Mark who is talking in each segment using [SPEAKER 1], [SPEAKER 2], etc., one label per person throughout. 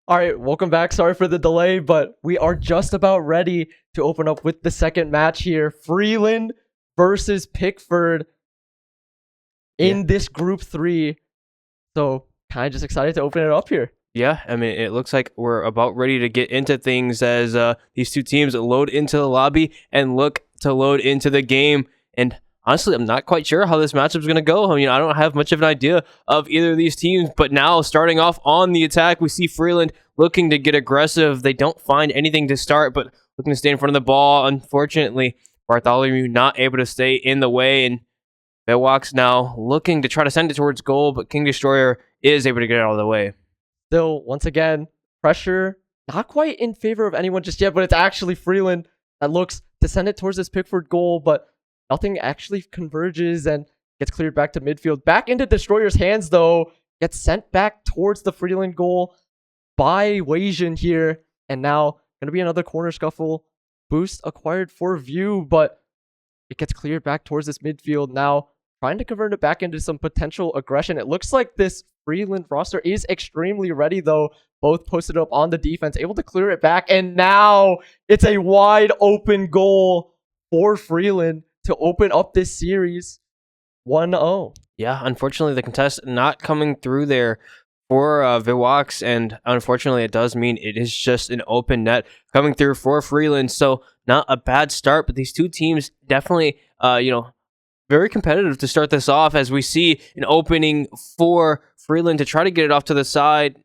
[SPEAKER 1] All right, welcome back. Sorry for the delay, but we are just about ready to open up with the second match here. Freeland versus Pickford in this group 3. So kind of just excited to open it up here.
[SPEAKER 2] Yeah, I mean, it looks like we're about ready to get into things as these two teams load into the lobby and look to load into the game. And honestly, I'm not quite sure how this matchup is going to go. I mean, I don't have much of an idea of either of these teams, but now starting off on the attack, we see Freeland looking to get aggressive. They don't find anything to start, but looking to stay in front of the ball. Unfortunately, Bartholomew not able to stay in the way, and MiHSEF now looking to try to send it towards goal, but King Destroyer is able to get it out of the way.
[SPEAKER 1] Still, once again, pressure not quite in favor of anyone just yet, but it's actually Freeland that looks to send it towards this Pickford goal, but nothing actually converges and gets cleared back to midfield. Back into Destroyer's hands, though. Gets sent back towards the Freeland goal by Wasian here. And now going to be another corner scuffle. Boost acquired for View, but it gets cleared back towards this midfield. Now trying to convert it back into some potential aggression. It looks like this Freeland roster is extremely ready, though. Both posted up on the defense, able to clear it back. And now it's a wide open goal for Freeland to open up this series 1-0.
[SPEAKER 2] Yeah, unfortunately, the contest not coming through there for MiHSEF, and unfortunately, it does mean it is just an open net coming through for Freeland. So not a bad start, but these two teams definitely, very competitive to start this off, as we see an opening for Freeland to try to get it off to the side,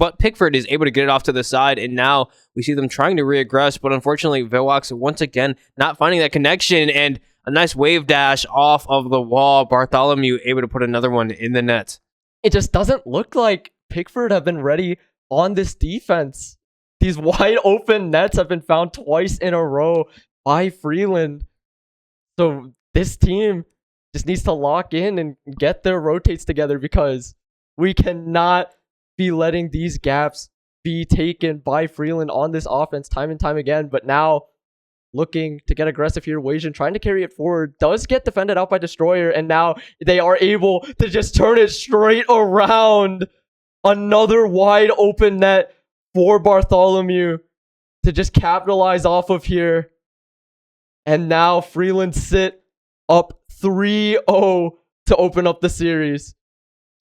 [SPEAKER 2] but Pickford is able to get it off to the side, and now we see them trying to reaggress, but unfortunately, MiHSEF once again not finding that connection, and a nice wave dash off of the wall. Bartholomew able to put another one in the net.
[SPEAKER 1] It just doesn't look like Pickford have been ready on this defense. These wide open nets have been found twice in a row by Freeland. So this team just needs to lock in and get their rotates together, because we cannot be letting these gaps be taken by Freeland on this offense time and time again. But now looking to get aggressive here, Wasian trying to carry it forward, does get defended out by Destroyer, and now they are able to just turn it straight around. Another wide open net for Bartholomew to just capitalize off of here. And now Freeland sit up 3-0 to open up the series.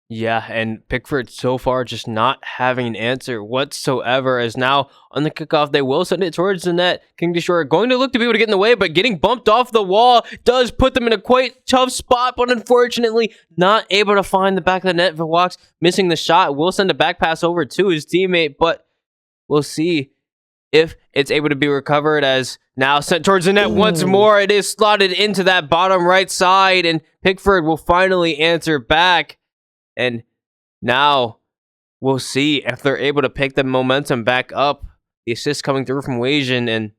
[SPEAKER 2] Yeah, and Pickford so far just not having an answer whatsoever, as now on the kickoff, they will send it towards the net. King Destroyer going to look to be able to get in the way, but getting bumped off the wall does put them in a quite tough spot, but unfortunately not able to find the back of the net. MiHSEF missing the shot, will send a back pass over to his teammate, but we'll see if it's able to be recovered, as now sent towards the net once more. It is slotted into that bottom right side, and Pickford will finally answer back. And now we'll see if they're able to pick the momentum back up. The assist coming through from Wasian,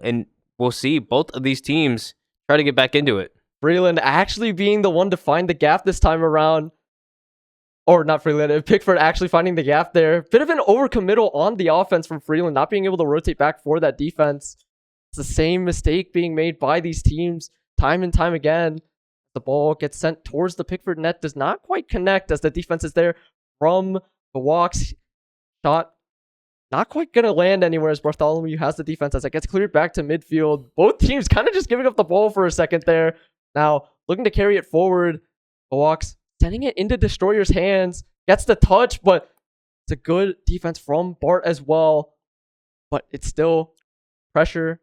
[SPEAKER 2] and we'll see both of these teams try to get back into it.
[SPEAKER 1] Freeland actually being the one to find the gap this time around. Or not Freeland, Pickford actually finding the gap there. Bit of an overcommittal on the offense from Freeland, not being able to rotate back for that defense. It's the same mistake being made by these teams time and time again. The ball gets sent towards the Pickford net, does not quite connect as the defense is there from MiHSEF. Shot not quite going to land anywhere as Bartholomew has the defense as it gets cleared back to midfield. Both teams kind of just giving up the ball for a second there. Now looking to carry it forward. MiHSEF sending it into Destroyer's hands. Gets the touch, but it's a good defense from Bart as well. But it's still pressure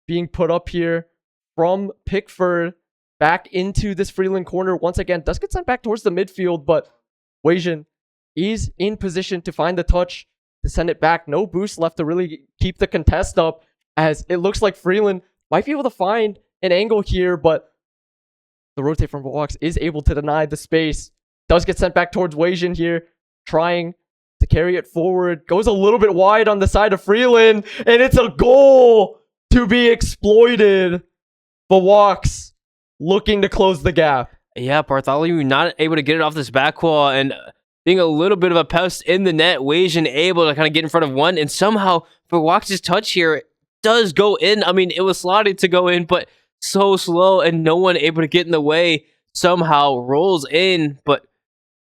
[SPEAKER 1] being put up here from Pickford. Back into this Freeland corner once again. Does get sent back towards the midfield, but Wasian is in position to find the touch to send it back. No boost left to really keep the contest up, as it looks like Freeland might be able to find an angle here, but the rotate from MiHSEF is able to deny the space. Does get sent back towards Wasian here, trying to carry it forward. Goes a little bit wide on the side of Freeland, and it's a goal to be exploited. MiHSEF looking to close the gap.
[SPEAKER 2] Yeah, Bartholomew not able to get it off this back wall, and being a little bit of a pest in the net. Wasian able to kind of get in front of one, and somehow MiHSEF's touch here does go in. I mean, it was slotted to go in, but so slow, and no one able to get in the way. Somehow rolls in, but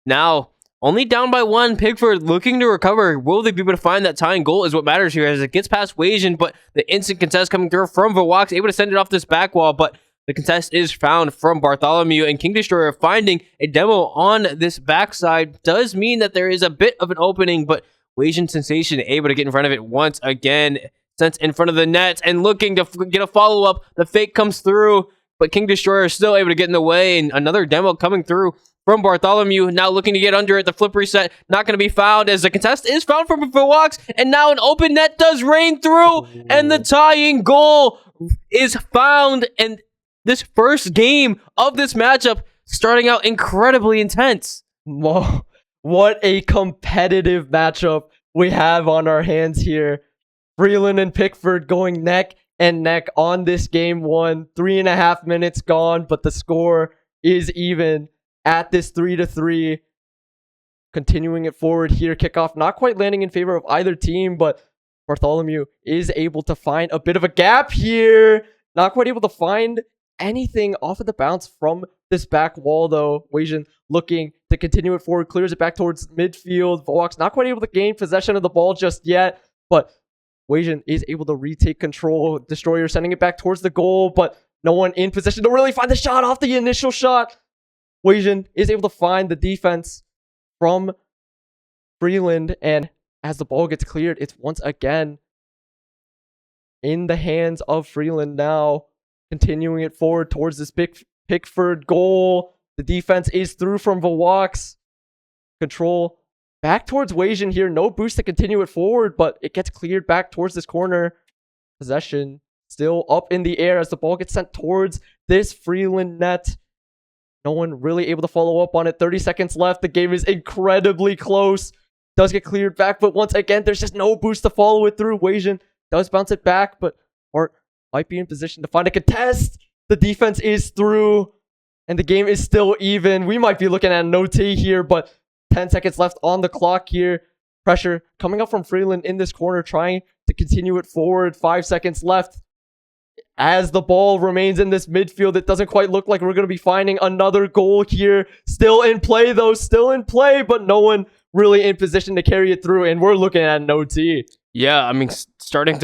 [SPEAKER 2] now only down by one. Pickford looking to recover. Will they be able to find that tying goal is what matters here as it gets past Wajan, but the instant contest coming through from Vawaks, able to send it off this back wall, but the contest is found from Bartholomew, and King Destroyer finding a demo on this backside does mean that there is a bit of an opening, but Wajan Sensation able to get in front of it once again, sent in front of the net and looking to get a follow-up. The fake comes through, but King Destroyer is still able to get in the way, and another demo coming through from Bartholomew, now looking to get under it. The flip reset, not going to be found as the contest is found from Vawaks, and now an open net does rain through, and the tying goal is found, and this first game of this matchup starting out incredibly intense.
[SPEAKER 1] Whoa, what a competitive matchup we have on our hands here. Freeland and Pickford going neck and neck on this game one. 3.5 minutes gone, but the score is even at this 3-3. Continuing it forward here. Kickoff not quite landing in favor of either team, but Bartholomew is able to find a bit of a gap here. Not quite able to find anything off of the bounce from this back wall, though. Wajan looking to continue it forward, clears it back towards midfield. Vawaks not quite able to gain possession of the ball just yet, but Wajan is able to retake control. Destroyer sending it back towards the goal, but no one in position to really find the shot off the initial shot. Wajan is able to find the defense from Freeland, and as the ball gets cleared, it's once again in the hands of Freeland now. Continuing it forward towards this Pickford goal. The defense is through from Vawaks. Control back towards Wajan here. No boost to continue it forward, but it gets cleared back towards this corner. Possession still up in the air as the ball gets sent towards this Freeland net. No one really able to follow up on it. 30 seconds left. The game is incredibly close. Does get cleared back, but once again, there's just no boost to follow it through. Wajan does bounce it back, but Hart might be in position to find a contest. The defense is through, and the game is still even. We might be looking at an OT here, but 10 seconds left on the clock here. Pressure coming up from Freeland in this corner, trying to continue it forward. 5 seconds left. As the ball remains in this midfield, it doesn't quite look like we're going to be finding another goal here. Still in play, though. Still in play, but no one really in position to carry it through, and we're looking at an OT.
[SPEAKER 2] Yeah, I mean, starting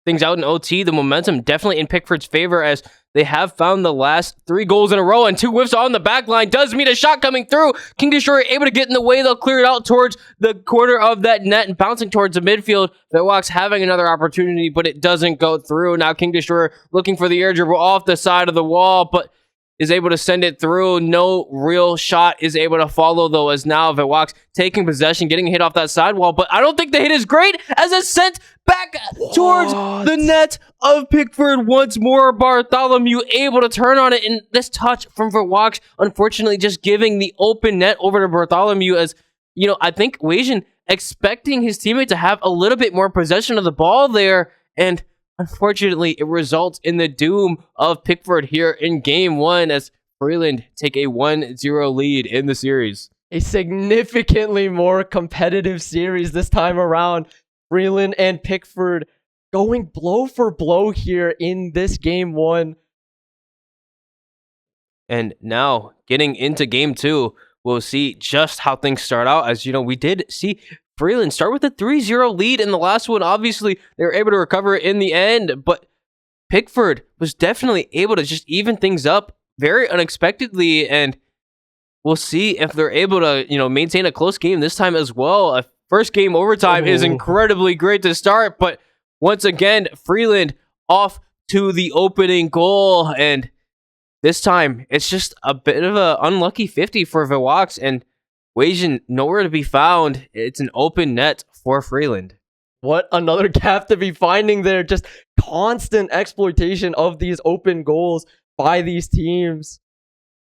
[SPEAKER 2] things out in OT, the momentum definitely in Pickford's favor as they have found the last 3 goals in a row, and 2 whiffs on the back line does mean a shot coming through. King Destroyer able to get in the way. They'll clear it out towards the corner of that net and bouncing towards the midfield. Vawaks having another opportunity, but it doesn't go through. Now King Destroyer looking for the air dribble off the side of the wall, but is able to send it through. No real shot is able to follow, though, as now Vawaks taking possession, getting hit off that sidewall, but I don't think the hit is great as it's sent back towards the net of Pickford once more. Bartholomew able to turn on it, and this touch from Vawaks, unfortunately, just giving the open net over to Bartholomew as, you know, I think Wajan expecting his teammate to have a little bit more possession of the ball there, and unfortunately, it results in the doom of Pickford here in game one as Freeland take a 1-0 lead in the series.
[SPEAKER 1] A significantly more competitive series this time around. Freeland and Pickford going blow for blow here in this game one.
[SPEAKER 2] And now, getting into game two, we'll see just how things start out. As you know, we did see Freeland start with a 3-0 lead in the last one. Obviously, they were able to recover in the end, but Pickford was definitely able to just even things up very unexpectedly, and we'll see if they're able to, you know, maintain a close game this time as well. A first game overtime is incredibly great to start, but once again, Freeland off to the opening goal, and this time it's just a bit of an unlucky 50 for Vawaks, and Wajan nowhere to be found. It's an open net for Freeland.
[SPEAKER 1] What another gap to be finding there. Just constant exploitation of these open goals by these teams.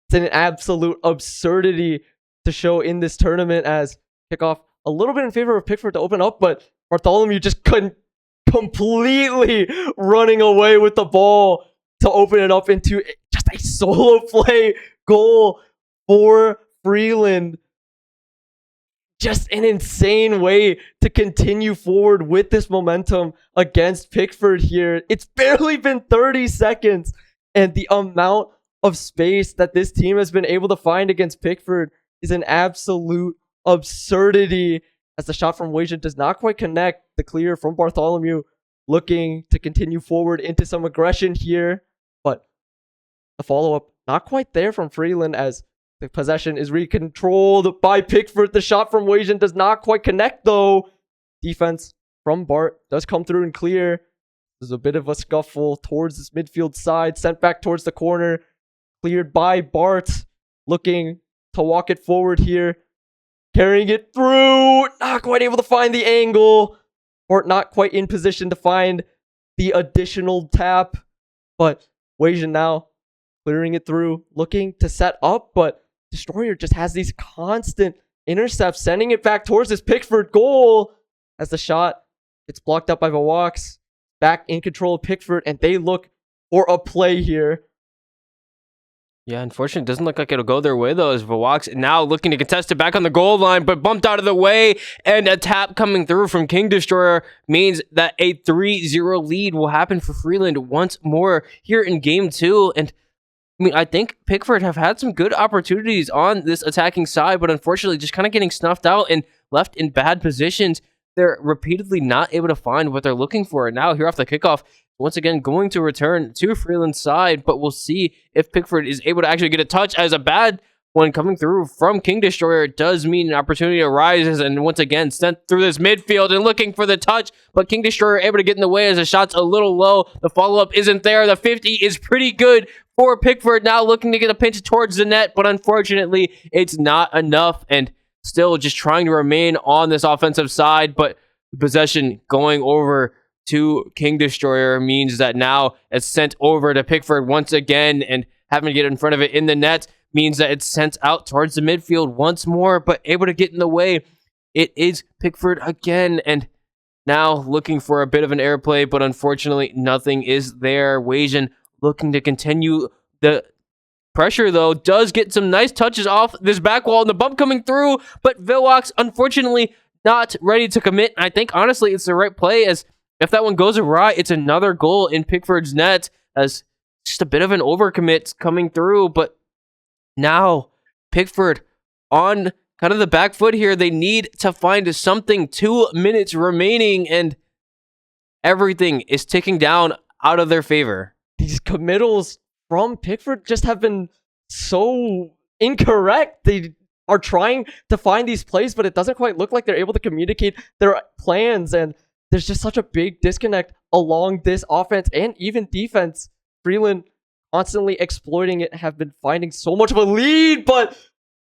[SPEAKER 1] It's an absolute absurdity to show in this tournament as kickoff a little bit in favor of Pickford to open up, but Bartholomew just couldn't completely running away with the ball to open it up into just a solo play goal for Freeland. Just an insane way to continue forward with this momentum against Pickford here. It's barely been 30 seconds, and the amount of space that this team has been able to find against Pickford is an absolute absurdity as the shot from Weijin does not quite connect. The clear from Bartholomew looking to continue forward into some aggression here, but the follow-up not quite there from Freeland as the possession is recontrolled by Pickford. The shot from Weijin does not quite connect though. Defense from Bart does come through and clear. There's a bit of a scuffle towards this midfield side, sent back towards the corner, cleared by Bart, looking to walk it forward here, carrying it through, not quite able to find the angle. Bart not quite in position to find the additional tap, but Weijin now clearing it through, looking to set up, but Destroyer just has these constant intercepts, sending it back towards this Pickford goal as the shot gets blocked up by Vawaks. Back in control of Pickford, and they look for a play here.
[SPEAKER 2] Yeah, unfortunately, it doesn't look like it'll go their way, though, as Vawaks now looking to contest it back on the goal line, but bumped out of the way, and a tap coming through from King Destroyer means that a 3-0 lead will happen for Freeland once more here in Game 2, and I mean, I think Pickford have had some good opportunities on this attacking side, but unfortunately just kind of getting snuffed out and left in bad positions. They're repeatedly not able to find what they're looking for. And now here off the kickoff, once again going to return to Freeland's side, but we'll see if Pickford is able to actually get a touch, as a bad one coming through from King Destroyer does mean an opportunity arises, and once again sent through this midfield and looking for the touch, but King Destroyer able to get in the way as the shot's a little low. The follow-up isn't there. The 50 is pretty good for Pickford, now looking to get a pinch towards the net, but unfortunately it's not enough, and still just trying to remain on this offensive side, but the possession going over to King Destroyer means that now it's sent over to Pickford once again, and having to get in front of it in the net means that it's sent out towards the midfield once more, but able to get in the way. It is Pickford again, and now looking for a bit of an airplay, but unfortunately nothing is there. Weijin looking to continue the pressure, though, does get some nice touches off this back wall and the bump coming through, but Vawaks unfortunately not ready to commit. I think honestly it's the right play, as if that one goes awry, it's another goal in Pickford's net, as just a bit of an overcommit coming through. But now Pickford on kind of the back foot here. They need to find something. 2 minutes remaining, and everything is ticking down out of their favor.
[SPEAKER 1] These committals from Pickford just have been so incorrect. They are trying to find these plays, but it doesn't quite look like they're able to communicate their plans, and there's just such a big disconnect along this offense and even defense. Freeland constantly exploiting it, have been finding so much of a lead, but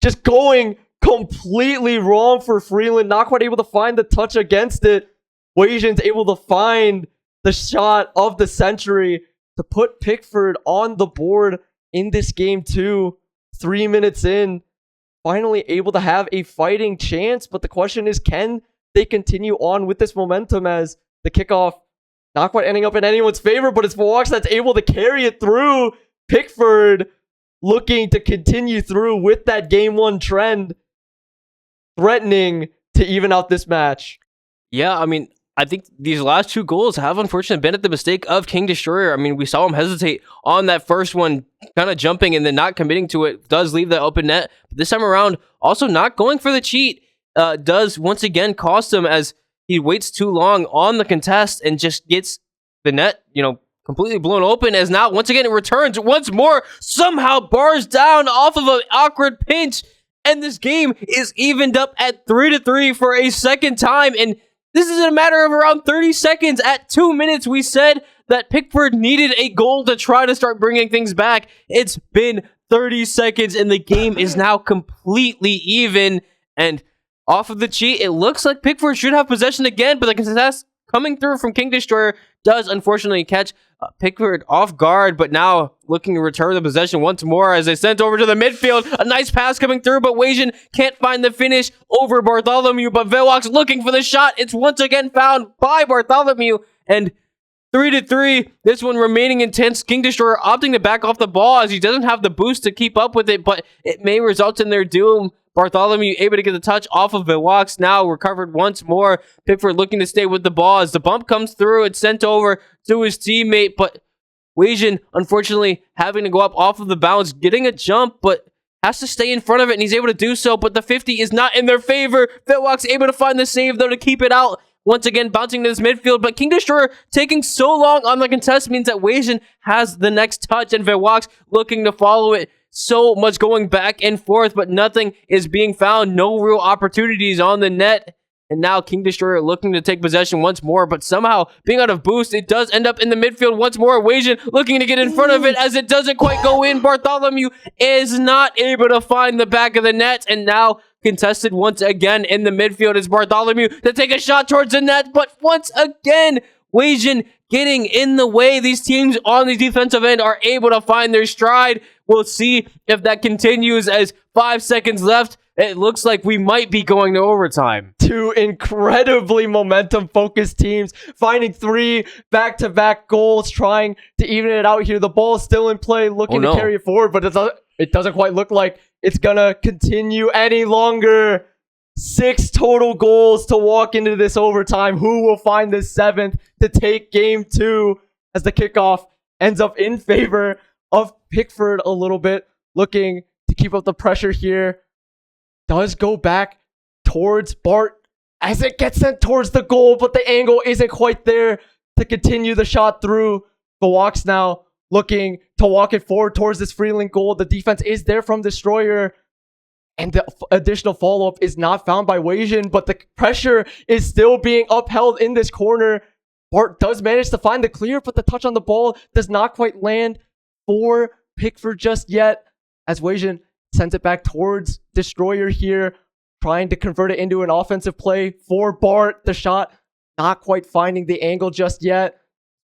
[SPEAKER 1] just going completely wrong for Freeland. Not quite able to find the touch against it. Weijin's able to find the shot of the century to put Pickford on the board in this game too. 3 minutes in, finally able to have a fighting chance, but the question is, can they continue on with this momentum, as the kickoff not quite ending up in anyone's favor, but it's Vawaks that's able to carry it through. Pickford looking to continue through with that game one trend, threatening to even out this match.
[SPEAKER 2] Yeah, I mean, I think these last 2 goals have unfortunately been at the mistake of King Destroyer. I mean, we saw him hesitate on that first one, kind of jumping and then not committing to it. Does leave the open net. But this time around, also not going for the cheat, does once again cost him, as he waits too long on the contest and just gets the net, completely blown open, as now once again it returns once more, somehow bars down off of an awkward pinch, and this game is evened up at 3-3 for a second time, and this is in a matter of around 30 seconds. At 2 minutes, we said that Pickford needed a goal to try to start bringing things back. It's been 30 seconds, and the game is now completely even. And off of the cheat, it looks like Pickford should have possession again, but the contest coming through from King Destroyer does unfortunately catch Pickford off guard, but now looking to return the possession once more as they sent over to the midfield. A nice pass coming through, but Weijin can't find the finish over Bartholomew, but Vawaks looking for the shot. It's once again found by Bartholomew, and 3-3. This one remaining intense. King Destroyer opting to back off the ball as he doesn't have the boost to keep up with it, but it may result in their doom. Bartholomew able to get the touch off of Vawaks, now recovered once more. Pickford looking to stay with the ball as the bump comes through. It's sent over to his teammate, but Weijin unfortunately having to go up off of the bounce, getting a jump, but has to stay in front of it, and he's able to do so, but the 50 is not in their favor. Vitwalk's able to find the save, though, to keep it out. Once again, bouncing to this midfield, but King Destroyer taking so long on the contest means that Weijin has the next touch, and Vitwalk's looking to follow it. So much going back and forth, but nothing is being found. No real opportunities on the net. And now King Destroyer looking to take possession once more, but somehow being out of boost, it does end up in the midfield once more. Weijin looking to get in front of it as it doesn't quite go in. Bartholomew is not able to find the back of the net, and now contested once again in the midfield is Bartholomew to take a shot towards the net, but once again, Weijin getting in the way. These teams on the defensive end are able to find their stride. We'll see if that continues as 5 seconds left. It looks like we might be going to overtime.
[SPEAKER 1] Two incredibly momentum-focused teams finding 3 back-to-back goals, trying to even it out here. The ball is still in play, looking to carry it forward, but it doesn't quite look like it's gonna continue any longer. 6 total goals to walk into this overtime. Who will find the 7th to take game 2 as the kickoff ends up in favor of Pickford a little bit, looking to keep up the pressure here. Does go back towards Bart as it gets sent towards the goal, but the angle isn't quite there to continue the shot through. Vitwalk's now looking to walk it forward towards this Freeland goal. The defense is there from Destroyer, and the additional follow-up is not found by Weijin, but the pressure is still being upheld in this corner. Bart does manage to find the clear, but the touch on the ball does not quite land for Pickford just yet, as Weijin sends it back towards Destroyer here, trying to convert it into an offensive play for Bart. The shot not quite finding the angle just yet.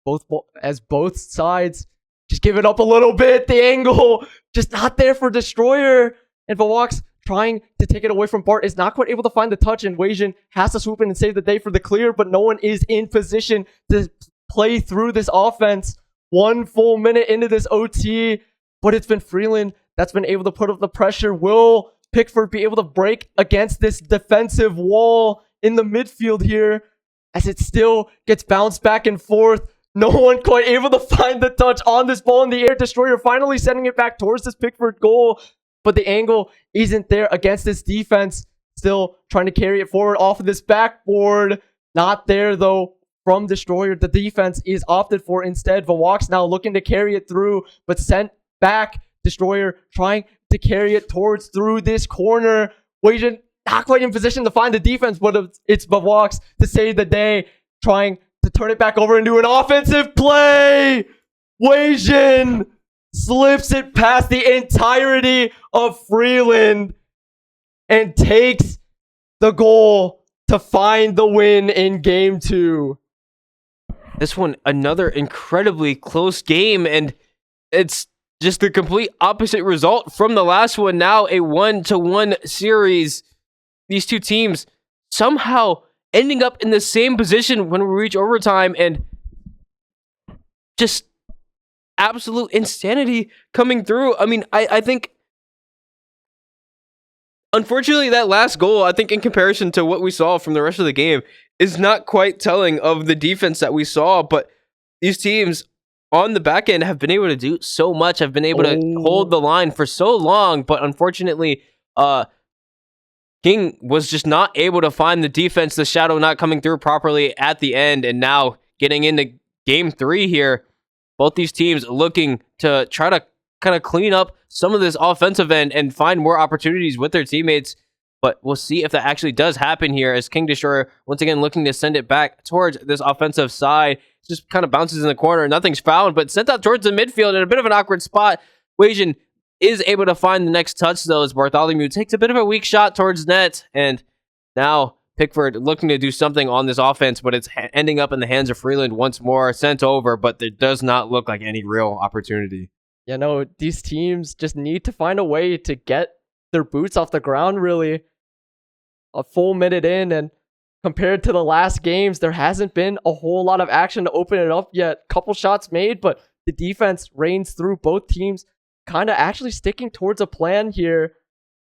[SPEAKER 1] Both sides just give it up a little bit. The angle just not there for Destroyer. And Vitwalk's trying to take it away from Bart, is not quite able to find the touch, and Weijin has to swoop in and save the day for the clear, but no one is in position to play through this offense. 1 full minute into this OT, but it's been Freeland that's been able to put up the pressure. Will Pickford be able to break against this defensive wall in the midfield here, as it still gets bounced back and forth? No one quite able to find the touch on this ball in the air. Destroyer finally sending it back towards this Pickford goal, but the angle isn't there against this defense. Still trying to carry it forward off of this backboard. Not there though from Destroyer. The defense is opted for instead. Vitwalk's now looking to carry it through, but sent back. Destroyer trying to carry it towards through this corner. Weijin not quite in position to find the defense, but it's Vitwalk's to save the day, trying to turn it back over into an offensive play. Weijin slips it past the entirety of Freeland and takes the goal to find the win in game 2.
[SPEAKER 2] This one, another incredibly close game, and it's just the complete opposite result from the last one. Now a 1-1 series. These two teams somehow ending up in the same position when we reach overtime, and just absolute insanity coming through. I mean, I think, unfortunately, that last goal, I think in comparison to what we saw from the rest of the game, is not quite telling of the defense that we saw, but these teams on the back end have been able to do so much, have been able to hold the line for so long, but unfortunately, King was just not able to find the defense, the shadow not coming through properly at the end, and now getting into game 3 here, both these teams looking to try to kind of clean up some of this offensive end and find more opportunities with their teammates, but we'll see if that actually does happen here, as King Destroyer once again looking to send it back towards this offensive side. Just kind of bounces in the corner. Nothing's found, but sent out towards the midfield in a bit of an awkward spot. Weijin is able to find the next touch, though, as Bartholomew takes a bit of a weak shot towards net. And now Pickford looking to do something on this offense, but it's ending up in the hands of Freeland once more. Sent over, but there does not look like any real opportunity.
[SPEAKER 1] Yeah, no, these teams just need to find a way to get their boots off the ground, really. A full minute in, and compared to the last games, there hasn't been a whole lot of action to open it up yet. Couple shots made, but the defense reigns through. Both teams kind of actually sticking towards a plan here.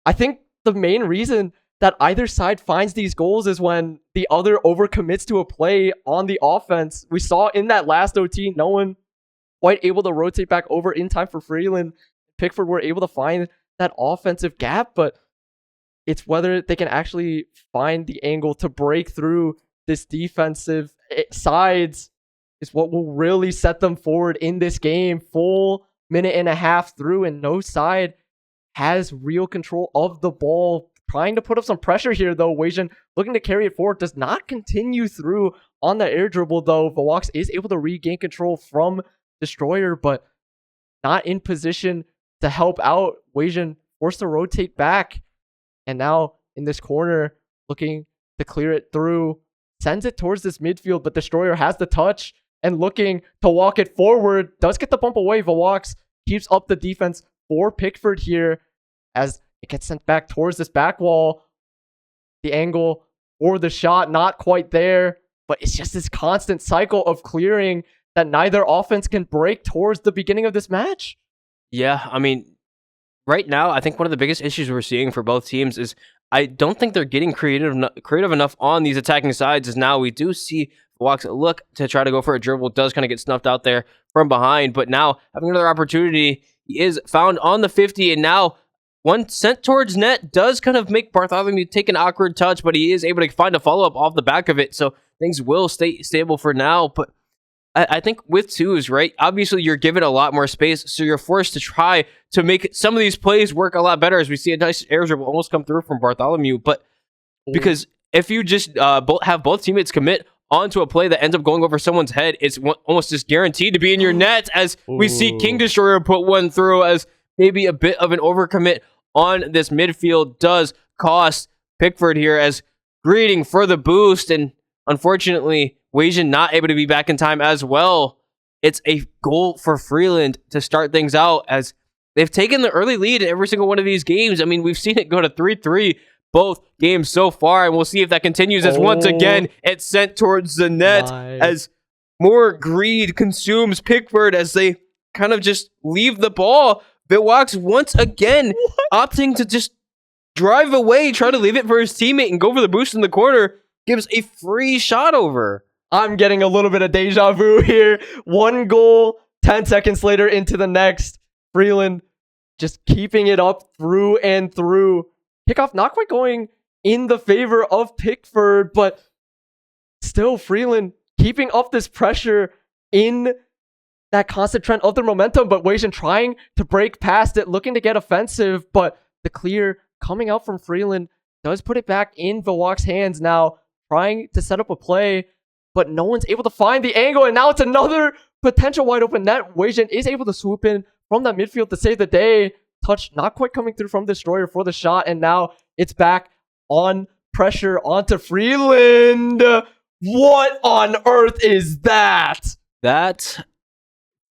[SPEAKER 1] I think the main reason that either side finds these goals is when the other overcommits to a play on the offense. We saw in that last OT, no one quite able to rotate back over in time for Freeland. Pickford were able to find that offensive gap, but it's whether they can actually find the angle to break through this defensive sides is what will really set them forward in this game. Full minute and a half through, and no side has real control of the ball. Trying to put up some pressure here, though. Wasian looking to carry it forward. Does not continue through on the air dribble, though. Vox is able to regain control from Destroyer, but not in position to help out. Wasian forced to rotate back. And now in this corner, looking to clear it through. Sends it towards this midfield, but Destroyer has the touch and looking to walk it forward. Does get the bump away. Vox keeps up the defense for Pickford here as it gets sent back towards this back wall. The angle for the shot, not quite there, but it's just this constant cycle of clearing that neither offense can break towards the beginning of this match.
[SPEAKER 2] Yeah, I mean, right now, I think one of the biggest issues we're seeing for both teams is I don't think they're getting creative enough on these attacking sides. As now we do see Vox look to try to go for a dribble, does kind of get snuffed out there from behind, but now having another opportunity, he is found on the 50, and now one sent towards net does kind of make Bartholomew take an awkward touch, but he is able to find a follow-up off the back of it, so things will stay stable for now. But I think with twos, right, obviously you're given a lot more space, so you're forced to try to make some of these plays work a lot better, as we see a nice air dribble almost come through from Bartholomew. But because if you just have both teammates commit onto a play that ends up going over someone's head, it's almost just guaranteed to be in your net, as we see King Destroyer put one through, as maybe a bit of an overcommit on this midfield does cost Pickford here, as greeting for the boost, and unfortunately Wasian not able to be back in time as well. It's a goal for Freeland to start things out, as they've taken the early lead in every single one of these games. I mean, we've seen it go to 3-3 both games so far, and we'll see if that continues, as once again it's sent towards the net, as more greed consumes Pickford as they kind of just leave the ball. Vox once again opting to just drive away, try to leave it for his teammate and go for the boost in the corner, gives a free shot over.
[SPEAKER 1] I'm getting a little bit of deja vu here. One goal, 10 seconds later into the next. Freeland just keeping it up through and through. Kickoff not quite going in the favor of Pickford, but still Freeland keeping up this pressure in that constant trend of the momentum, but Wasian trying to break past it, looking to get offensive, but the clear coming out from Freeland does put it back in Vox's hands now, trying to set up a play, but no one's able to find the angle, and now it's another potential wide open net. Wasian is able to swoop in from that midfield to save the day. Touch not quite coming through from Destroyer for the shot, and now it's back on pressure onto Freeland. What on earth is that?
[SPEAKER 2] That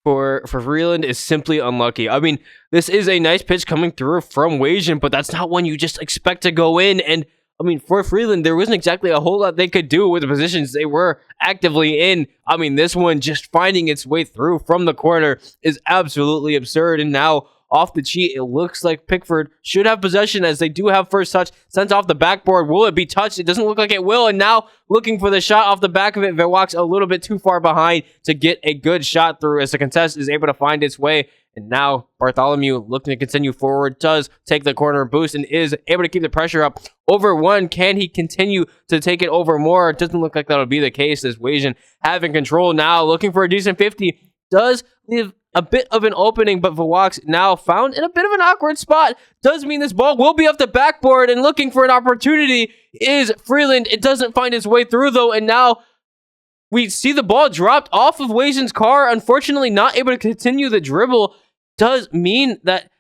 [SPEAKER 2] for Freeland is simply unlucky. I mean, this is a nice pitch coming through from Wasian, but that's not one you just expect to go in. And I mean, for Freeland, there wasn't exactly a whole lot they could do with the positions they were actively in. I mean, this one just finding its way through from the corner is absolutely absurd. And now off the cheat, it looks like Pickford should have possession, as they do have first touch sent off the backboard. Will it be touched? It doesn't look like it will. And now looking for the shot off the back of it, Vox a little bit too far behind to get a good shot through, as the contest is able to find its way. And now Bartholomew looking to continue forward, does take the corner boost and is able to keep the pressure up over one. Can he continue to take it over more? It doesn't look like that'll be the case, as Wasian having control now, looking for a decent 50. Does leave a bit of an opening, but Vox now found in a bit of an awkward spot. Does mean this ball will be off the backboard, and looking for an opportunity is Freeland. It doesn't find its way through, though, and now we see the ball dropped off of Wasian's car. Unfortunately, not able to continue the dribble. Does mean that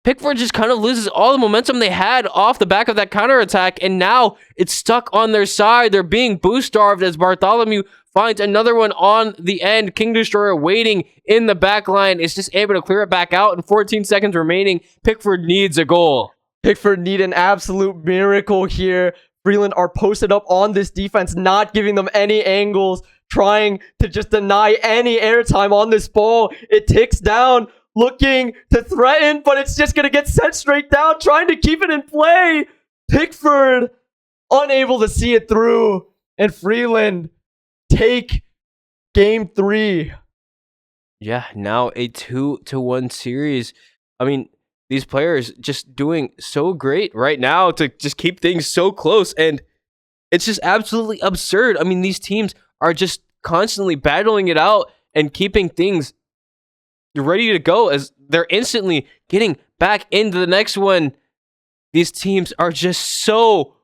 [SPEAKER 2] Pickford just kind of loses all the momentum they had off the back of that counterattack, and now it's stuck on their side. They're being boost-starved as Bartholomew finds another one on the end. King Destroyer waiting in the back line is just able to clear it back out, and 14 seconds remaining. Pickford needs a goal.
[SPEAKER 1] Pickford need an absolute miracle here. Freeland are posted up on this defense, not giving them any angles, trying to just deny any airtime on this ball. It ticks down, looking to threaten, but it's just going to get sent straight down, trying to keep it in play. Pickford unable to see it through, and Freeland take game 3.
[SPEAKER 2] Yeah, now a 2-1 series. I mean, these players just doing so great right now to just keep things so close. And it's just absolutely absurd. I mean, these teams are just constantly battling it out and keeping things ready to go as they're instantly getting back into the next one. These teams are just so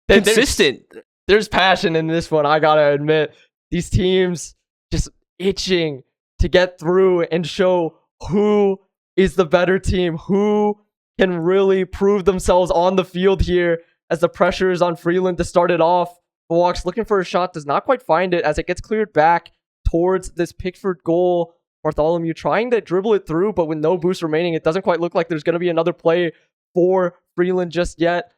[SPEAKER 2] consistent.
[SPEAKER 1] There's passion in this one, I gotta admit. These teams just itching to get through and show who is the better team, who can really prove themselves on the field here as the pressure is on Freeland to start it off. Walks looking for a shot, does not quite find it as it gets cleared back towards this Pickford goal. Bartholomew trying to dribble it through, but with no boost remaining, it doesn't quite look like there's going to be another play for Freeland just yet.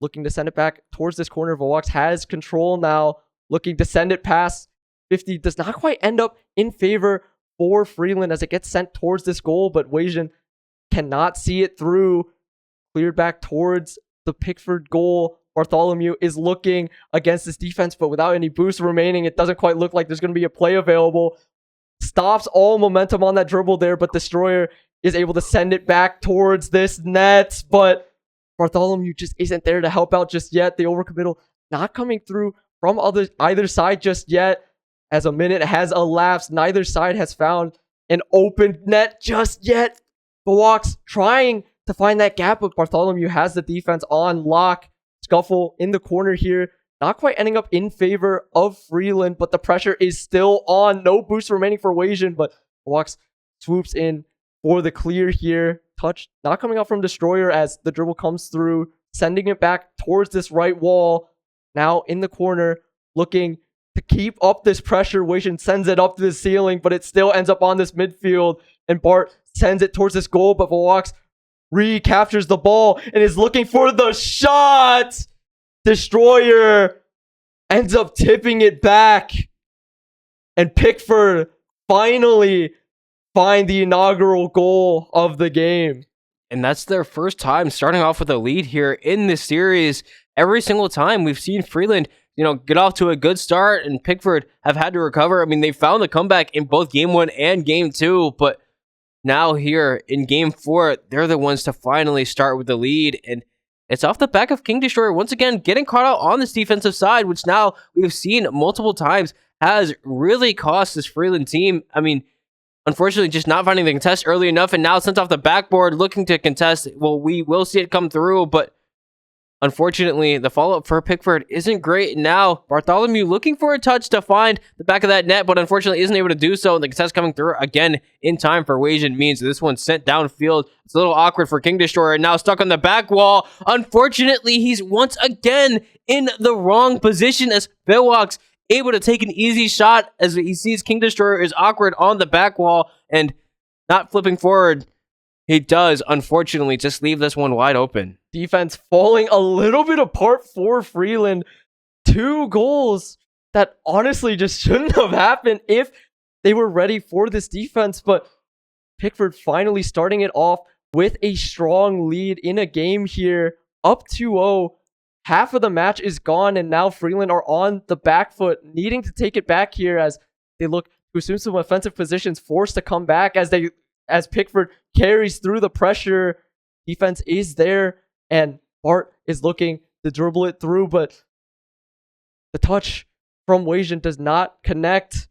[SPEAKER 1] Looking to send it back towards this corner. Vox has control now, looking to send it past 50. Does not quite end up in favor for Freeland as it gets sent towards this goal, but Wajan cannot see it through. Cleared back towards the Pickford goal. Bartholomew is looking against this defense, but without any boost remaining, it doesn't quite look like there's going to be a play available. Stops all momentum on that dribble there, but Destroyer is able to send it back towards this net, but Bartholomew just isn't there to help out just yet. The overcommittal not coming through from either side just yet. As a minute has elapsed, neither side has found an open net just yet. Vox trying to find that gap, but Bartholomew has the defense on lock. Scuffle in the corner here. Not quite ending up in favor of Freeland, but the pressure is still on. No boost remaining for Wajan, but Vox swoops in for the clear here. Touch not coming out from Destroyer as the dribble comes through, sending it back towards this right wall. Now in the corner, looking to keep up this pressure. Wajan sends it up to the ceiling, but it still ends up on this midfield, and Bart sends it towards this goal, but Vox recaptures the ball and is looking for the shot. Destroyer ends up tipping it back, and Pickford finally find the inaugural goal of the game.
[SPEAKER 2] And that's their first time starting off with a lead here in this series. Every single time we've seen Freeland, get off to a good start, and Pickford have had to recover. I mean, they found the comeback in both Game 1 and Game 2, but now here in Game 4, they're the ones to finally start with the lead, and it's off the back of King Destroyer once again getting caught out on this defensive side, which now we've seen multiple times has really cost this Freeland team. I mean, unfortunately, just not finding the contest early enough, and now sent off the backboard looking to contest. Well, we will see it come through, but unfortunately, the follow-up for Pickford isn't great. Now, Bartholomew looking for a touch to find the back of that net, but unfortunately isn't able to do so. And the contest coming through again in time for Wajan means this one's sent downfield. It's a little awkward for King Destroyer, now stuck on the back wall. Unfortunately, he's once again in the wrong position as Billwalks able to take an easy shot as he sees King Destroyer is awkward on the back wall and not flipping forward. He does, unfortunately, just leave this one wide open.
[SPEAKER 1] Defense falling a little bit apart for Freeland. 2 goals that honestly just shouldn't have happened if they were ready for this defense. But Pickford finally starting it off with a strong lead in a game here. Up 2-0. Half of the match is gone, and now Freeland are on the back foot, needing to take it back here as they look to assume some offensive positions, forced to come back as Pickford carries through the pressure. Defense is there, and Bart is looking to dribble it through, but the touch from Wajan does not connect.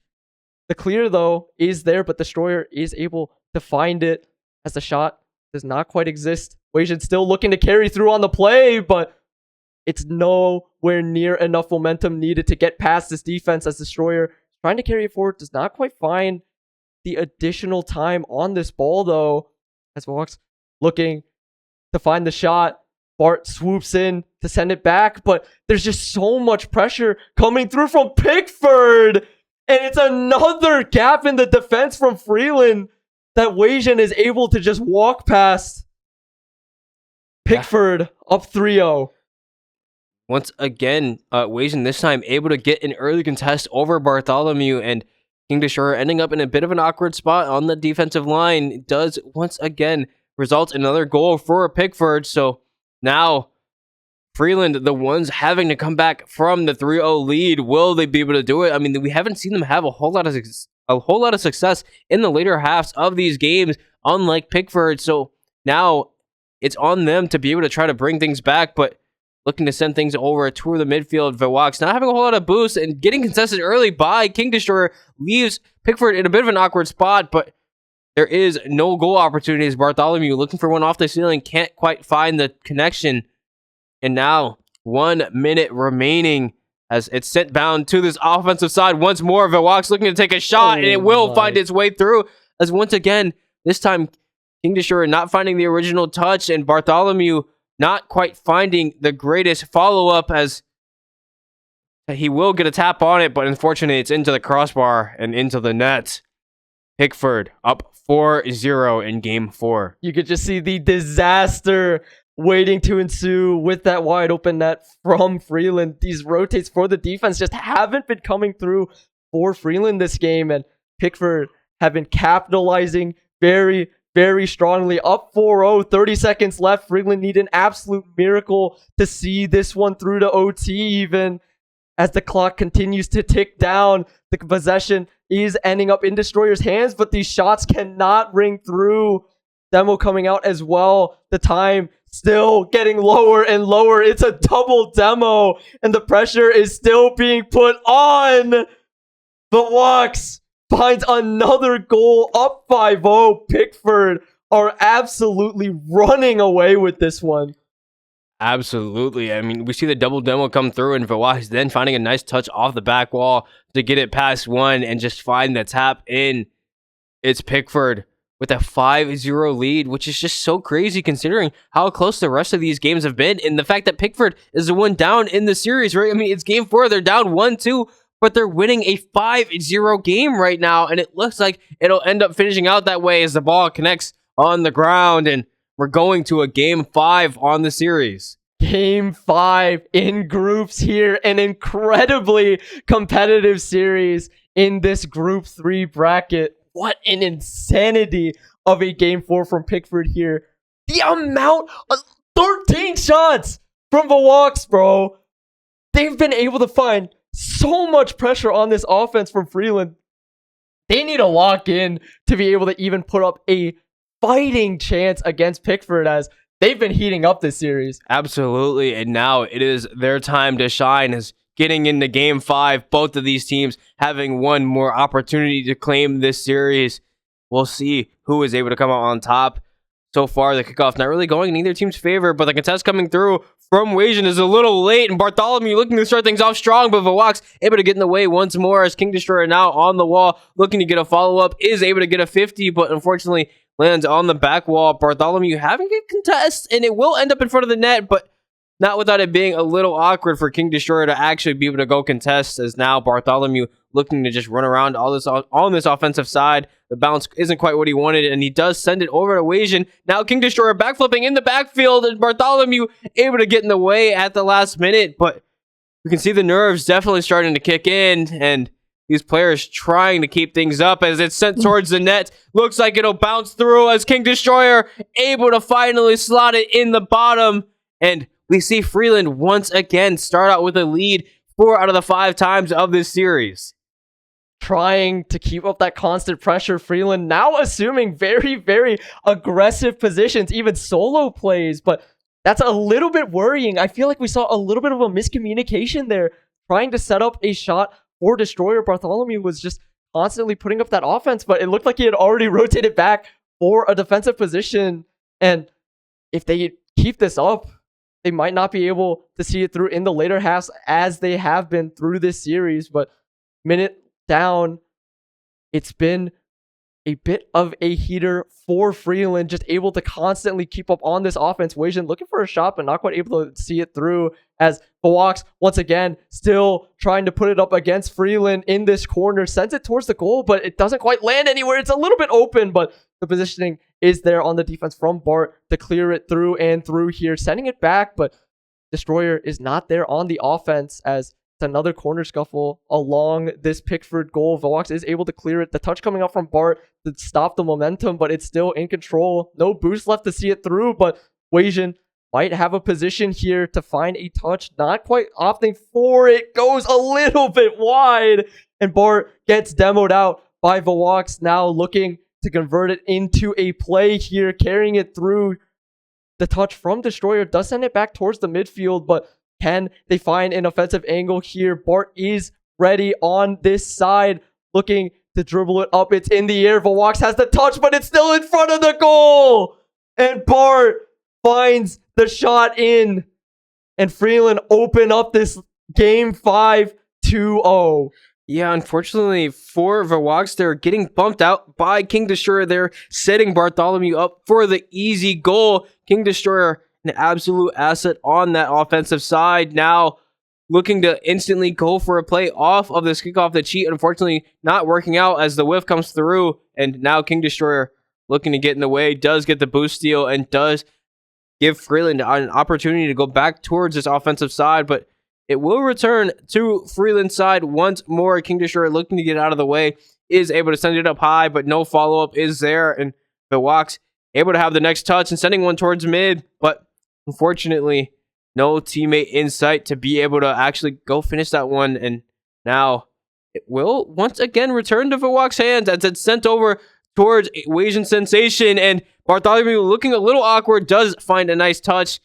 [SPEAKER 1] The clear, though, is there, but Destroyer is able to find it as the shot does not quite exist. Wajan still looking to carry through on the play, but it's nowhere near enough momentum needed to get past this defense as Destroyer trying to carry it forward does not quite find the additional time on this ball, though, as Vox looking to find the shot. Bart swoops in to send it back, but there's just so much pressure coming through from Pickford, and it's another gap in the defense from Freeland that Wajan is able to just walk past. Pickford up 3-0.
[SPEAKER 2] Once again, Wajan this time able to get an early contest over Bartholomew, and King Destroyer ending up in a bit of an awkward spot on the defensive line does once again result in another goal for Pickford. So now Freeland, the ones having to come back from the 3-0 lead, will they be able to do it? I mean, we haven't seen them have a whole lot of a whole lot of success in the later halves of these games, unlike Pickford. So now it's on them to be able to try to bring things back, but looking to send things over to the midfield. Vox not having a whole lot of boost and getting contested early by King Destroyer leaves Pickford in a bit of an awkward spot, but there is no goal opportunities. Bartholomew looking for one off the ceiling, can't quite find the connection. And now 1 minute remaining as it's sent bound to this offensive side once more. Vox looking to take a shot, and it will find its way through. As once again, this time King Destroyer not finding the original touch, and Bartholomew not quite finding the greatest follow-up, as he will get a tap on it, but unfortunately it's into the crossbar and into the net. Pickford up 4-0 in game 4.
[SPEAKER 1] You could just see the disaster waiting to ensue with that wide open net from Freeland. These rotates for the defense just haven't been coming through for Freeland this game, and Pickford have been capitalizing very, very strongly. Up 4-0, 30 seconds left. Freeland need an absolute miracle to see this one through to OT even. As the clock continues to tick down, the possession is ending up in Destroyer's hands, but these shots cannot ring through. Demo coming out as well. The time still getting lower and lower. It's a double demo, and the pressure is still being put on. The Walks finds another goal, up 5-0. Pickford are absolutely running away with this one.
[SPEAKER 2] Absolutely. I mean, we see the double demo come through, and Vox then finding a nice touch off the back wall to get it past one and just find the tap in. It's Pickford with a 5-0 lead, which is just so crazy considering how close the rest of these games have been, and the fact that Pickford is the one down in the series, right? I mean, it's game 4, they're down 1-2, but they're winning a 5-0 game right now, and it looks like it'll end up finishing out that way as the ball connects on the ground, and we're going to a game 5 on the series.
[SPEAKER 1] Game 5 in groups here. An incredibly competitive series in this Group 3 bracket. What an insanity of a game 4 from Pickford here. The amount of 13 shots from the Walks, bro. They've been able to find so much pressure on this offense from Freeland. They need to lock in to be able to even put up a fighting chance against Pickford, as they've been heating up this series.
[SPEAKER 2] Absolutely, and now it is their time to shine, as getting into game 5, both of these teams having one more opportunity to claim this series. We'll see who is able to come out on top. So far, the kickoff not really going in either team's favor, but the contest coming through from Wajan is a little late, and Bartholomew looking to start things off strong, but Vox able to get in the way once more, as King Destroyer now on the wall, looking to get a follow-up, is able to get a 50, but unfortunately lands on the back wall. Bartholomew having a contest, and it will end up in front of the net, but not without it being a little awkward for King Destroyer to actually be able to go contest, as now Bartholomew looking to just run around all this on this offensive side. The bounce isn't quite what he wanted, and he does send it over to Wajan. Now King Destroyer backflipping in the backfield, and Bartholomew able to get in the way at the last minute, but we can see the nerves definitely starting to kick in, and these players trying to keep things up as it's sent towards the net. Looks like it'll bounce through, as King Destroyer able to finally slot it in the bottom. And we see Freeland once again start out with a lead 4 out of the 5 times of this series.
[SPEAKER 1] Trying to keep up that constant pressure. Freeland now assuming very, very aggressive positions, even solo plays. But that's a little bit worrying. I feel like we saw a little bit of a miscommunication there. Trying to set up a shot for Destroyer. Bartholomew was just constantly putting up that offense, but it looked like he had already rotated back for a defensive position. And if they keep this up, they might not be able to see it through in the later halves as they have been through this series. But minute down, it's been a bit of a heater for Freeland, just able to constantly keep up on this offense. Wajan looking for a shot, but not quite able to see it through, as Vox, once again, still trying to put it up against Freeland in this corner, sends it towards the goal, but it doesn't quite land anywhere. It's a little bit open, but the positioning is there on the defense from Bart to clear it through and through here, sending it back, but Destroyer is not there on the offense, as it's another corner scuffle along this Pickford goal. Vox is able to clear it. The touch coming out from Bart to stop the momentum, but it's still in control. No boost left to see it through, but Wajan might have a position here to find a touch. Not quite opting for it. Goes a little bit wide, and Bart gets demoed out by Vox, now looking to convert it into a play here, carrying it through. The touch from Destroyer does send it back towards the midfield, but can they find an offensive angle here? Bart is ready on this side, looking to dribble it up. It's in the air. Vox has the touch, but it's still in front of the goal. And Bart finds the shot in. And Freeland open up this game 5 2-0.
[SPEAKER 2] Yeah, unfortunately for Vox, they're getting bumped out by King Destroyer. They're setting Bartholomew up for the easy goal. King Destroyer, an absolute asset on that offensive side. Now looking to instantly go for a play off of this kickoff. The cheat, unfortunately, not working out as the whiff comes through. And now King Destroyer looking to get in the way, does get the boost steal, and does give Freeland an opportunity to go back towards this offensive side. But it will return to Freeland's side once more. King Destroyer looking to get out of the way, is able to send it up high, but no follow-up is there. And Vox able to have the next touch and sending one towards mid, but unfortunately, no teammate in sight to be able to actually go finish that one. And now it will once again return to Vox's hands as it's sent over towards Asian Sensation. And Bartholomew, looking a little awkward, does find a nice touch.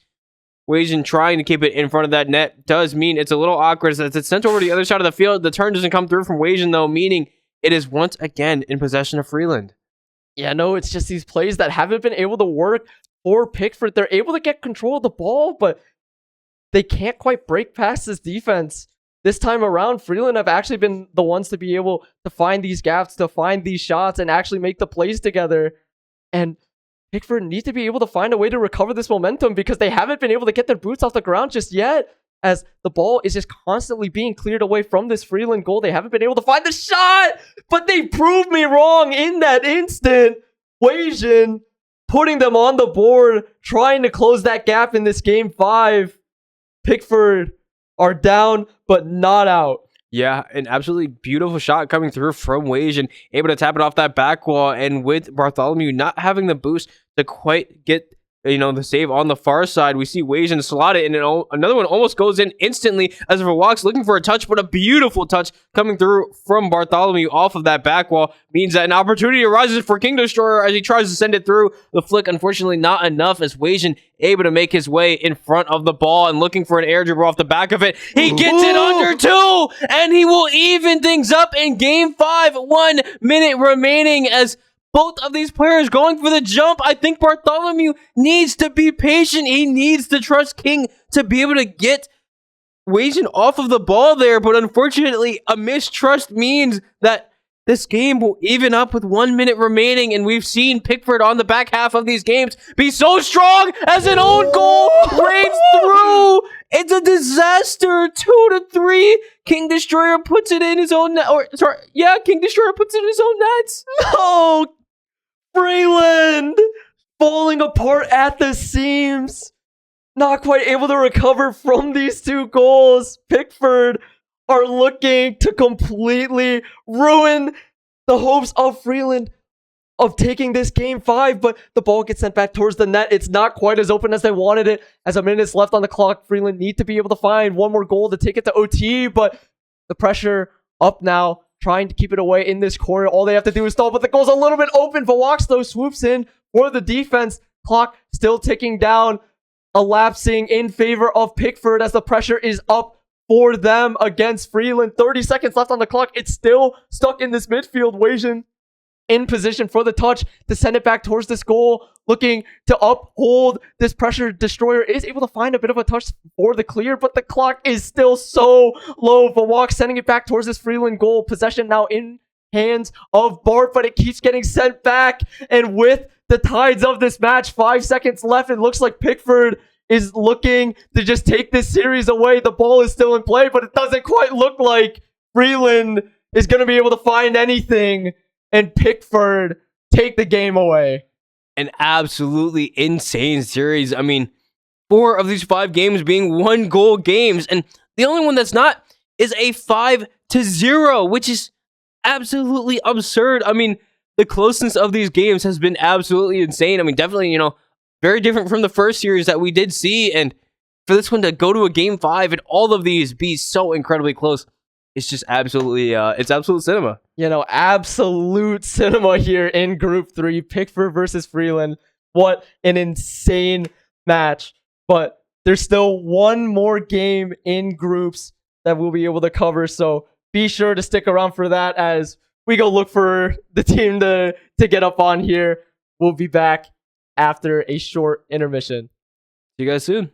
[SPEAKER 2] Asian trying to keep it in front of that net does mean it's a little awkward as it's sent over to the other side of the field. The turn doesn't come through from Asian though, meaning it is once again in possession of Freeland.
[SPEAKER 1] Yeah, no, it's just these plays that haven't been able to work for Pickford. They're able to get control of the ball, but they can't quite break past this defense. This time around, Freeland have actually been the ones to be able to find these gaps, to find these shots, and actually make the plays together. And Pickford needs to be able to find a way to recover this momentum because they haven't been able to get their boots off the ground just yet, as the ball is just constantly being cleared away from this Freeland goal. They haven't been able to find the shot, but they proved me wrong in that instant. Wasian putting them on the board, trying to close that gap in this game 5. Pickford are down, but not out.
[SPEAKER 2] Yeah, an absolutely beautiful shot coming through from Wasian, able to tap it off that back wall, and with Bartholomew not having the boost to quite get the save on the far side, we see Wasian slot it, and another one almost goes in instantly as Vox looking for a touch, but a beautiful touch coming through from Bartholomew off of that back wall means that an opportunity arises for King Destroyer as he tries to send it through. The flick, unfortunately, not enough as Wasian able to make his way in front of the ball and looking for an air dribble off the back of it. He gets it under 2, and he will even things up in game 5. 1 minute remaining as both of these players going for the jump. I think Bartholomew needs to be patient. He needs to trust King to be able to get Wasian off of the ball there. But unfortunately, a mistrust means that this game will even up with 1 minute remaining. And we've seen Pickford on the back half of these games be so strong as an own goal rains through. It's a disaster. 2-3. King Destroyer puts it in his own net. King Destroyer puts it in his own nets.
[SPEAKER 1] Oh, Freeland falling apart at the seams. Not quite able to recover from these 2 goals. Pickford are looking to completely ruin the hopes of Freeland of taking this game 5, but the ball gets sent back towards the net. It's not quite as open as they wanted it. As a minute's left on the clock, Freeland need to be able to find one more goal to take it to OT, but the pressure up now, trying to keep it away in this corner. All they have to do is stall, but the goal's a little bit open. Vox, though, swoops in for the defense. Clock still ticking down, elapsing in favor of Pickford as the pressure is up for them against Freeland. 30 seconds left on the clock. It's still stuck in this midfield. Wasian in position for the touch to send it back towards this goal, looking to uphold this pressure. Destroyer is able to find a bit of a touch for the clear, but the clock is still so low. Vox sending it back towards this Freeland goal. Possession now in hands of Bart, but it keeps getting sent back. And with the tides of this match, 5 seconds left, it looks like Pickford is looking to just take this series away. The ball is still in play, but it doesn't quite look like Freeland is going to be able to find anything, and Pickford take the game away.
[SPEAKER 2] An absolutely insane series. I mean, 4 of these 5 games being 1-goal games, and the only one that's not is a 5-0, which is absolutely absurd. I mean, the closeness of these games has been absolutely insane. I mean, definitely, very different from the first series that we did see, and for this one to go to a game 5 and all of these be so incredibly close, it's just absolutely it's absolute cinema.
[SPEAKER 1] You know, absolute cinema here in Group 3. Pickford versus Freeland. What an insane match. But there's still one more game in groups that we'll be able to cover. So be sure to stick around for that as we go look for the team to get up on here. We'll be back after a short intermission.
[SPEAKER 2] See you guys soon.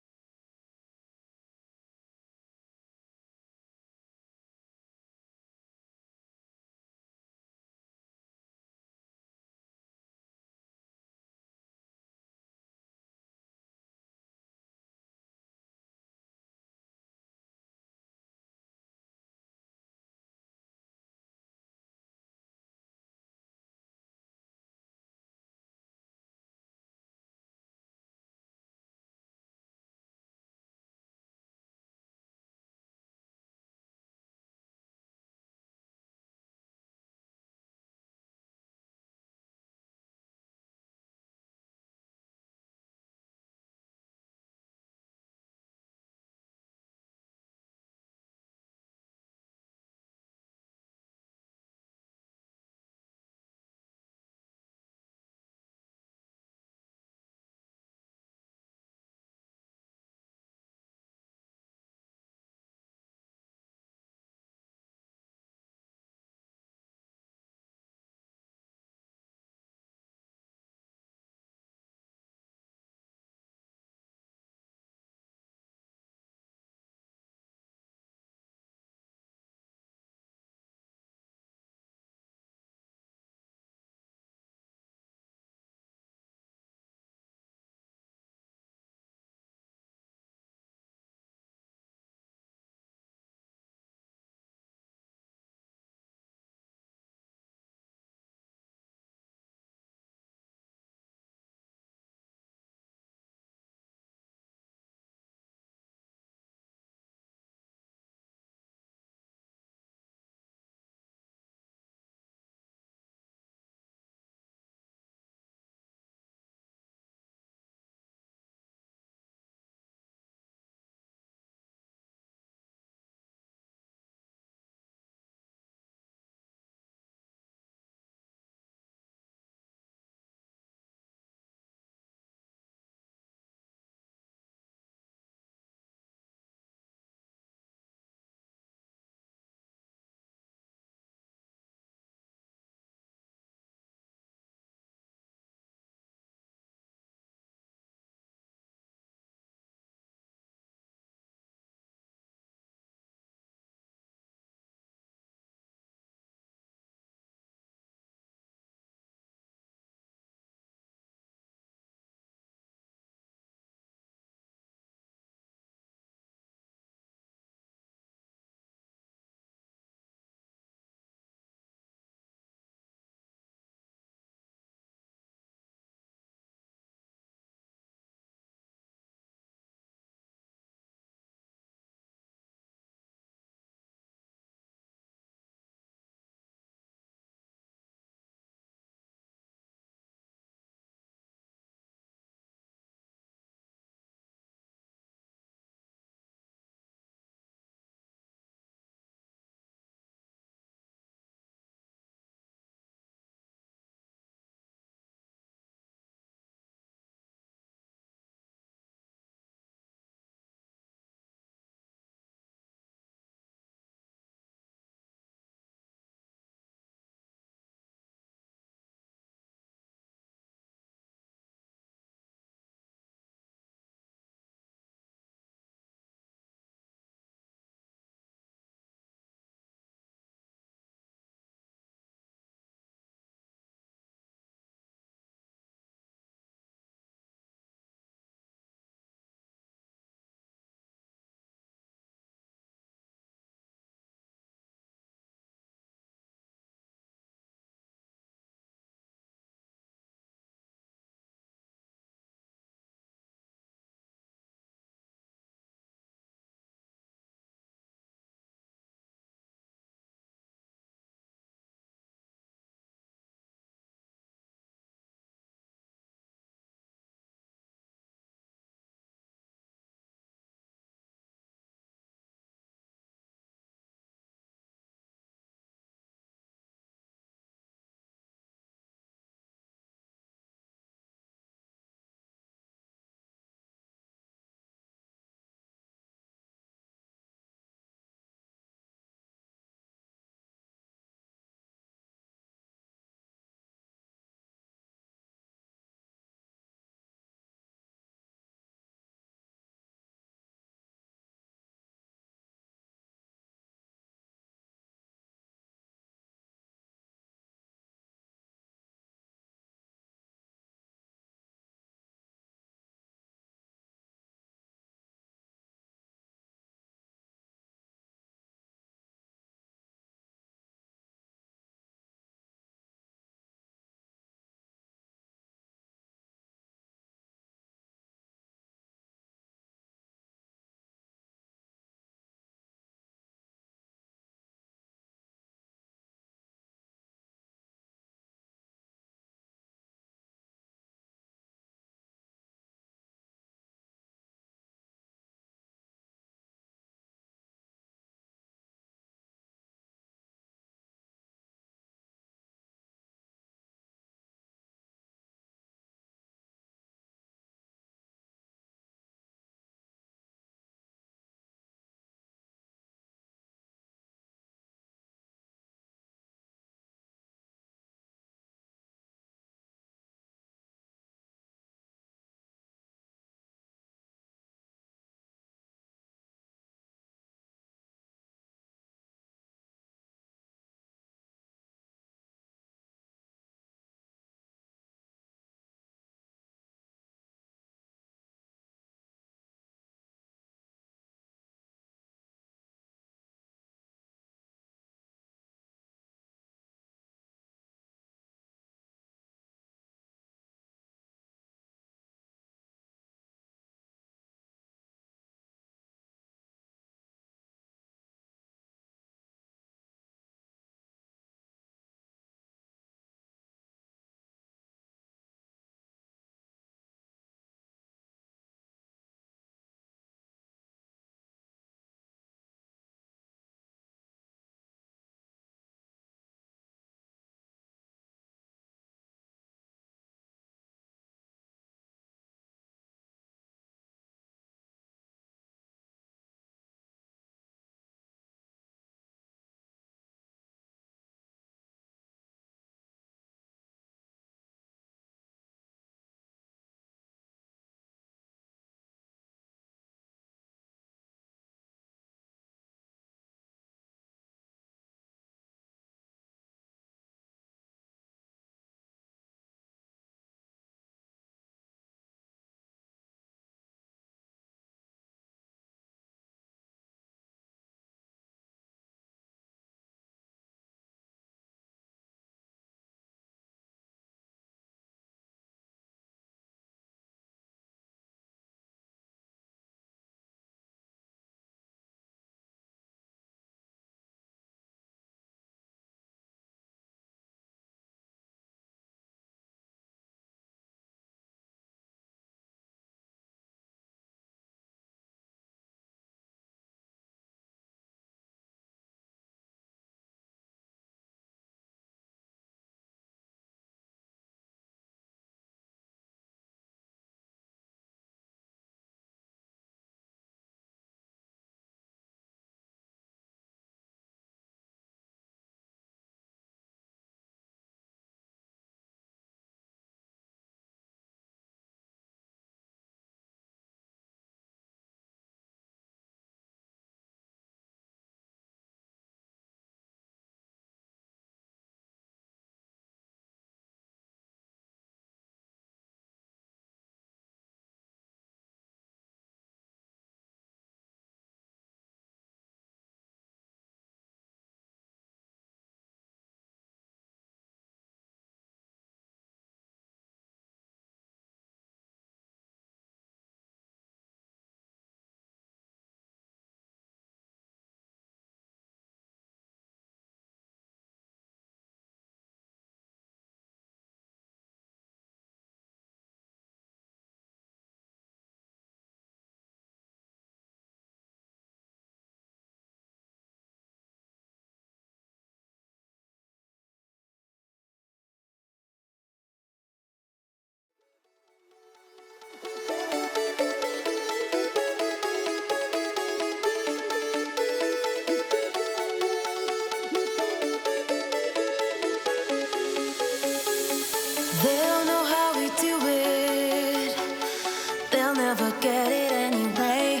[SPEAKER 3] get it anyway.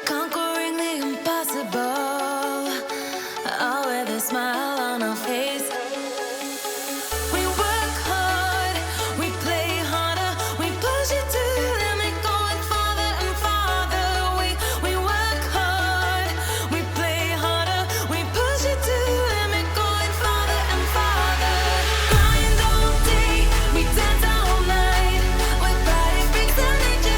[SPEAKER 3] Conquering the impossible, all with a smile on our face. We work hard, we play harder, we push it to the limit, going farther and farther. We work hard, we play harder, we push it to the limit, going farther and farther. Grind all day, we dance all night, with pride it brings the nature.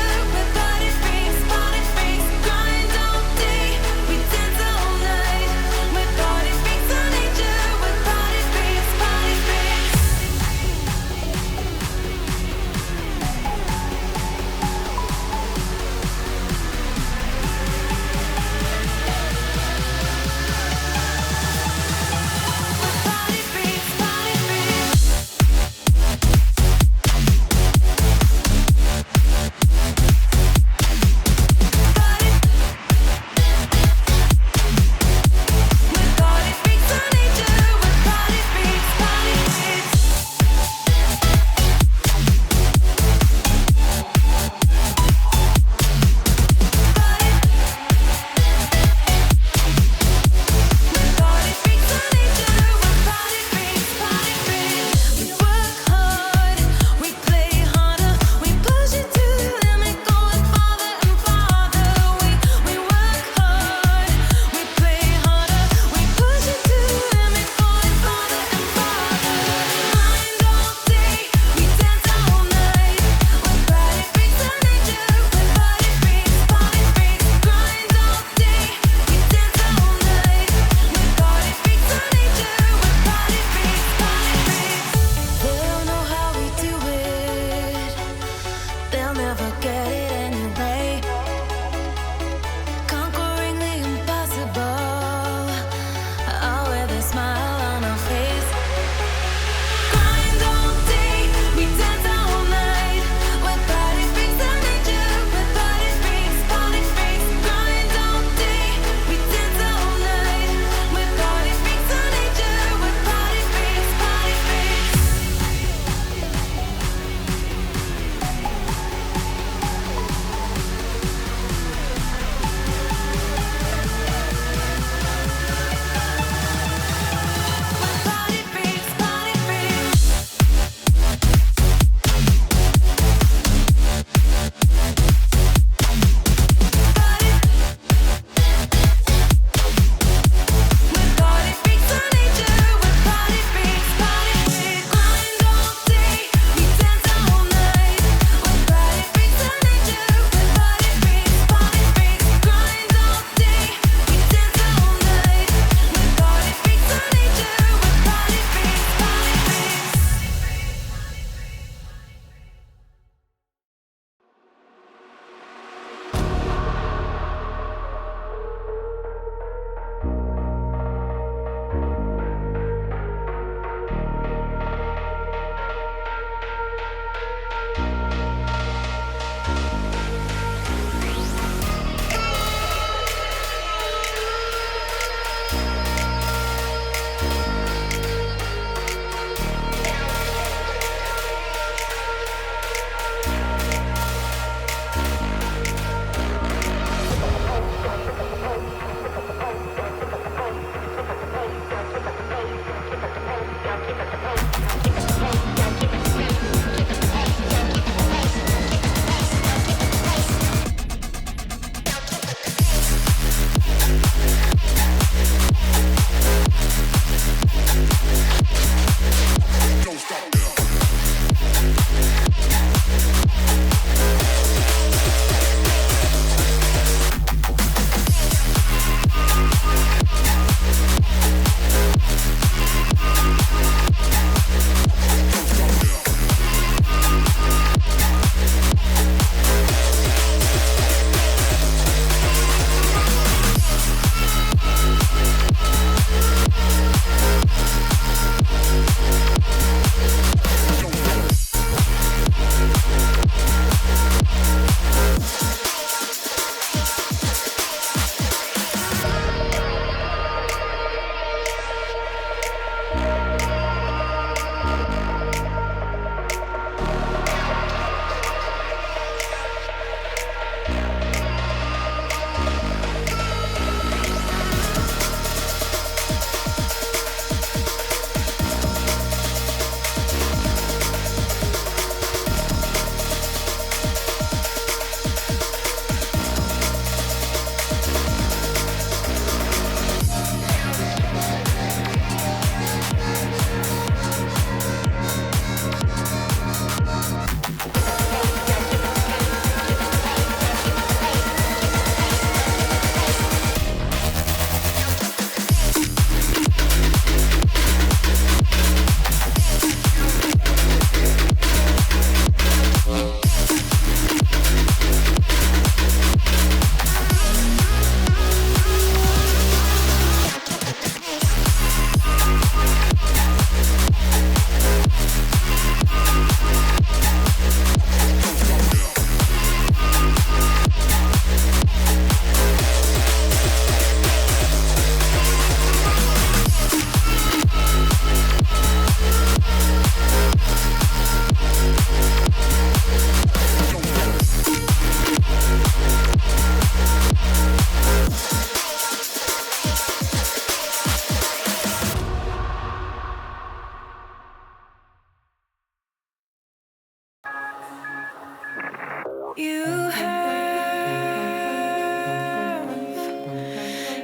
[SPEAKER 3] You have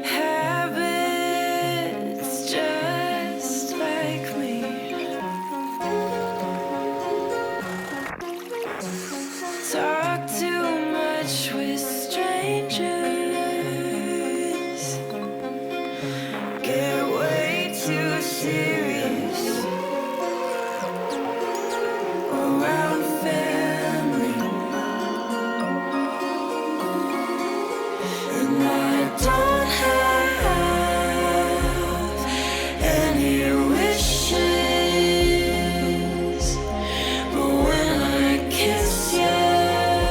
[SPEAKER 3] habits just like me. Talk too much with strangers. Get way too serious around family. And I don't have any wishes, but when I kiss you,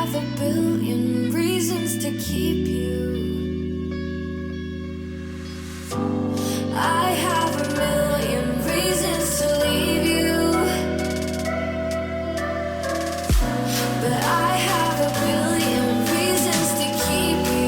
[SPEAKER 3] have a billion reasons to keep you. I have a million reasons to leave you, but I have a billion reasons to keep you.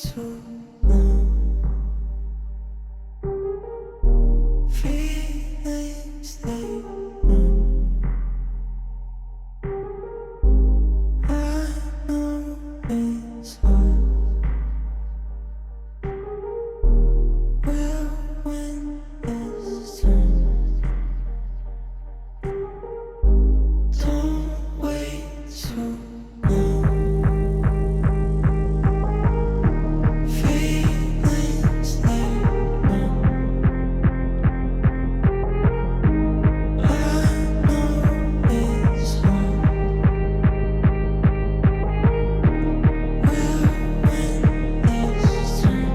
[SPEAKER 3] too long. Feelings they run. I know it's hard. We'll win this time. Don't wait too long. Feelings they run. I know it's hard. We'll win this time.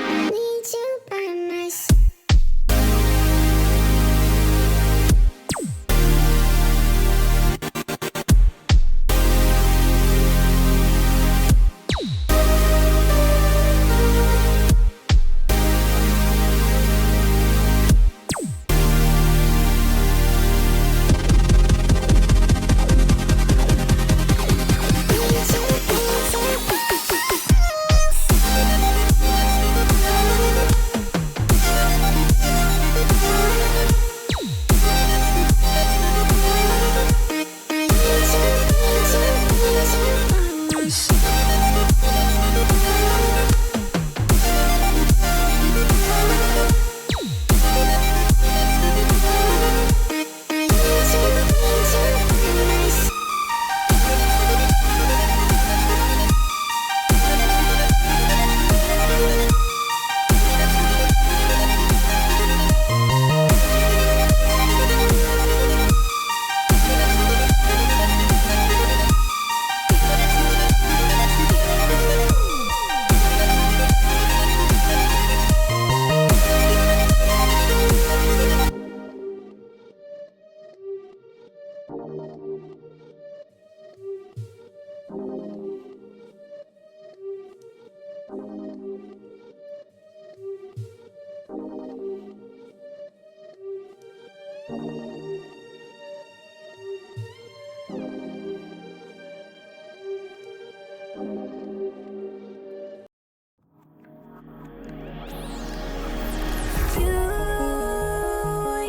[SPEAKER 3] I need you by my side.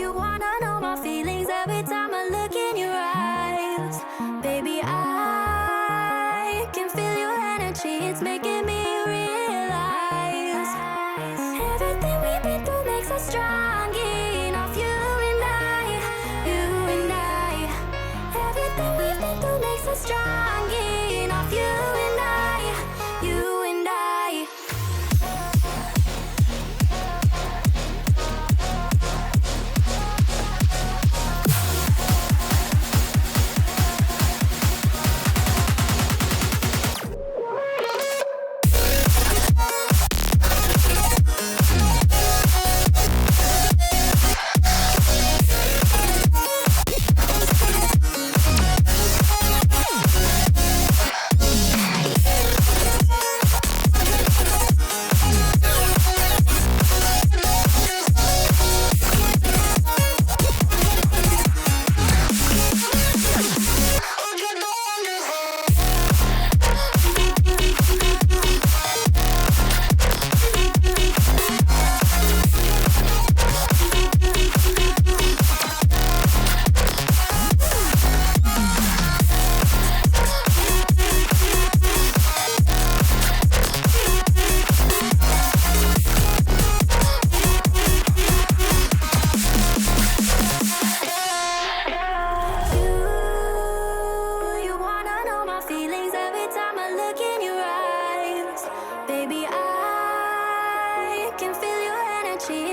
[SPEAKER 3] You wanna know my feelings every time I look in your eyes. Baby, I can feel your energy, it's making me realize everything we've been through makes us strong enough. You and I, you and I. Everything we've been through makes us strong enough. You and I, you and I.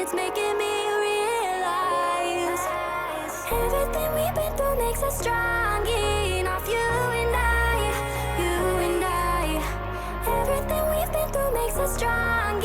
[SPEAKER 3] It's making me realize everything we've been through makes us strong enough. You and I, you and I. Everything we've been through makes us strong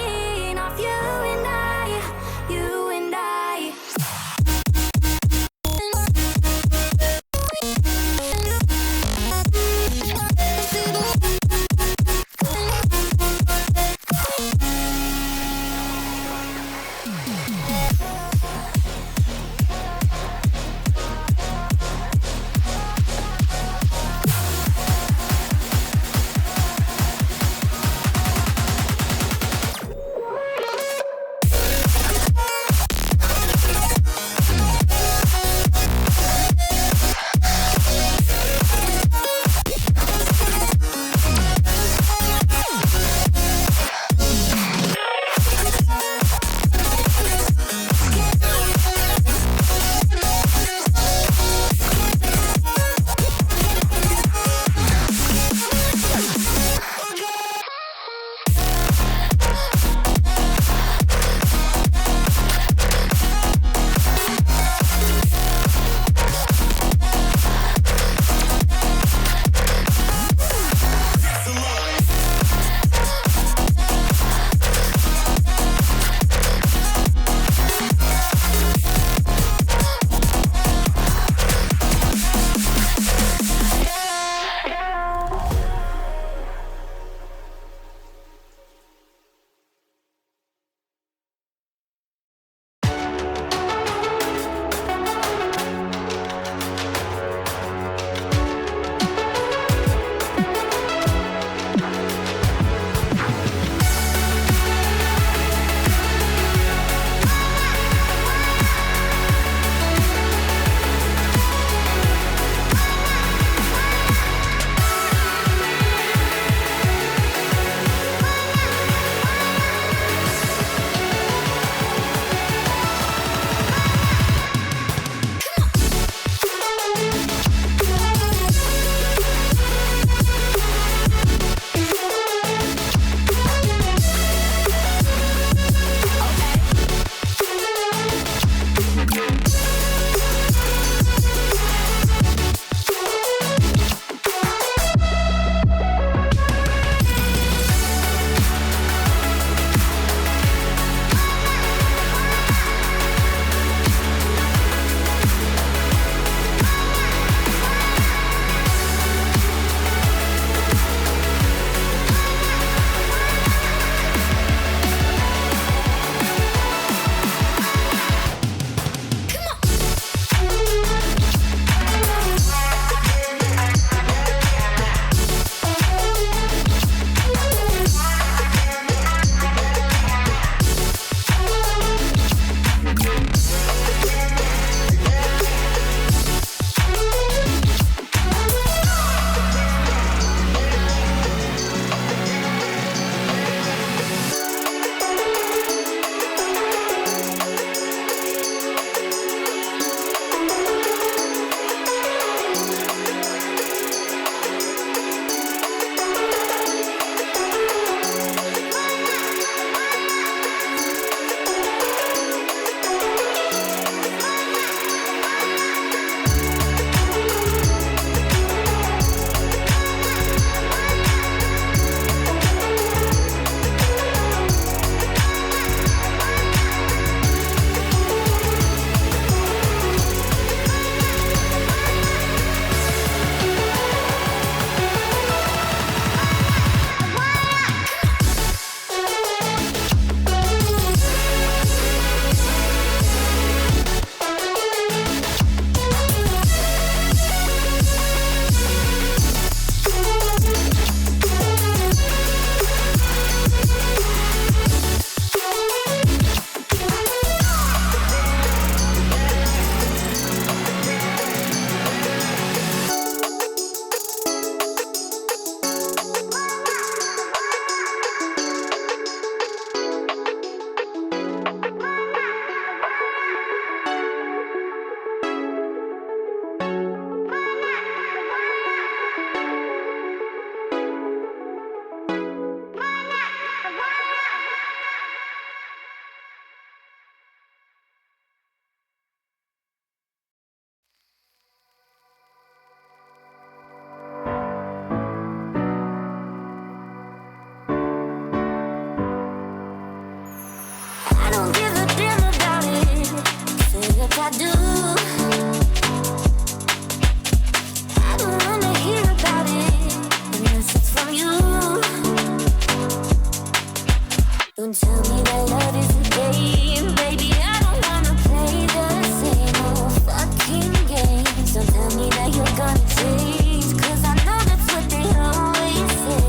[SPEAKER 3] Don't tell me that love is a game, baby. I don't wanna play the same old fucking games. Don't tell me that you're gonna change, 'cause I know that's what they always say.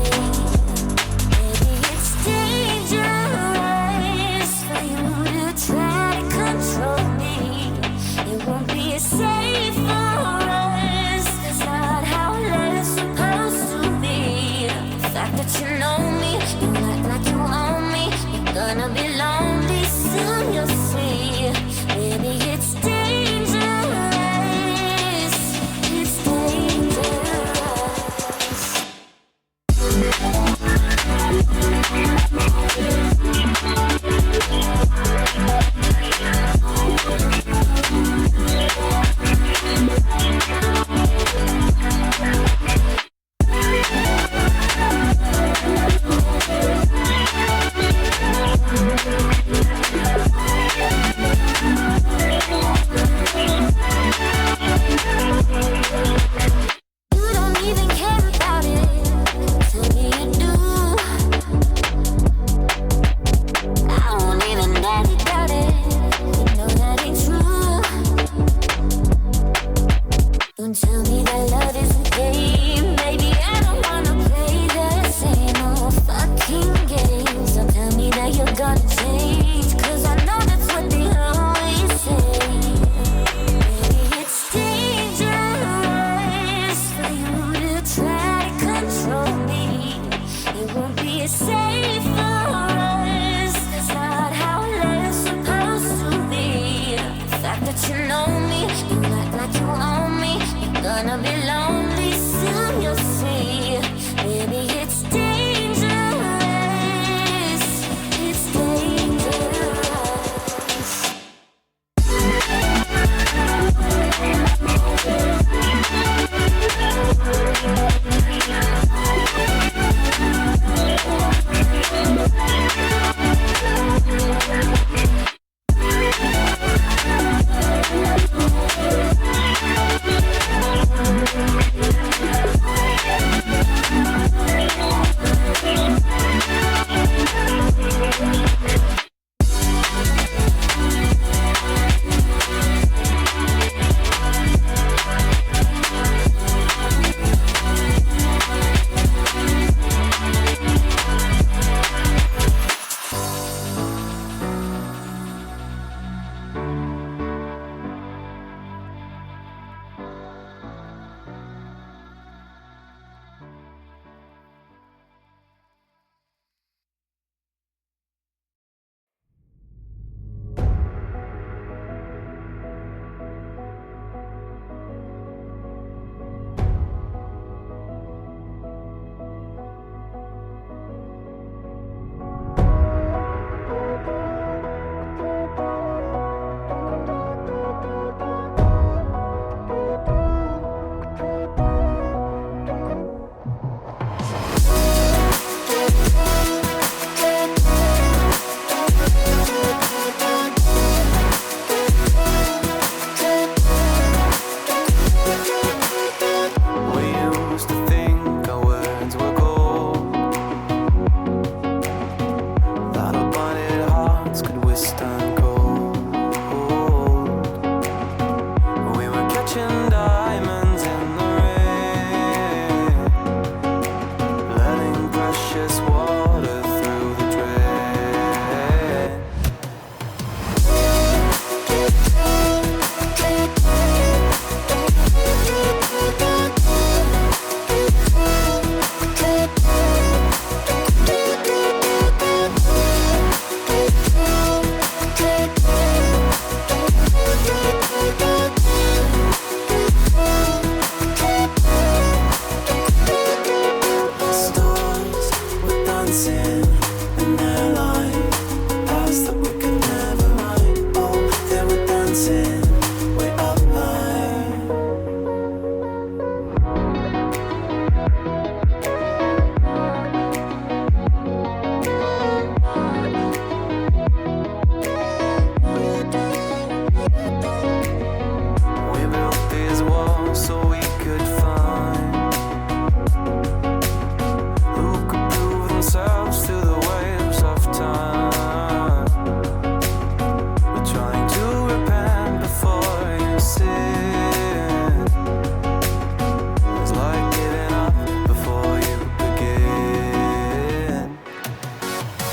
[SPEAKER 3] Baby, it's dangerous for you to try to control me. It won't be safe for us. That's not how love is supposed to be. The fact that you know me, you act like you own me. You're gonna be lonely.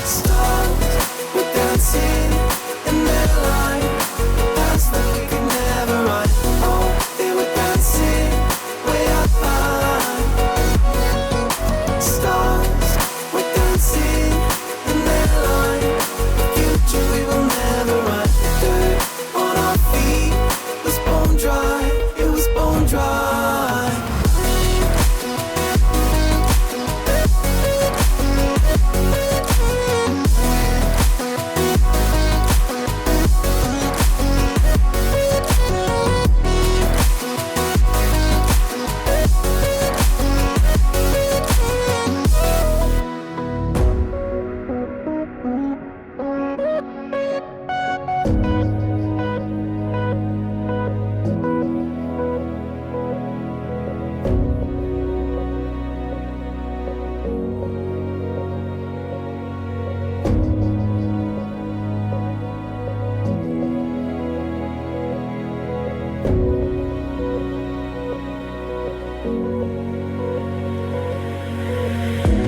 [SPEAKER 3] Stars were dancing in their line, paths that we could never run. Oh, they were dancing way up high. Stars were dancing in their line, future we will never run. Dirt on our feet was bone dry, it was bone dry.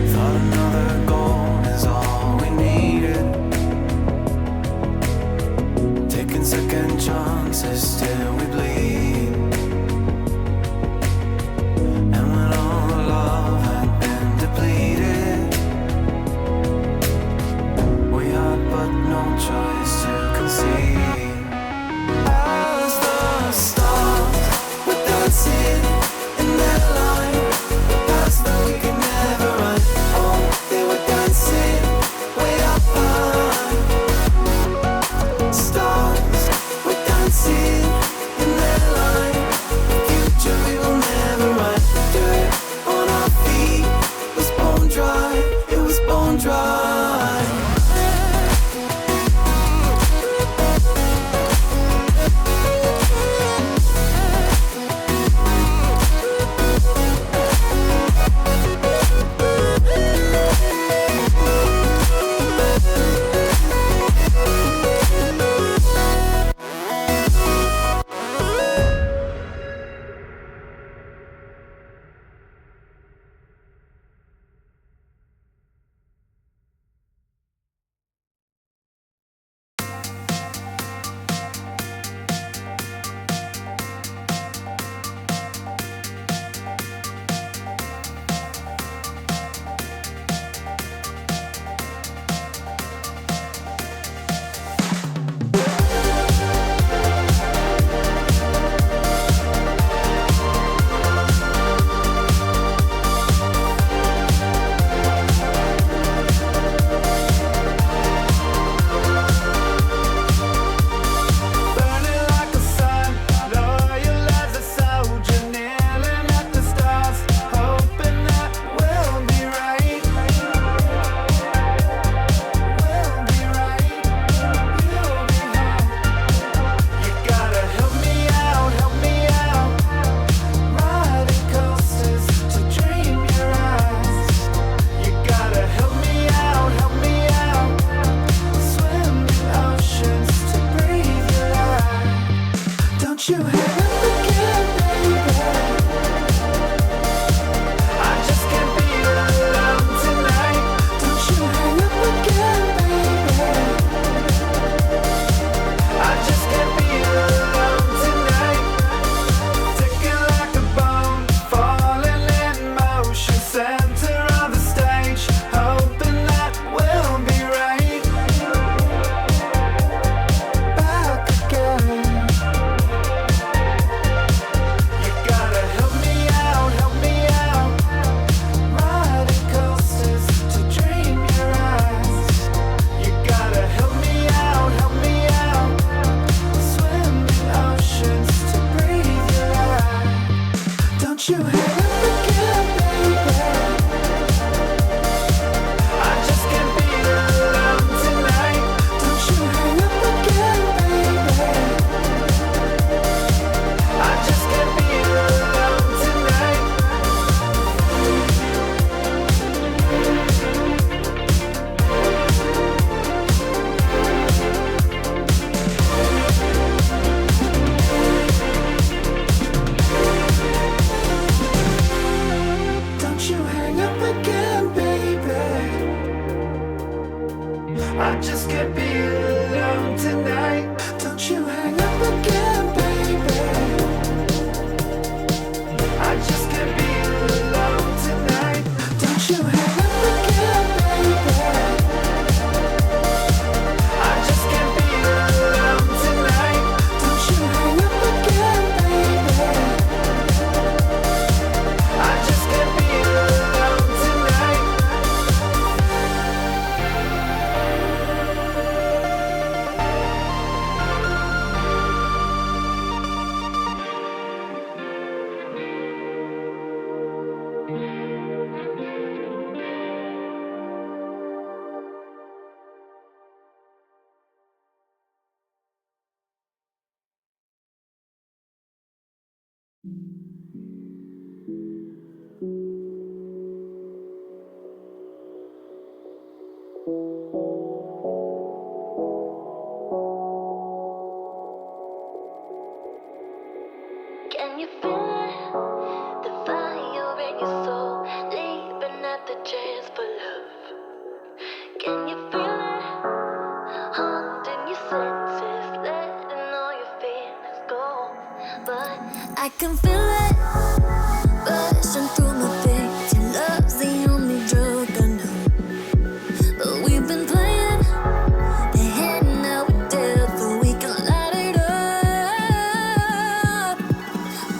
[SPEAKER 3] Thought another goal is all we needed. Taking second chances till we bleed. And when all the love had been depleted, we had but no choice to concede. As the stars were dancing in their line, paths that we could never run. Oh, they were dancing way up high. Stars were dancing
[SPEAKER 4] I just can't be alone tonight. Don't you hang up again, baby. I just can't be alone tonight. Don't you hang up again, baby. I just can't be alone tonight. Don't you hang up again, baby. I just can't be alone tonight.
[SPEAKER 3] Can you feel it? The fire in your soul, leaping at the chance for love. Can you feel it? Haunting your senses, letting all your feelings go. But I can feel it rushing through my veins. Your love's the only drug I know. But we've been playing the hand now we're dead, but we can light it up.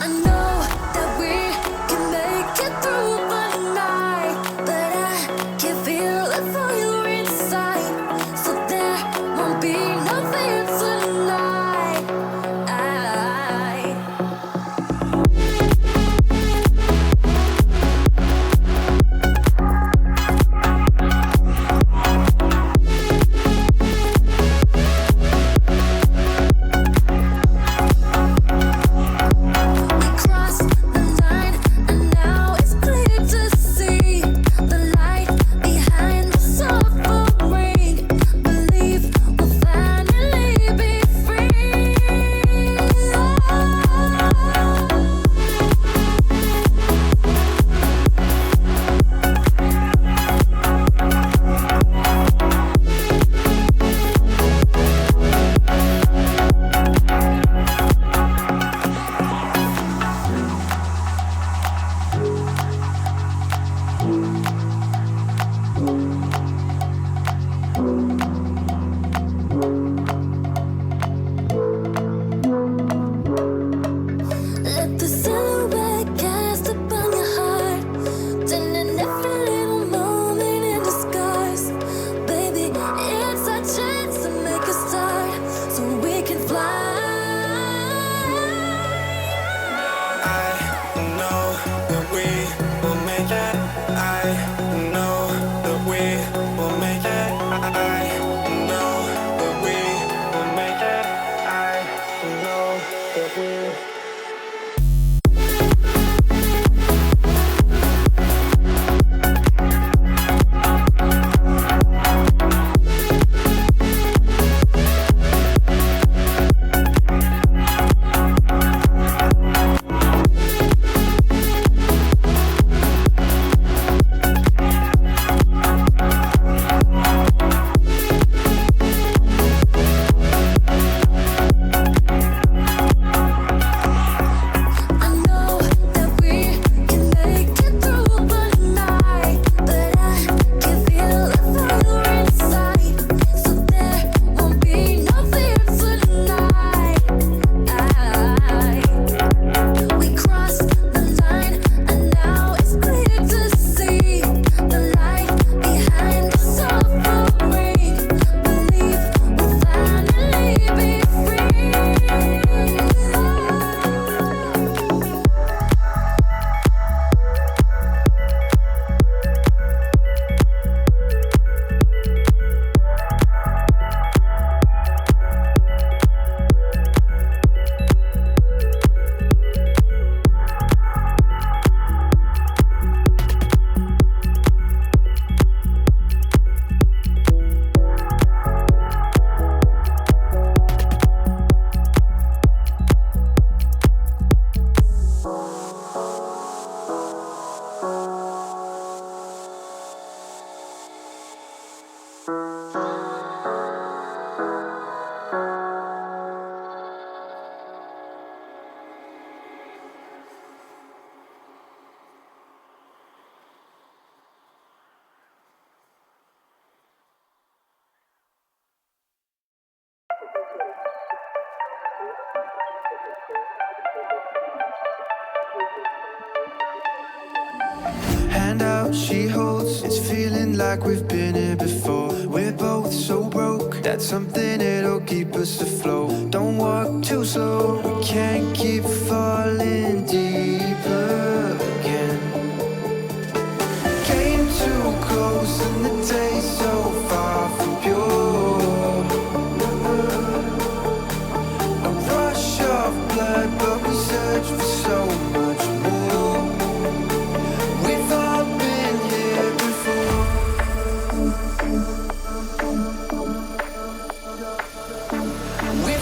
[SPEAKER 3] I know that we can make it through the night, but I can feel the fire inside, so there won't be nothing tonight. We crossed the line, and now it's clear to see the light behind the suffering. Believe we'll finally be free. Let the silhouette cast upon your heart, turning every little moment into scars. Baby, it's our chance to make a start, so we can fly.
[SPEAKER 4] I know that we will make it. I know that we will make it. I know that we will make it. I know that we
[SPEAKER 3] Fly.
[SPEAKER 5] out, she holds. It's feeling like we've been here before. We're both so broke, that's something that'll keep us afloat. Don't walk too slow, we can't keep falling deeper again. Came too close and the taste so far from pure. A rush of blood, but we search for so much more. We've all been here before. We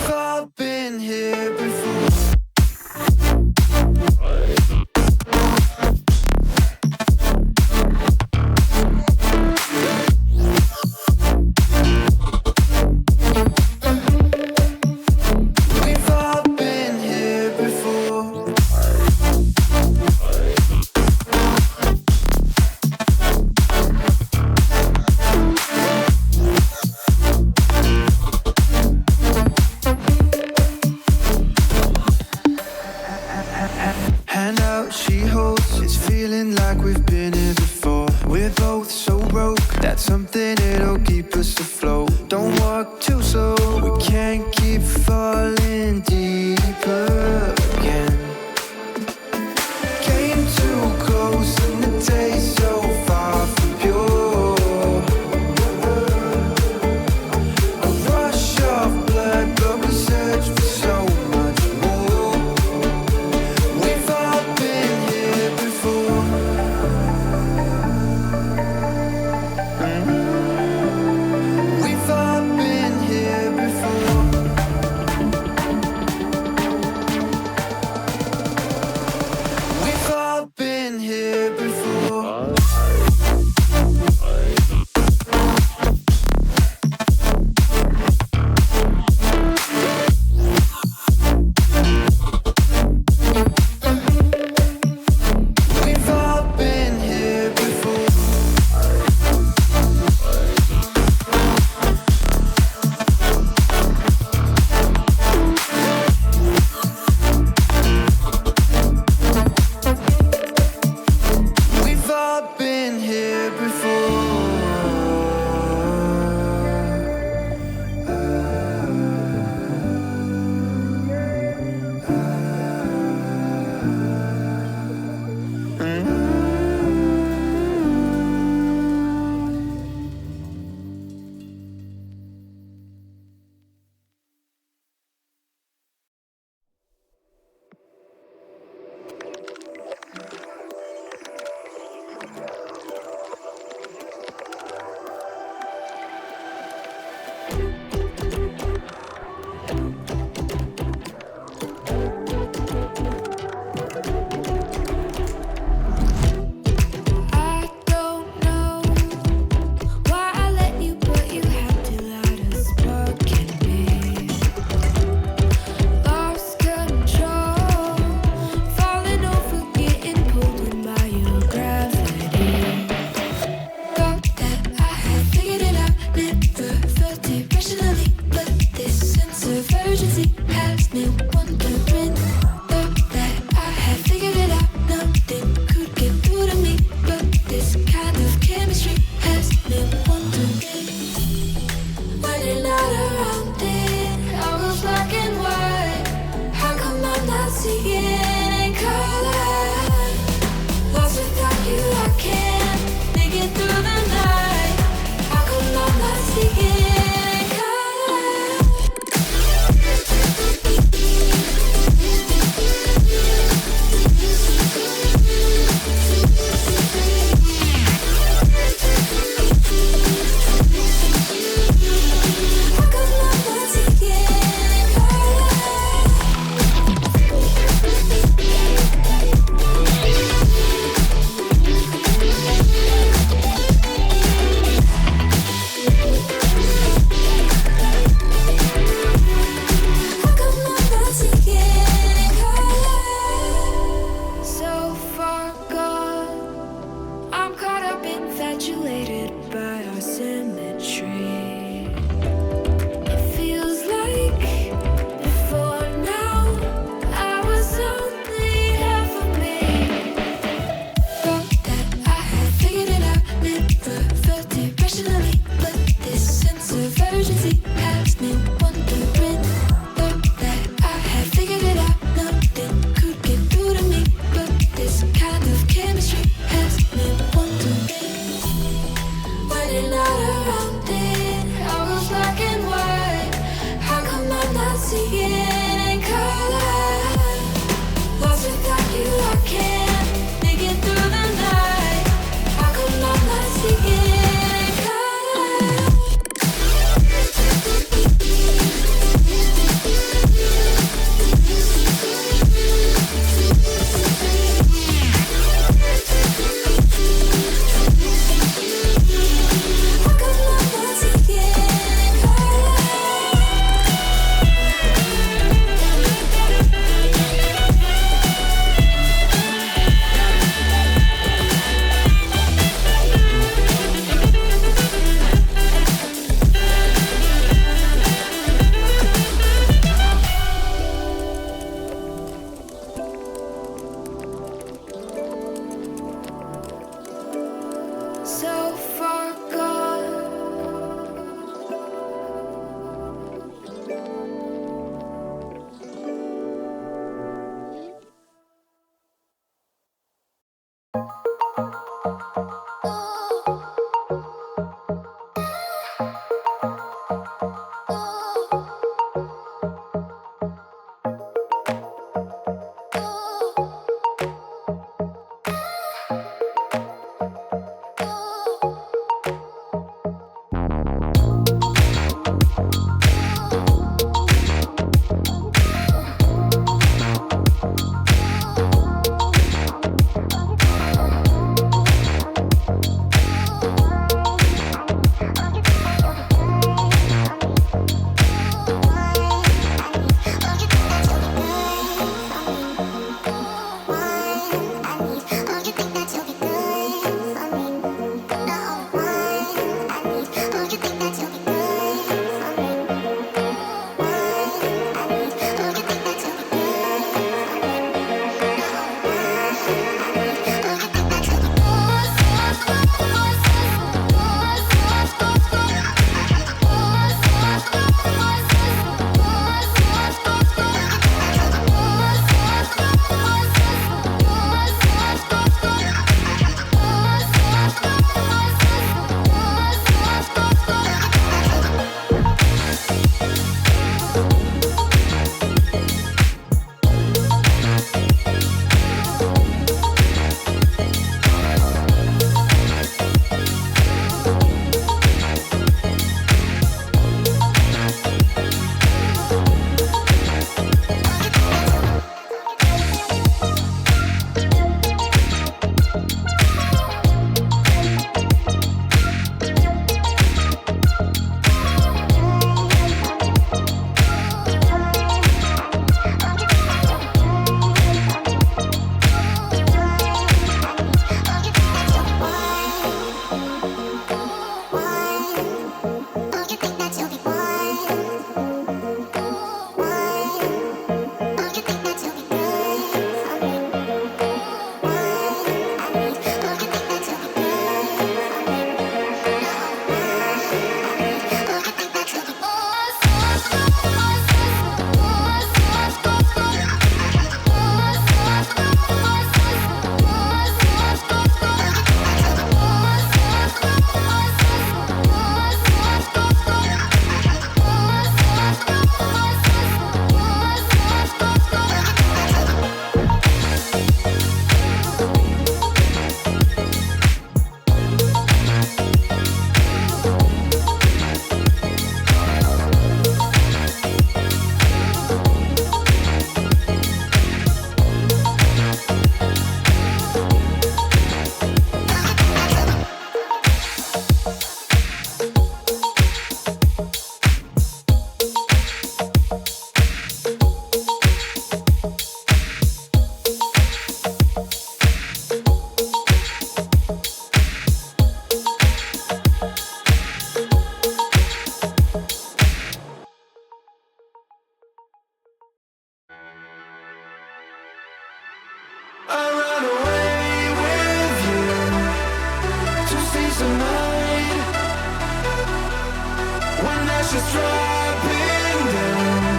[SPEAKER 5] just dropping down.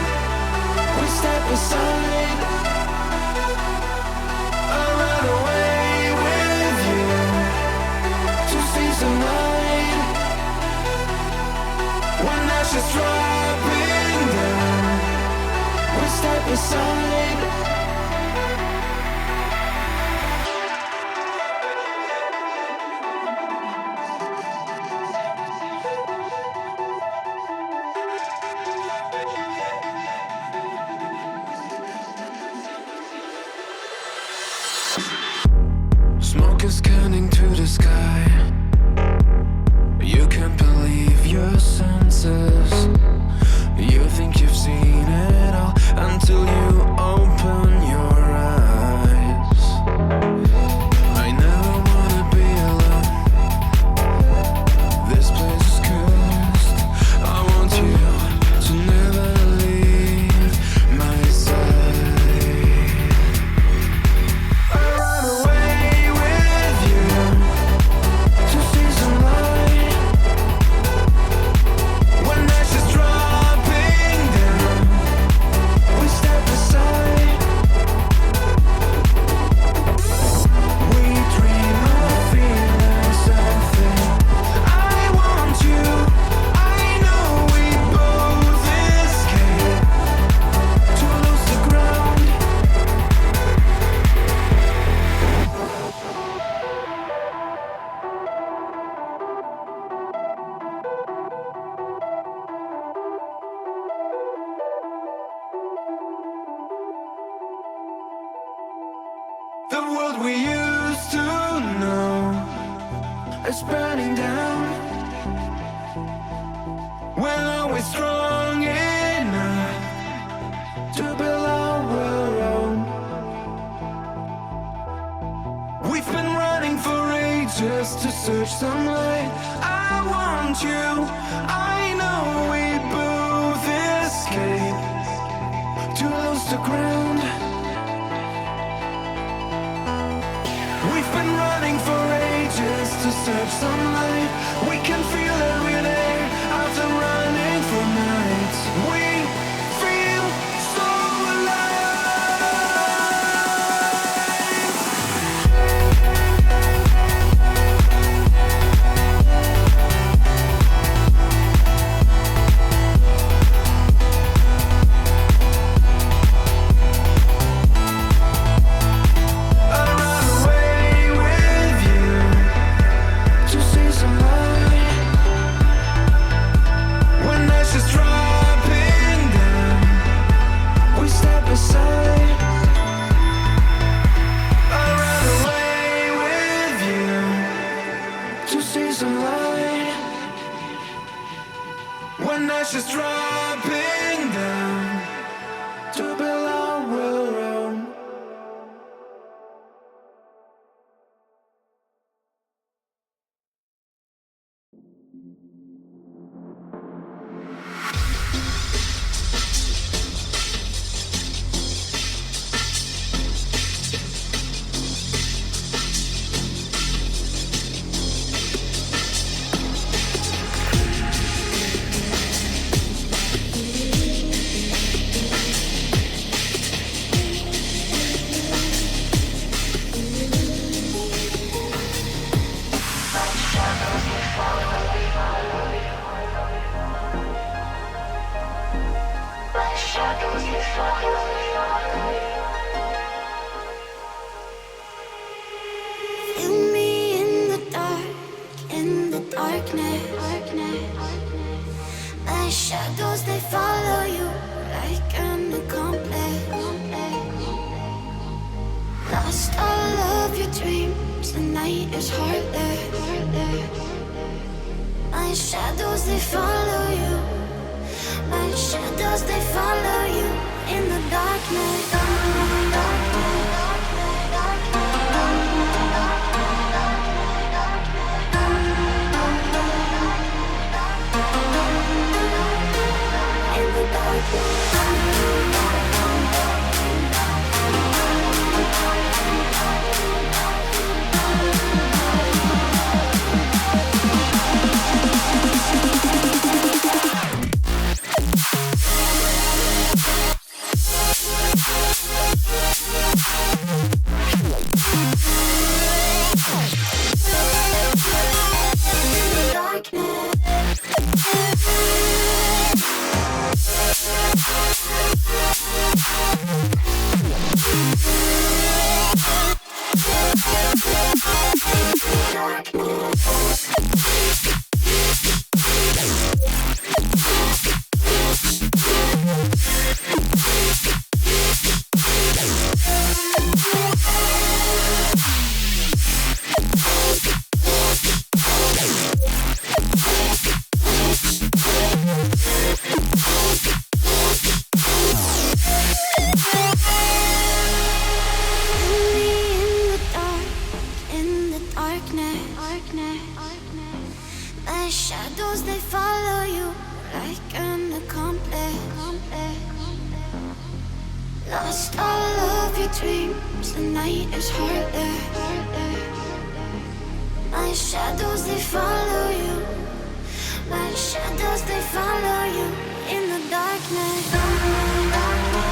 [SPEAKER 5] We step aside. I'll run away with you to see some light. When ashes dropping down, we step aside. Smoke is scanning to the sky. You can't believe your senses. You think you've seen it all until you open your eyes. I never wanna be alone. This place is cursed. I want you to never leave my side. I run away with you to see some light. When ashes dropping down, we step aside. We dream of feeling something. I want you. I know we both escape to lose the ground. The world we used to know is burning down. We're always strong enough to build our own. We've been running for ages to search some light. I want you. I know we both escape to lose the ground. We've been running for ages to search some light. We can feel every day after running for nights. We feel so I run away with you to see some light. When ashes dropping down, we step aside. I run away with you to see some light. When ashes dropping down, to build our own.
[SPEAKER 3] Feel me in the darkness. My shadows, they follow you like an accomplice. Lost all of your dreams, the night is heartless. My shadows, they follow you. My shadows, they follow you in the darkness. In the darkness. Lost all of your dreams, the night is hard there. My shadows, they follow you. My shadows, they follow you in the darkness. Darkness.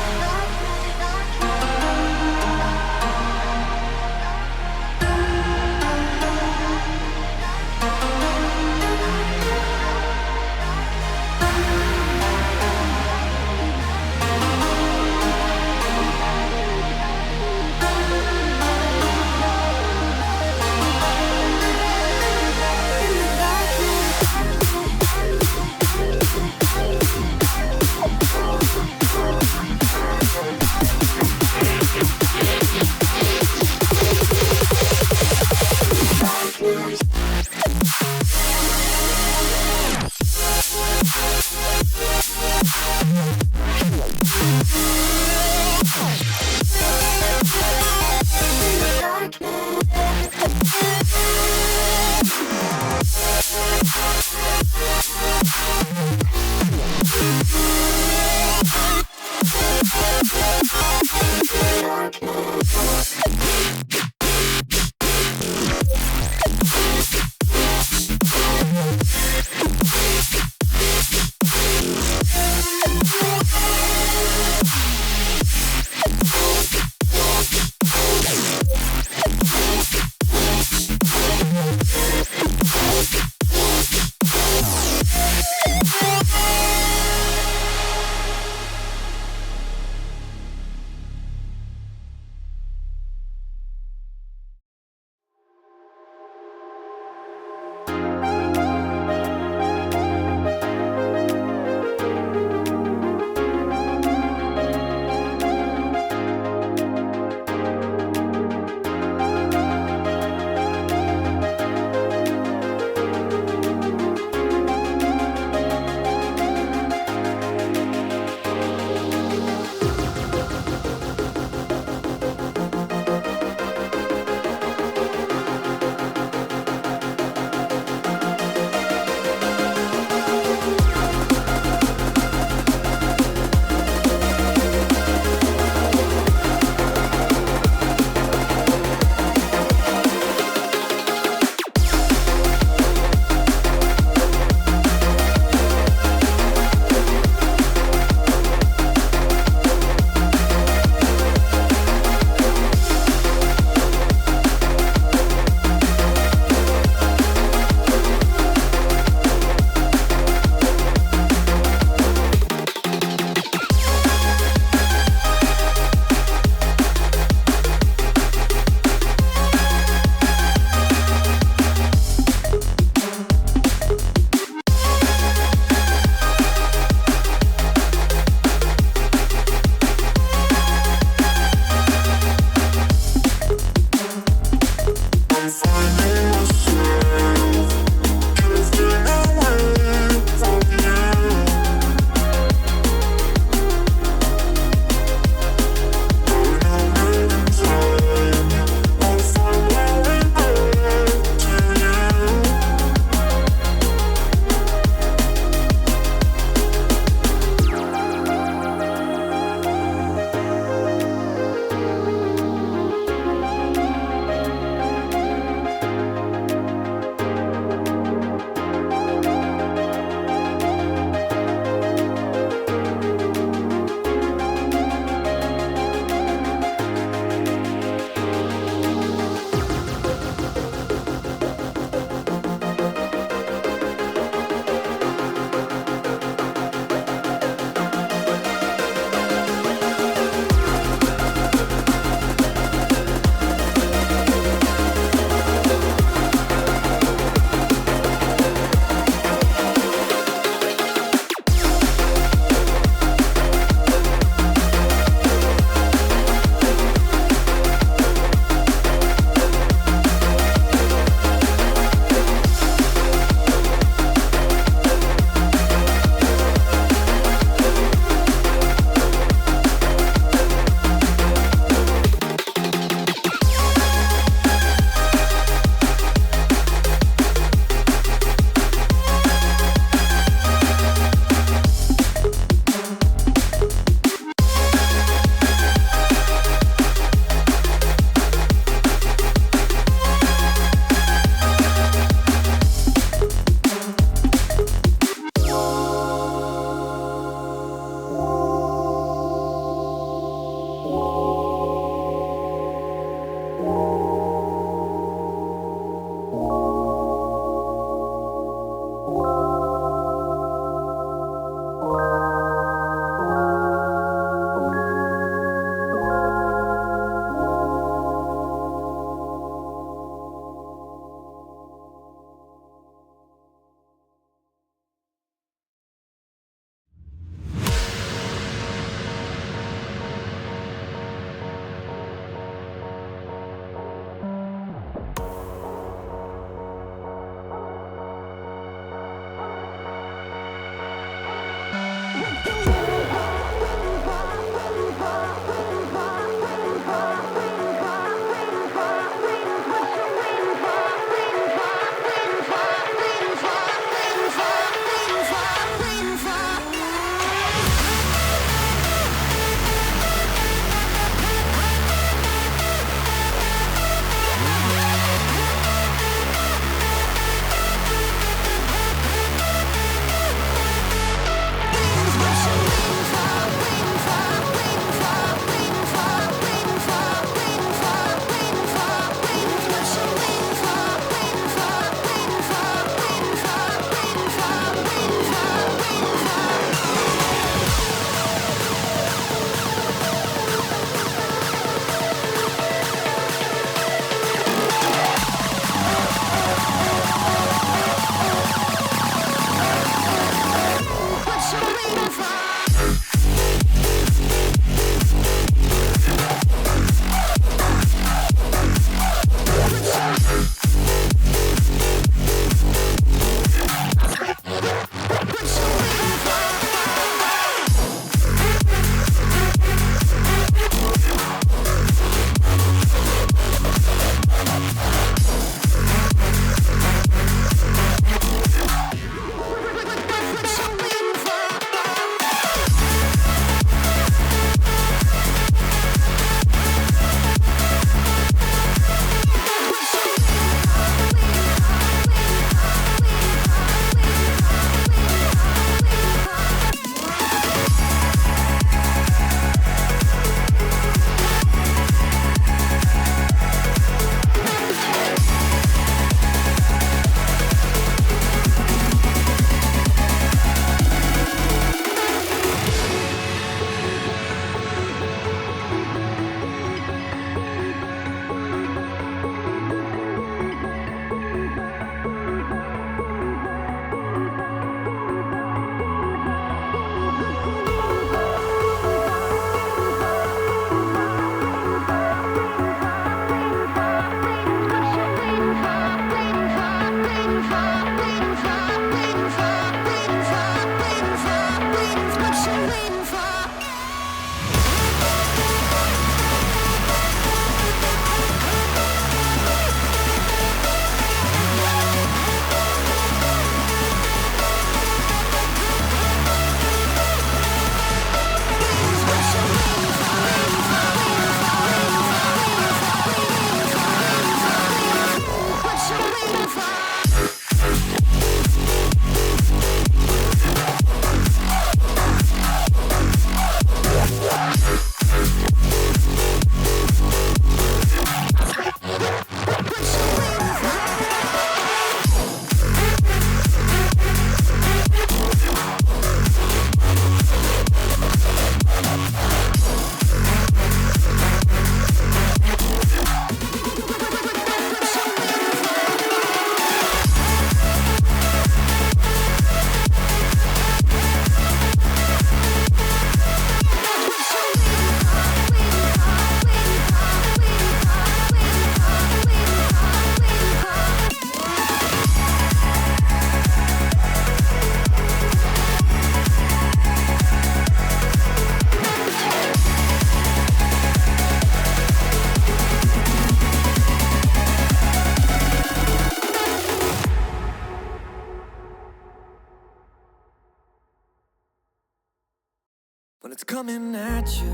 [SPEAKER 5] When it's coming at you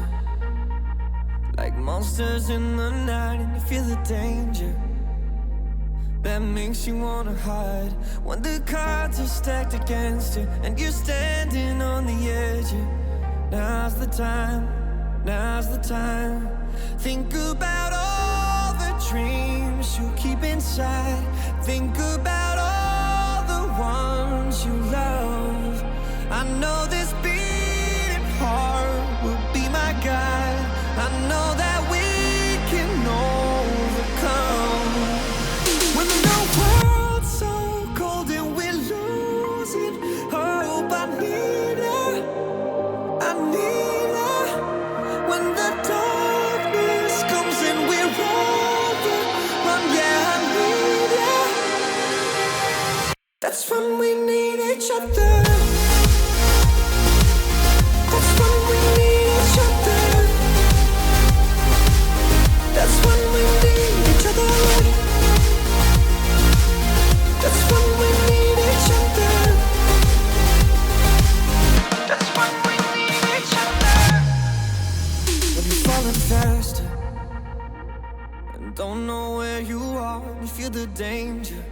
[SPEAKER 5] like monsters in the night, and you feel the danger that makes you wanna hide. When the cards are stacked against you and you're standing on the edge, now's the time, now's the time. Think about all the dreams you keep inside. Think about all the ones you love. I know this beating heart will be my guide. I know that we can overcome. When the world's so cold and we're losing hope, I need her, I need her. When the darkness comes and we're overrun, yeah, I need her. That's when we need each other. That's when we need each other. That's when we need each other. That's when we need each other. That's when we need each other. When you're falling faster and don't know where you are, you feel the danger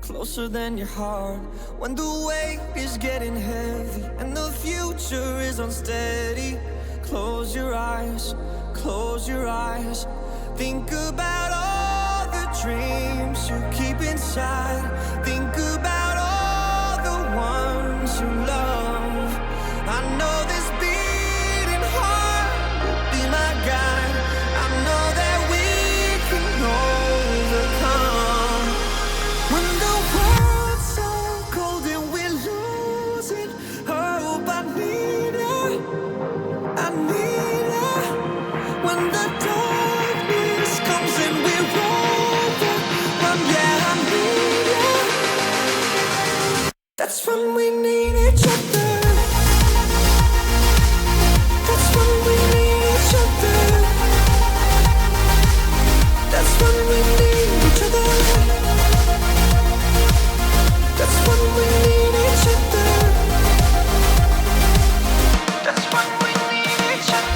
[SPEAKER 5] closer than your heart. When the weight is getting heavy and the future is unsteady, close your eyes, close your eyes. Think about all the dreams you keep inside. Think about all the ones you love. I know this beating heart will be my guide. I know that we can overcome. When the world's so cold and we're losing hope, I need her, I need her. When the darkness comes and we're overrun, yeah, I need her. That's when we need each other. That's when we need each other. That's when we need each other. That's when we need each other. That's when we need each other.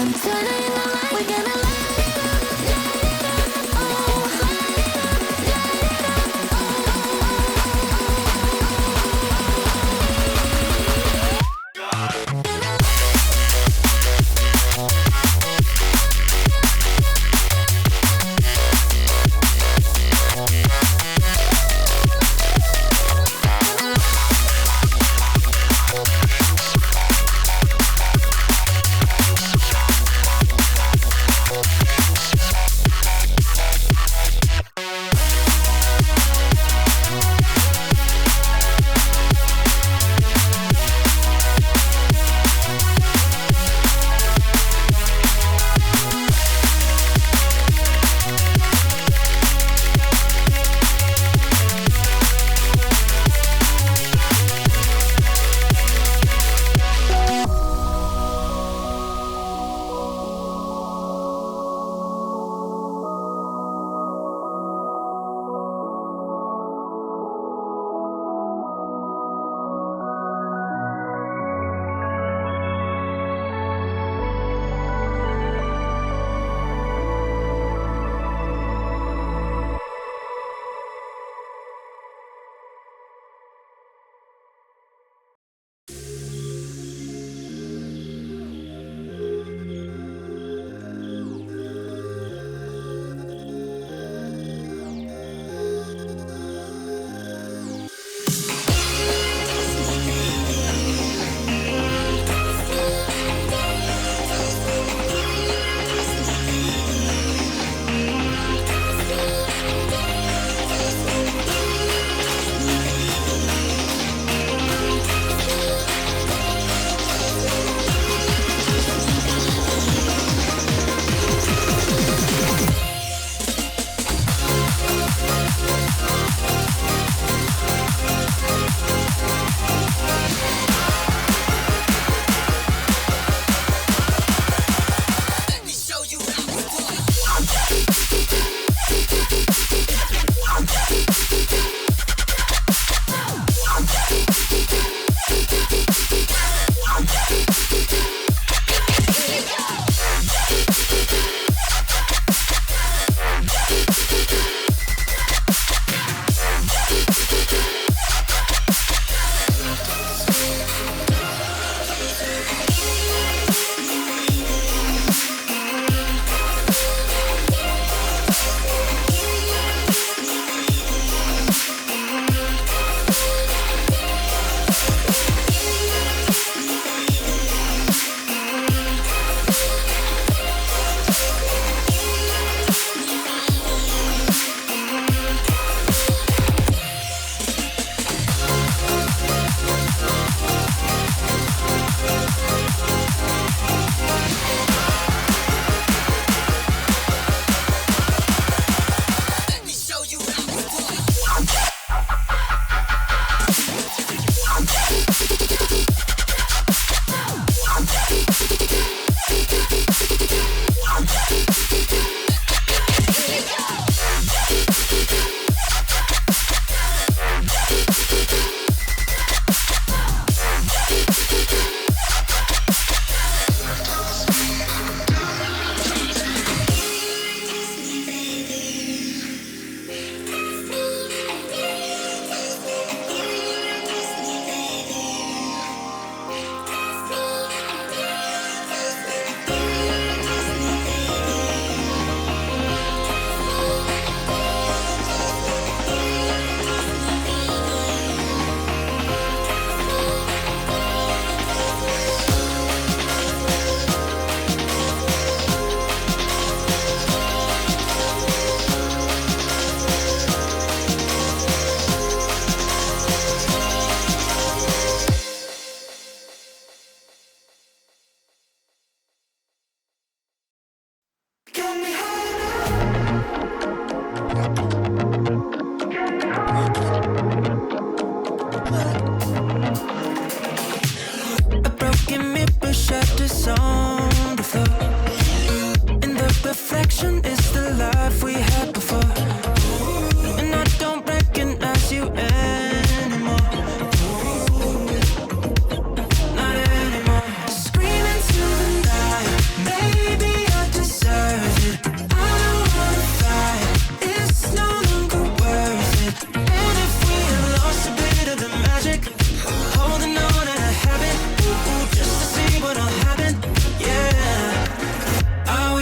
[SPEAKER 3] Turning the light, we're gonna light it up, light it up, oh, light it up.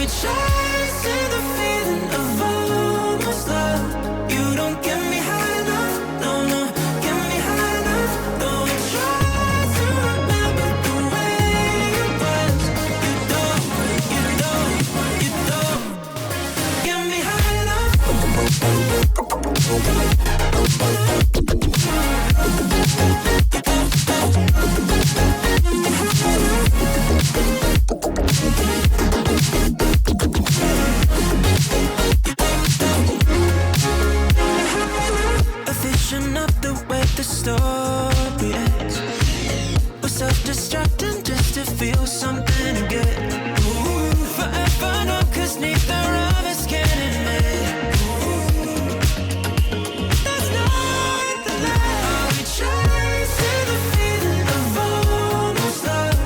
[SPEAKER 3] we chasing the feeling of almost love? You don't get me high enough, no, no, get me high enough. Though I try to remember the way it was. You don't get me high enough. A vision of the way the story ends. We're self-destructing just to feel something again. Ooh, forever numb, 'cause neither of us can admit. That's not the life. Are we chasing the feeling of almost love?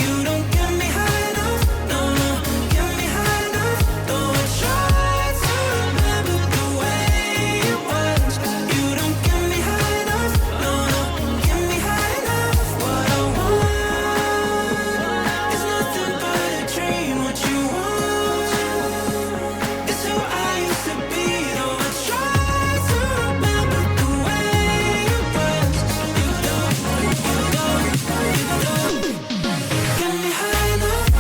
[SPEAKER 3] You don't get me high enough, no, no, get me high enough. Though I try to remember the way it was. You don't get me high enough, no, no, get me high enough. What I want is nothing but a dream. What you want is who I used to be. Though I try to remember the way it was. You don't get me high enough.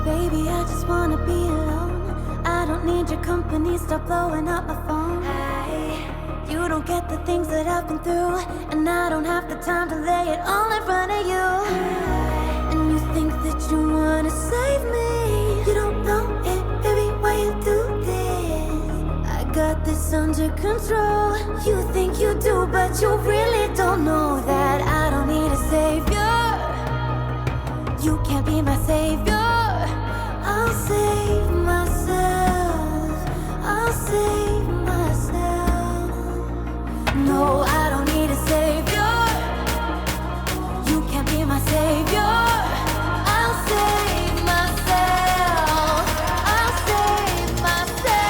[SPEAKER 6] Baby, I just wanna be alone. I don't need your company, stop blowing up my phone. You don't get the things that I've been through, and I don't have the time to lay it all in front of you. And you think that you wanna save me. You don't know it, baby, why you do this? I got this under control. You think you do, but you really don't know that I don't need a savior. You can't be my savior. I'll save myself. I'll save myself. No, I don't need a savior. You can't be my savior. I'll save myself. I'll save myself.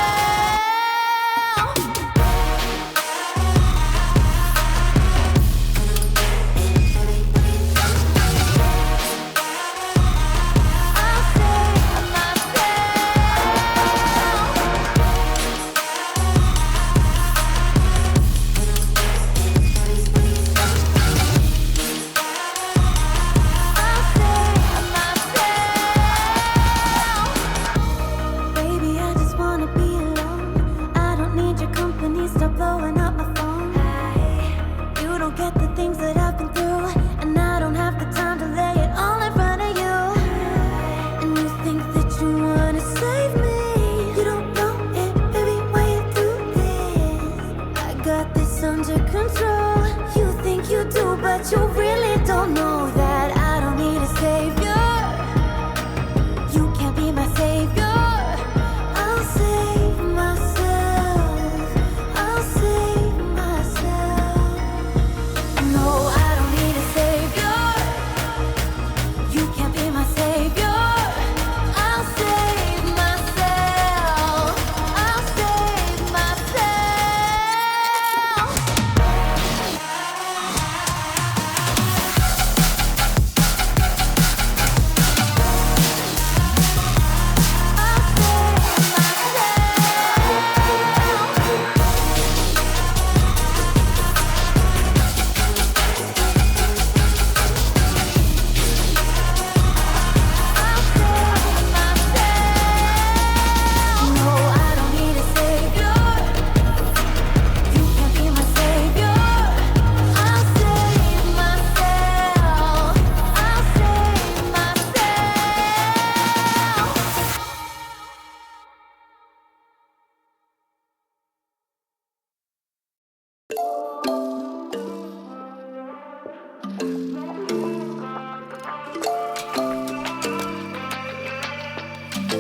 [SPEAKER 3] None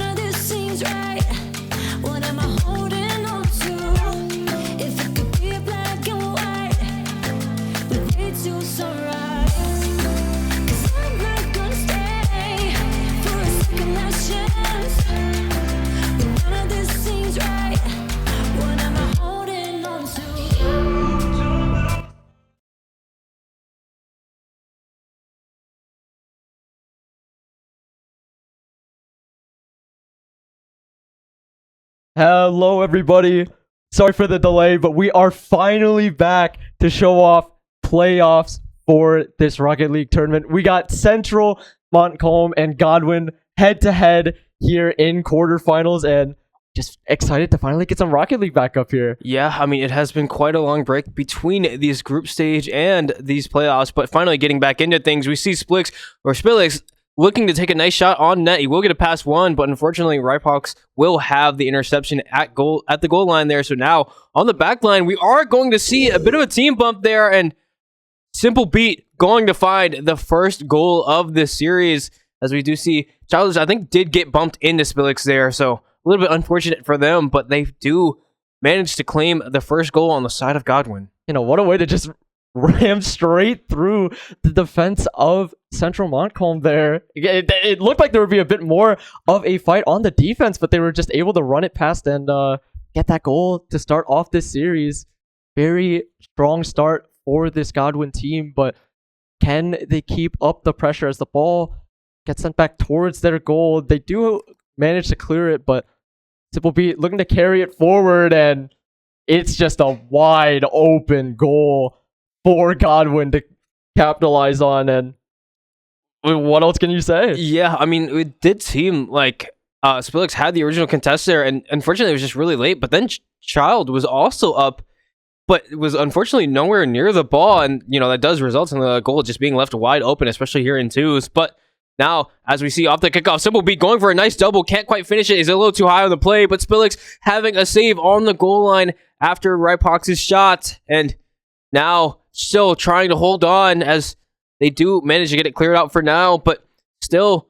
[SPEAKER 3] of this seems right. What am I holding on to? If it could be black and white, we wait till sunrise. 'Cause I'm not gonna stay for a second last chance. But none of this seems right. What am I holding on to?
[SPEAKER 1] Hello, everybody. Sorry for the delay, but we are finally back to show off playoffs for this Rocket League tournament. We got Central, Montcalm, and Godwin head-to-head here in quarterfinals, and just excited to finally get some Rocket League back up here.
[SPEAKER 2] Yeah, I mean, it has been quite a long break between these group stage and these playoffs, but finally getting back into things. We see Spillix looking to take a nice shot on net. He will get a pass one, but unfortunately, Rypox will have the interception at the goal line there. So now on the back line, we are going to see a bit of a team bump there, and Simple Beat going to find the first goal of this series, as we do see Childish, I think, did get bumped into Spillix there, so a little bit unfortunate for them, but they do manage to claim the first goal on the side of Godwin.
[SPEAKER 1] You know, what a way to just ram straight through the defense of Central Montcalm there. It looked like there would be a bit more of a fight on the defense, but they were just able to run it past and get that goal to start off this series. Very strong start for this Godwin team, but can they keep up the pressure as the ball gets sent back towards their goal? They do manage to clear it, but Simple Beat looking to carry it forward, and it's just a wide open goal for Godwin to capitalize on. And what else can you say?
[SPEAKER 2] Yeah, I mean, it did seem like Spillix had the original contest there, and unfortunately it was just really late, but then Child was also up, but it was unfortunately nowhere near the ball, and you know that does result in the goal just being left wide open, especially here in twos. But now, as we see off the kickoff, Simple Beat going for a nice double, can't quite finish it, is a little too high on the play, but Spillix having a save on the goal line after Rypox's shot, and now still trying to hold on as they do manage to get it cleared out for now, but still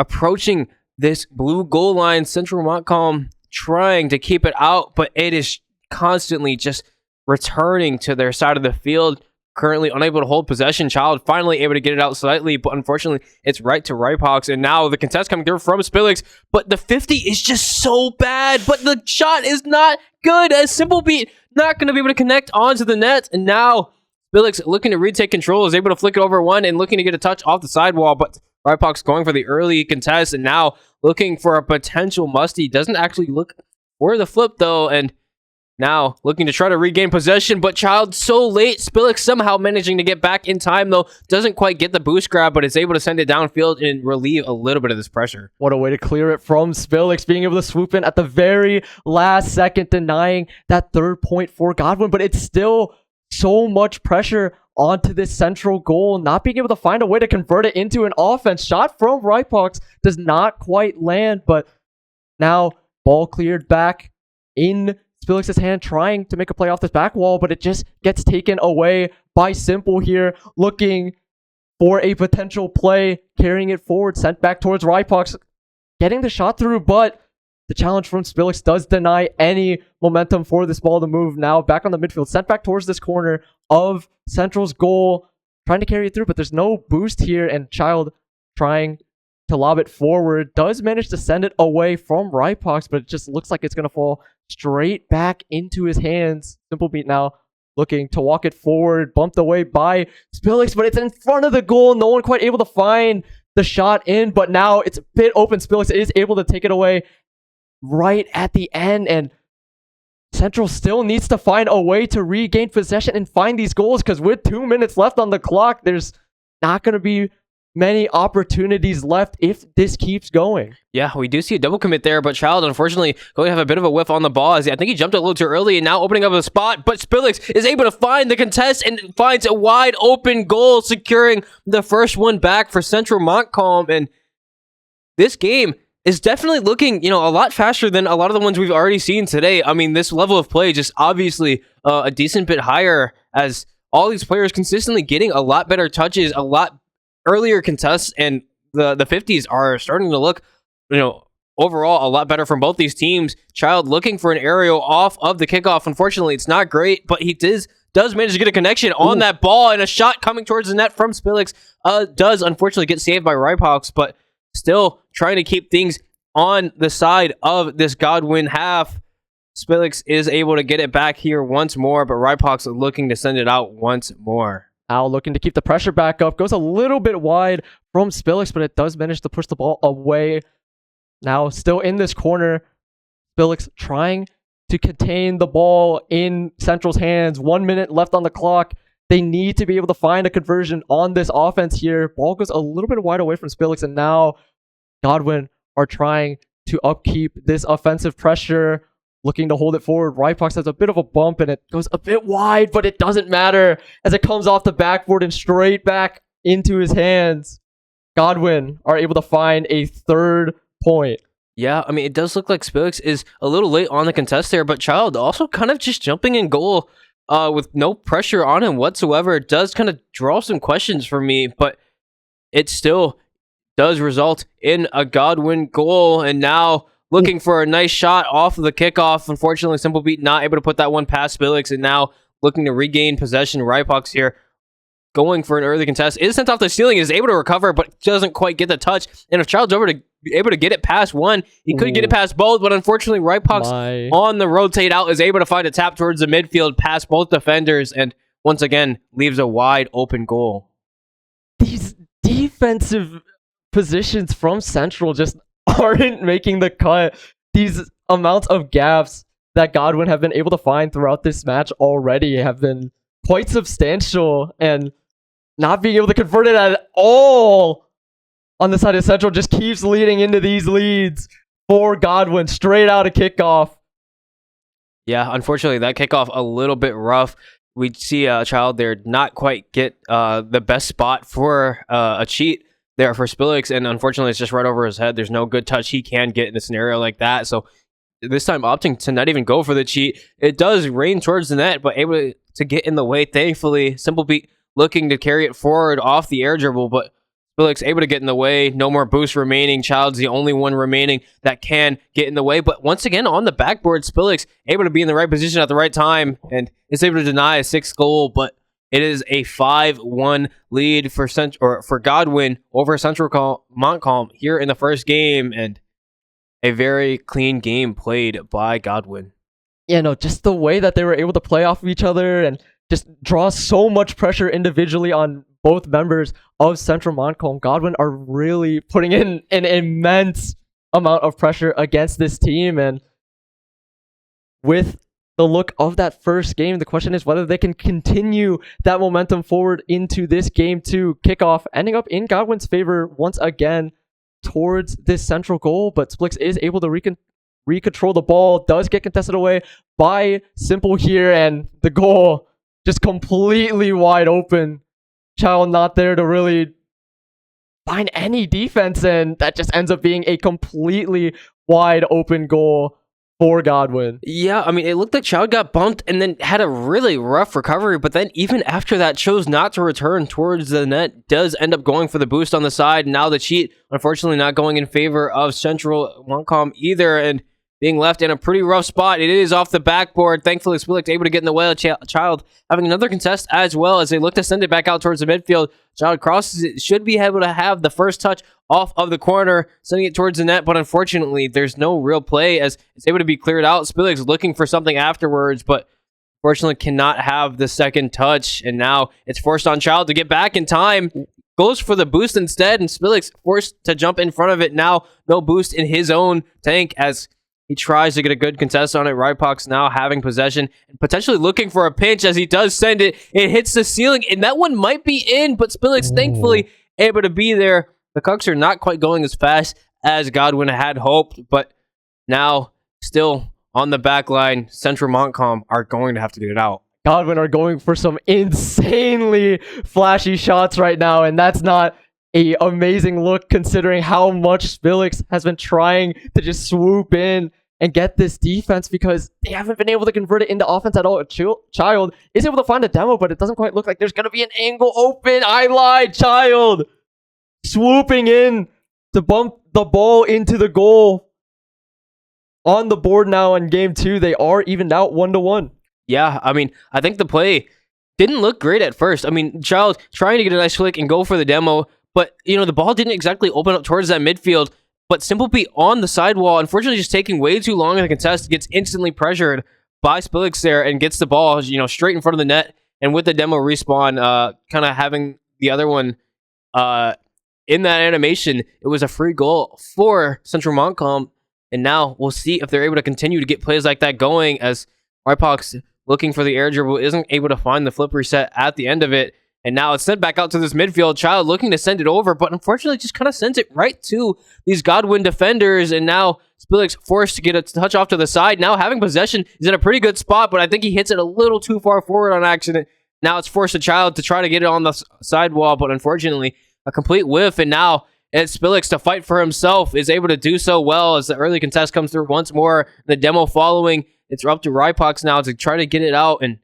[SPEAKER 2] approaching this blue goal line. Central Montcalm trying to keep it out, but it is constantly just returning to their side of the field. Currently unable to hold possession. Child finally able to get it out slightly, but unfortunately it's right to Rypox, and now the contest coming through from Spillix, but the 50 is just so bad, but the shot is not good as Simple Beat not going to be able to connect onto the net, and now Spillix looking to retake control, is able to flick it over one and looking to get a touch off the sidewall, but Rypox going for the early contest and now looking for a potential musty. Doesn't actually look for the flip though, and now looking to try to regain possession, but Child so late. Spillix somehow managing to get back in time though. Doesn't quite get the boost grab, but is able to send it downfield and relieve a little bit of this pressure.
[SPEAKER 1] What a way to clear it from Spillix, being able to swoop in at the very last second, denying that third point for Godwin, but it's still so much pressure onto this central goal, not being able to find a way to convert it into an offense. Shot from Rypox does not quite land, but now ball cleared back in Spillix's hand, trying to make a play off this back wall, but it just gets taken away by Simple here, looking for a potential play, carrying it forward, sent back towards Rypox, getting the shot through, but the challenge from Spillix does deny any momentum for this ball to move. Now back on the midfield, sent back towards this corner of Central's goal, trying to carry it through, but there's no boost here, and Child trying to lob it forward, does manage to send it away from Rypox, but it just looks like it's going to fall straight back into his hands. Simple Beat now looking to walk it forward, bumped away by Spillix, but it's in front of the goal. No one quite able to find the shot in, but now it's a bit open. Spillix is able to take it away right at the end, and Central still needs to find a way to regain possession and find these goals, because with 2 minutes left on the clock, there's not going to be many opportunities left if this keeps going.
[SPEAKER 2] Yeah, we do see a double commit there, but Child unfortunately going to have a bit of a whiff on the ball, as I think he jumped a little too early and now opening up a spot, but Spillix is able to find the contest and finds a wide open goal, securing the first one back for Central Montcalm. And this game is definitely looking, a lot faster than a lot of the ones we've already seen today. I mean, this level of play just obviously a decent bit higher, as all these players consistently getting a lot better touches, a lot earlier contests, and the 50s are starting to look, overall a lot better from both these teams. Child looking for an aerial off of the kickoff. Unfortunately, it's not great, but he does manage to get a connection on that ball, and a shot coming towards the net from Spillix does unfortunately get saved by Ripox, but still trying to keep things on the side of this Godwin half. Spillix is able to get it back here once more, but Ripox looking to send it out once more.
[SPEAKER 1] Al looking to keep the pressure back up. Goes a little bit wide from Spillix, but it does manage to push the ball away. Now still in this corner. Spillix trying to contain the ball in Central's hands. 1 minute left on the clock. They need to be able to find a conversion on this offense here. Ball goes a little bit wide away from Spillix, and now Godwin are trying to upkeep this offensive pressure, looking to hold it forward. Ripox has a bit of a bump, and it goes a bit wide, but it doesn't matter as it comes off the backboard and straight back into his hands. Godwin are able to find a third point.
[SPEAKER 2] Yeah, I mean, it does look like Spillix is a little late on the contest there, but Child also kind of just jumping in goal with no pressure on him whatsoever. It does kind of draw some questions for me, but it still does result in a Godwin goal, and now looking for a nice shot off of the kickoff. Unfortunately, Simple Beat not able to put that one past Spillix, and now looking to regain possession. Ripox here going for an early contest, is sent off the ceiling, is able to recover, but doesn't quite get the touch. And if Child's able to get it past one, he could get it past both, but unfortunately Ripox on the rotate out is able to find a tap towards the midfield past both defenders, and once again leaves a wide open goal.
[SPEAKER 1] These defensive positions from Central just aren't making the cut. These amounts of gaps that Godwin have been able to find throughout this match already have been quite substantial, and not being able to convert it at all on the side of Central just keeps leading into these leads for Godwin straight out of kickoff.
[SPEAKER 2] Yeah, unfortunately, that kickoff a little bit rough. We see a Child there not quite get the best spot for a cheat there for Spillix, and unfortunately, it's just right over his head. There's no good touch he can get in a scenario like that, so this time opting to not even go for the cheat. It does rain towards the net, but able to get in the way, thankfully. Simple Beat looking to carry it forward off the air dribble, but Spillix able to get in the way. No more boost remaining. Child's the only one remaining that can get in the way. But once again, on the backboard, Spillix able to be in the right position at the right time, and is able to deny a 6th goal. But it is a 5-1 lead for Godwin over Central Montcalm here in the first game, and a very clean game played by Godwin.
[SPEAKER 1] Yeah, no, just the way that they were able to play off of each other and just draw so much pressure individually on both members of Central Montcalm. Godwin are really putting in an immense amount of pressure against this team, and with the look of that first game, the question is whether they can continue that momentum forward into this game 2 kickoff, ending up in Godwin's favor once again towards this Central goal. But Splix is able to recontrol the ball, does get contested away by Simple here, and the goal just completely wide open. Child not there to really find any defense, and that just ends up being a completely wide open goal for Godwin.
[SPEAKER 2] Yeah, I mean, it looked like Child got bumped and then had a really rough recovery, but then even after that chose not to return towards the net, does end up going for the boost on the side. Now the cheat, unfortunately, not going in favor of Central Montcalm either, and being left in a pretty rough spot. It is off the backboard. Thankfully, Spillix able to get in the way of Child, having another contest as well as they look to send it back out towards the midfield. Child crosses it, should be able to have the first touch off of the corner, sending it towards the net, but unfortunately, there's no real play as it's able to be cleared out. Spillix looking for something afterwards, but unfortunately cannot have the second touch, and now it's forced on Child to get back in time. Goes for the boost instead, and Spillix forced to jump in front of it. Now, no boost in his own tank as he tries to get a good contest on it. Ripox now having possession and potentially looking for a pinch as he does send it. It hits the ceiling, and that one might be in, but Spillix thankfully able to be there. The Cucks are not quite going as fast as Godwin had hoped, but now still on the back line, Central Montcalm are going to have to get it out.
[SPEAKER 1] Godwin are going for some insanely flashy shots right now, and that's not a amazing look considering how much Spillix has been trying to just swoop in and get this defense because they haven't been able to convert it into offense at all. Child is able to find a demo, but it doesn't quite look like there's going to be an angle open. I lied. Child swooping in to bump the ball into the goal. On the board now in game 2, they are evened out 1-1.
[SPEAKER 2] Yeah, I mean, I think the play didn't look great at first. I mean, Child trying to get a nice flick and go for the demo, but, the ball didn't exactly open up towards that midfield. But Simpleby on the sidewall, unfortunately just taking way too long in the contest, gets instantly pressured by Spillix there and gets the ball, straight in front of the net. And with the demo respawn, kind of having the other one in that animation, it was a free goal for Central Montcalm. And now we'll see if they're able to continue to get plays like that going as Ripox looking for the air dribble isn't able to find the flip reset at the end of it. And now it's sent back out to this midfield. Child looking to send it over, but unfortunately just kind of sends it right to these Godwin defenders. And now Spillix forced to get a touch off to the side. Now having possession is in a pretty good spot, but I think he hits it a little too far forward on accident. Now it's forced to Child to try to get it on the sidewall, but unfortunately a complete whiff. And now it's Spillix to fight for himself, is able to do so well as the early contest comes through once more. The demo following, it's up to Ripox now to try to get it out and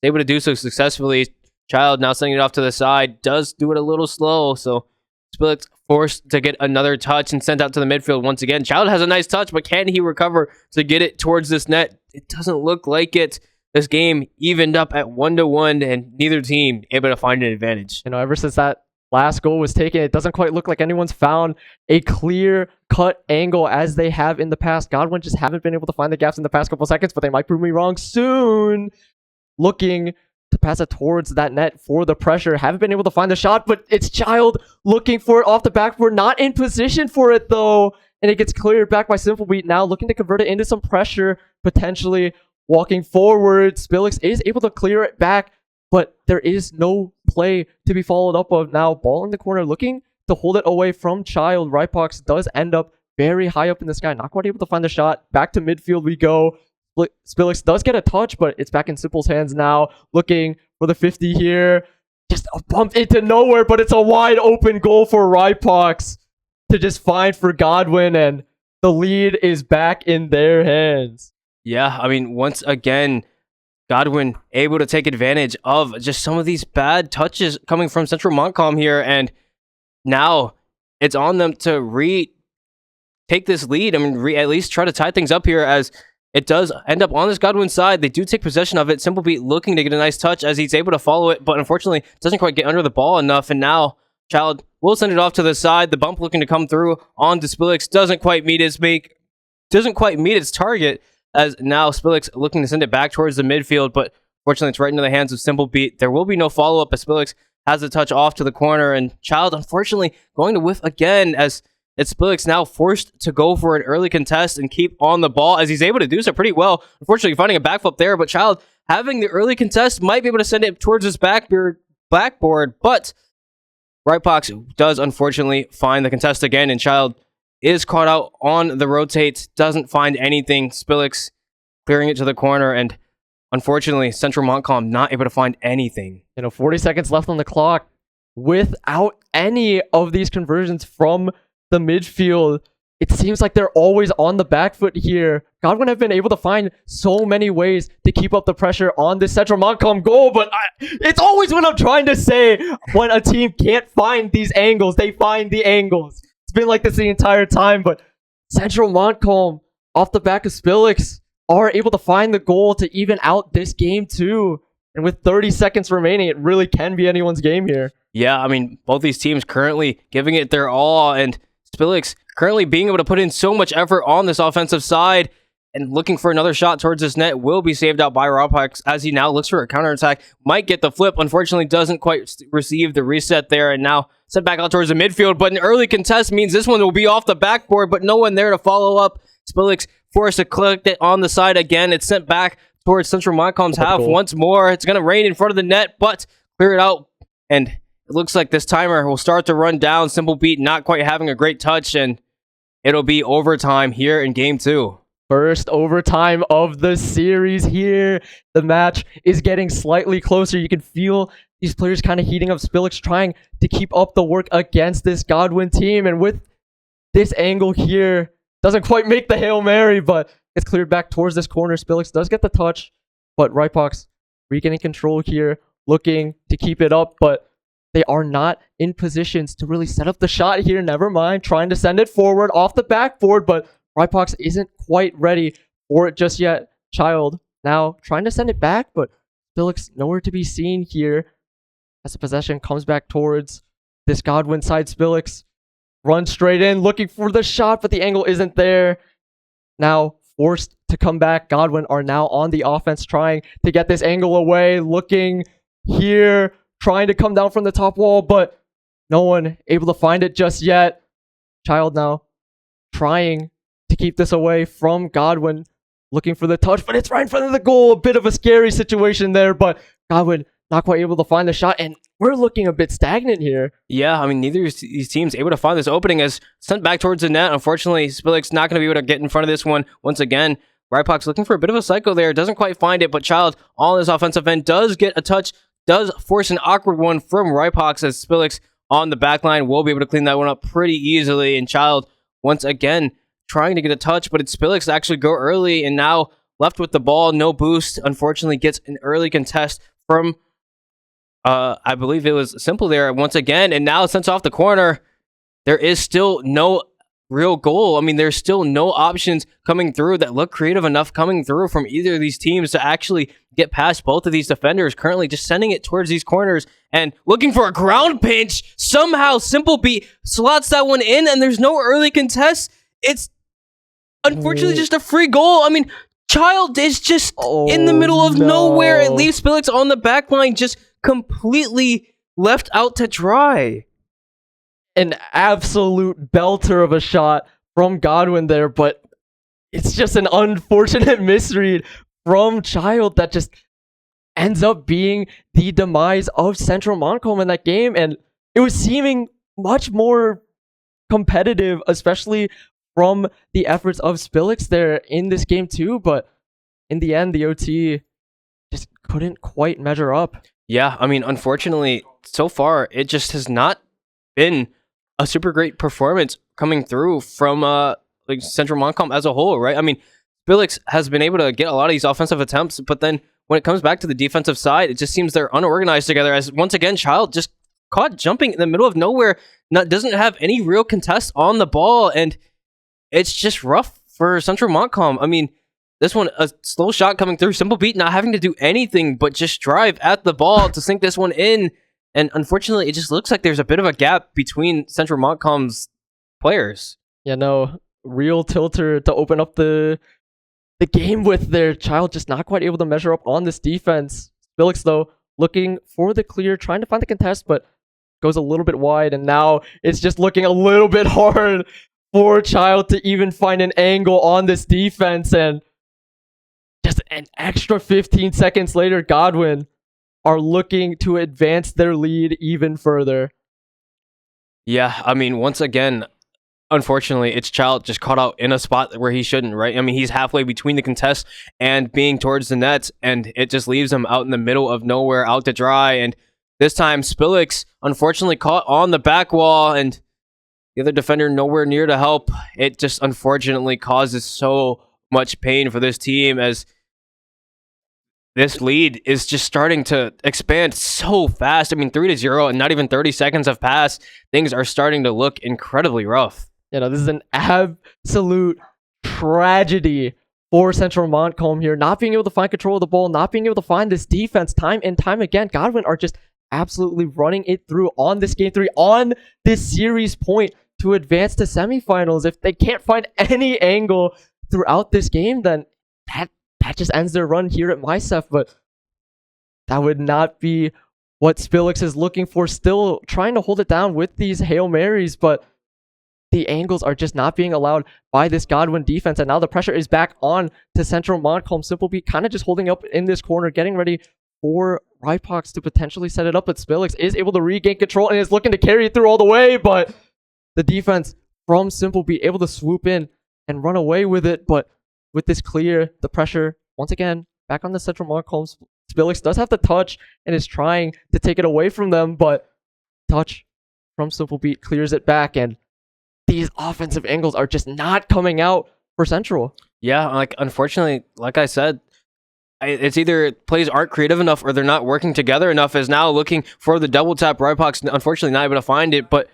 [SPEAKER 2] able to do so successfully. Child now sending it off to the side, does do it a little slow, so Spillix forced to get another touch and sent out to the midfield once again. Child has a nice touch, but can he recover to get it towards this net? It doesn't look like it. This game evened up at 1-1, and neither team able to find an advantage.
[SPEAKER 1] Ever since that last goal was taken, it doesn't quite look like anyone's found a clear-cut angle as they have in the past. Godwin just haven't been able to find the gaps in the past couple seconds, but they might prove me wrong soon. Looking to pass it towards that net for the pressure. Haven't been able to find the shot, but it's Child looking for it off the backboard. Not in position for it, though. And it gets cleared back by Simpleby. Now looking to convert it into some pressure, potentially walking forward. Spillix is able to clear it back, but there is no play to be followed up of. Now, ball in the corner, looking to hold it away from Child. Ripox does end up very high up in the sky. Not quite able to find the shot. Back to midfield we go. Spillix does get a touch, but it's back in Simple's hands now. Looking for the 50 here. Just a bump into nowhere, but it's a wide open goal for Ripox to just find for Godwin, and the lead is back in their hands.
[SPEAKER 2] Yeah, I mean, once again, Godwin able to take advantage of just some of these bad touches coming from Central Montcalm here, and now it's on them to take this lead. I mean, at least try to tie things up here as it does end up on this Godwin side. They do take possession of it. Simpleby looking to get a nice touch as he's able to follow it, but unfortunately doesn't quite get under the ball enough. And now Child will send it off to the side. The bump looking to come through on to Spillix doesn't quite meet its target. As now Spillix looking to send it back towards the midfield, but fortunately it's right into the hands of Simpleby. There will be no follow up as Spillix has the touch off to the corner, and Child unfortunately going to whiff again as it's Spillix now forced to go for an early contest and keep on the ball as he's able to do so pretty well. Unfortunately, finding a backflip there, but Child having the early contest might be able to send it towards his backboard, but Ripox does unfortunately find the contest again, and Child is caught out on the rotate, doesn't find anything. Spillix clearing it to the corner, and unfortunately, Central Montcalm not able to find anything. 40
[SPEAKER 1] seconds left on the clock without any of these conversions from the midfield. It seems like they're always on the back foot here. Godwin have been able to find so many ways to keep up the pressure on this Central Montcalm goal, but it's always what I'm trying to say. When a team can't find these angles, they find the angles. It's been like this the entire time, but Central Montcalm, off the back of Spillix, are able to find the goal to even out this game too. And with 30 seconds remaining, it really can be anyone's game here.
[SPEAKER 2] Yeah, I mean, both these teams currently giving it their all, and Spillix currently being able to put in so much effort on this offensive side and looking for another shot towards this net will be saved out by Ripox as he now looks for a counterattack. Might get the flip. Unfortunately, doesn't quite receive the reset there, and now sent back out towards the midfield. But an early contest means this one will be off the backboard, but no one there to follow up. Spillix forced to collect it on the side again. It's sent back towards Central Montcalm's half once more. It's going to rain in front of the net, but clear it out, and it looks like this timer will start to run down. Simpleby not quite having a great touch, and it'll be overtime here in game 2.
[SPEAKER 1] First overtime of the series here. The match is getting slightly closer. You can feel these players kind of heating up. Spillix trying to keep up the work against this Godwin team. And with this angle here, doesn't quite make the Hail Mary, but it's cleared back towards this corner. Spillix does get the touch, but Ripox regaining control here, looking to keep it up, but they are not in positions to really set up the shot here. Never mind, trying to send it forward off the backboard, but Ripox isn't quite ready for it just yet. Child now trying to send it back, but Spillix nowhere to be seen here as the possession comes back towards this Godwin side. Spillix runs straight in, looking for the shot, but the angle isn't there. Now forced to come back. Godwin are now on the offense, trying to get this angle away, looking here, trying to come down from the top wall, but no one able to find it just yet. Child now trying to keep this away from Godwin, looking for the touch, but it's right in front of the goal. A bit of a scary situation there, but Godwin not quite able to find the shot, and we're looking a bit stagnant here.
[SPEAKER 2] Yeah, I mean, neither of these teams able to find this opening as sent back towards the net. Unfortunately, Spillix not going to be able to get in front of this one once again. Ripox looking for a bit of a cycle there, doesn't quite find it, but Child on this offensive end does get a touch, does force an awkward one from Ripox as Spillix on the back line will be able to clean that one up pretty easily. And Child, once again, trying to get a touch, but it's Spillix to actually go early, and now left with the ball, no boost. Unfortunately, gets an early contest from, I believe it was Simple there once again, and now since off the corner, there is still no real goal. I mean, there's still no options coming through that look creative enough coming through from either of these teams to actually get past both of these defenders. Currently just sending it towards these corners and looking for a ground pinch. Somehow Simple Beat slots that one in, and there's no early contest. It's unfortunately just a free goal. I mean, Child is just in the middle of nowhere. It leaves Spillix on the back line just completely left out to dry.
[SPEAKER 1] An absolute belter of a shot from Godwin there, but it's just an unfortunate misread from Child that just ends up being the demise of Central Montcalm in that game. And it was seeming much more competitive, especially from the efforts of Spillix there in this game too. But in the end, the OT just couldn't quite measure up.
[SPEAKER 2] Yeah, I mean, unfortunately, so far, it just has not been a super great performance coming through from like Central Montcalm as a whole, right? I mean, Spillix has been able to get a lot of these offensive attempts, but then when it comes back to the defensive side, it just seems they're unorganized together, as once again, Child just caught jumping in the middle of nowhere, doesn't have any real contest on the ball, and it's just rough for Central Montcalm. I mean, this one, a slow shot coming through, Simple Beat not having to do anything but just drive at the ball to sink this one in. And unfortunately, it just looks like there's a bit of a gap between Central Montcalm's players.
[SPEAKER 1] Yeah, no, real tilter to open up the game with their Child just not quite able to measure up on this defense. Spillix, though, looking for the clear, trying to find the contest, but goes a little bit wide. And now it's just looking a little bit hard for Child to even find an angle on this defense. And just an extra 15 seconds later, Godwin are looking to advance their lead even further.
[SPEAKER 2] Yeah, I mean, once again, unfortunately, it's Child just caught out in a spot where he shouldn't, right? I mean, he's halfway between the contests and being towards the nets, and it just leaves him out in the middle of nowhere, out to dry. And this time, Spillix unfortunately caught on the back wall, and the other defender nowhere near to help. It just unfortunately causes so much pain for this team, as this lead is just starting to expand so fast. I mean, 3-0 and not even 30 seconds have passed. Things are starting to look incredibly rough.
[SPEAKER 1] You know, this is an absolute tragedy for Central Montcalm here. Not being able to find control of the ball, not being able to find this defense time and time again. Godwin are just absolutely running it through on this game 3, on this series point to advance to semifinals. If they can't find any angle throughout this game, then that just ends their run here at MiHSEF, but that would not be what Spillix is looking for. Still trying to hold it down with these Hail Marys, but the angles are just not being allowed by this Godwin defense, and now the pressure is back on to Central Montcalm. Simple Beat kind of just holding up in this corner, getting ready for Ripox to potentially set it up, but Spillix is able to regain control and is looking to carry it through all the way, but the defense from Simple Beat able to swoop in and run away with it, but with this clear, the pressure, once again, back on the central Montcalm. Spillix does have the touch and is trying to take it away from them, but touch from Simple Beat clears it back, and these offensive angles are just not coming out for Central.
[SPEAKER 2] Yeah, like unfortunately, like I said, it's either plays aren't creative enough or they're not working together enough. As now looking for the double tap, Rypox unfortunately not able to find it, but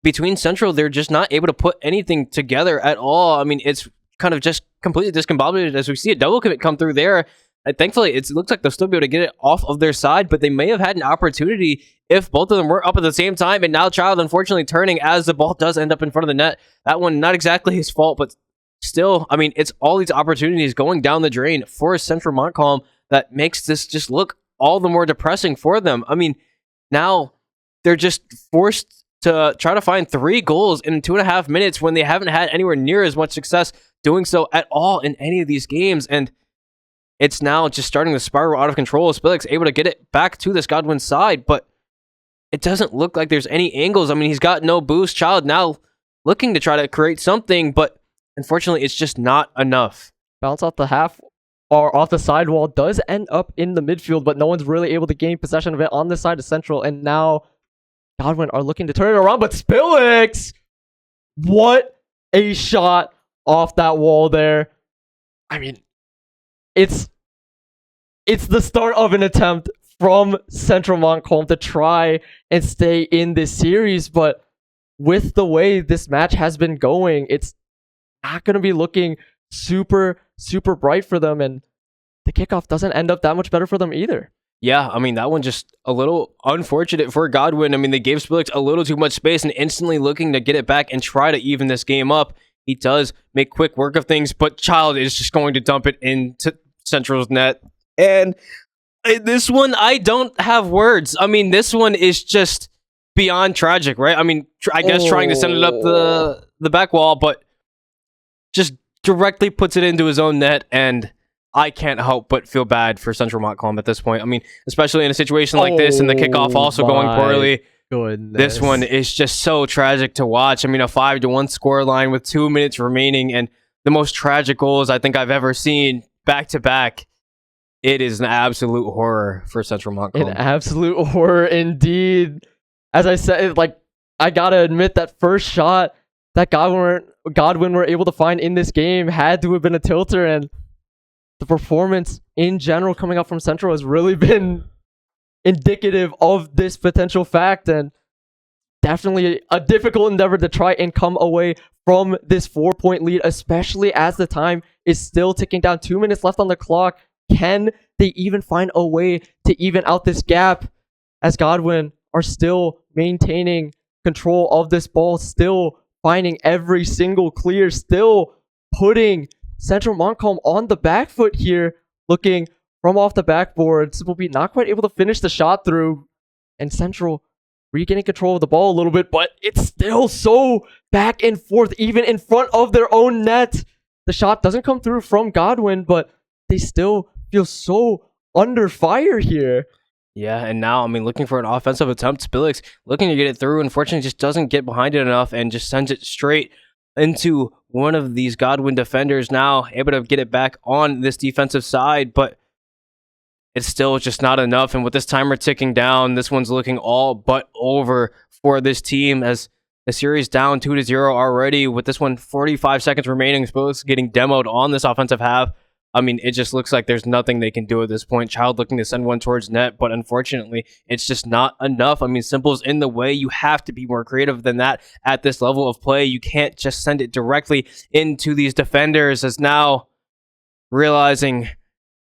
[SPEAKER 2] between Central, they're just not able to put anything together at all. I mean, it's kind of just completely discombobulated as we see a double commit come through there. Thankfully, it looks like they'll still be able to get it off of their side, but they may have had an opportunity if both of them were up at the same time. And now Child, unfortunately, turning as the ball does end up in front of the net. That one, not exactly his fault, but still, I mean, it's all these opportunities going down the drain for Central Montcalm that makes this just look all the more depressing for them. I mean, now they're just forced to try to find 3 goals in 2.5 minutes when they haven't had anywhere near as much success doing so at all in any of these games. And it's now just starting to spiral out of control. Spillix able to get it back to this Godwin side, but it doesn't look like there's any angles. I mean, he's got no boost. Child now looking to try to create something, but unfortunately, it's just not enough.
[SPEAKER 1] Bounce off the half or off the sidewall does end up in the midfield, but no one's really able to gain possession of it on this side of Central. And now Godwin are looking to turn it around, but Spillix! What a shot off that wall there. I mean, it's the start of an attempt from Central Montcalm to try and stay in this series, but with the way this match has been going, it's not going to be looking super bright for them, and the kickoff doesn't end up that much better for them either.
[SPEAKER 2] Yeah, I mean, that one just a little unfortunate for Godwin. I mean, they gave Spillix a little too much space and instantly looking to get it back and try to even this game up. He does make quick work of things, but Child is just going to dump it into Central's net. And this one, I don't have words. I mean, this one is just beyond tragic, right? I mean, I guess trying to send it up the back wall, but just directly puts it into his own net, and I can't help but feel bad for Central Montcalm at this point. I mean, especially in a situation like this and the kickoff also going poorly.
[SPEAKER 1] Goodness.
[SPEAKER 2] This one is just so tragic to watch. I mean, a 5-1 score line with 2 minutes remaining and the most tragic goals I think I've ever seen back to back. It is an absolute horror for Central Montcalm.
[SPEAKER 1] An absolute horror indeed. As I said, like, I gotta admit that first shot that Godwin were able to find in this game had to have been a tilter, and the performance in general coming up from Central has really been indicative of this potential fact, and definitely a difficult endeavor to try and come away from this 4-point lead, especially as the time is still ticking down. 2 minutes left on the clock. Can they even find a way to even out this gap, as Godwin are still maintaining control of this ball, still finding every single clear, still putting Central Montcalm on the back foot here, looking from off the backboard. Simple Beat not quite able to finish the shot through, and Central regaining control of the ball a little bit, but it's still so back and forth, even in front of their own net. The shot doesn't come through from Godwin, but they still feel so under fire here.
[SPEAKER 2] Yeah, and now, I mean, looking for an offensive attempt. Spillix looking to get it through. Unfortunately, just doesn't get behind it enough and just sends it straight into one of these Godwin defenders. Now able to get it back on this defensive side, but it's still just not enough. And with this timer ticking down, this one's looking all but over for this team, as the series down 2-0 already. With this one 45 seconds remaining, Spillix getting demoed on this offensive half. I mean, it just looks like there's nothing they can do at this point. Child looking to send one towards net, but unfortunately, it's just not enough. I mean, Simple's in the way. You have to be more creative than that at this level of play. You can't just send it directly into these defenders, as now realizing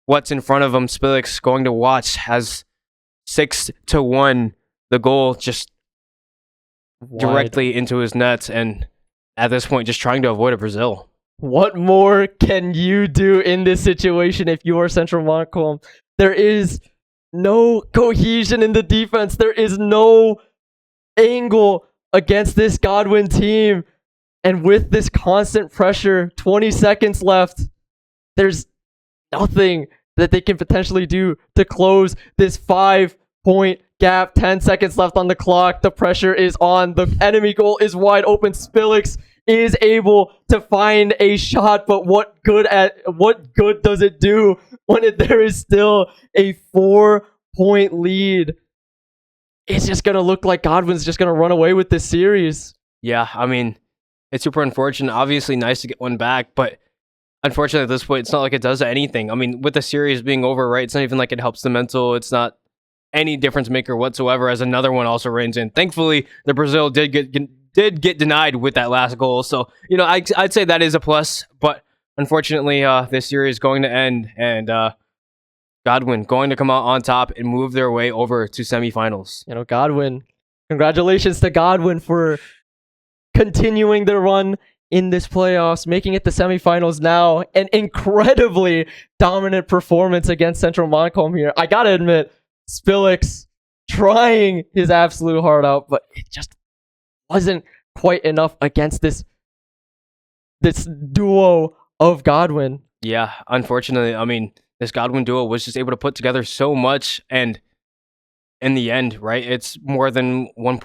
[SPEAKER 2] what's in front of him, Spillix going to watch as 6-1, the goal just directly into his nets, and at this point, just trying to avoid a Brazil.
[SPEAKER 1] What more can you do in this situation if you are Central Montcalm? There is no cohesion in the defense. There is no angle against this Godwin team. And with this constant pressure, 20 seconds left, there's nothing that they can potentially do to close this 5-point gap. 10 seconds left on the clock. The pressure is on. The enemy goal is wide open. Spillix is able to find a shot, but what good does it do when there is still a 4-point lead? It's just gonna look like Godwin's just gonna run away with this series.
[SPEAKER 2] Yeah, I mean, it's super unfortunate. Obviously, nice to get one back, but unfortunately, at this point, it's not like it does anything. I mean, with the series being over, right? It's not even like it helps the mental. It's not any difference maker whatsoever. As another one also reigns in. Thankfully, the Brazil did get denied with that last goal. So I'd say that is a plus. But unfortunately, this series is going to end, and Godwin going to come out on top and move their way over to semifinals.
[SPEAKER 1] Godwin. Congratulations to Godwin for continuing their run in this playoffs, making it to semifinals now. An incredibly dominant performance against Central Montcalm here. I gotta admit, Spillix trying his absolute heart out, but it just wasn't quite enough against this duo of Godwin.
[SPEAKER 2] Yeah, unfortunately, I mean, this Godwin duo was just able to put together so much, and in the end, right, it's more than one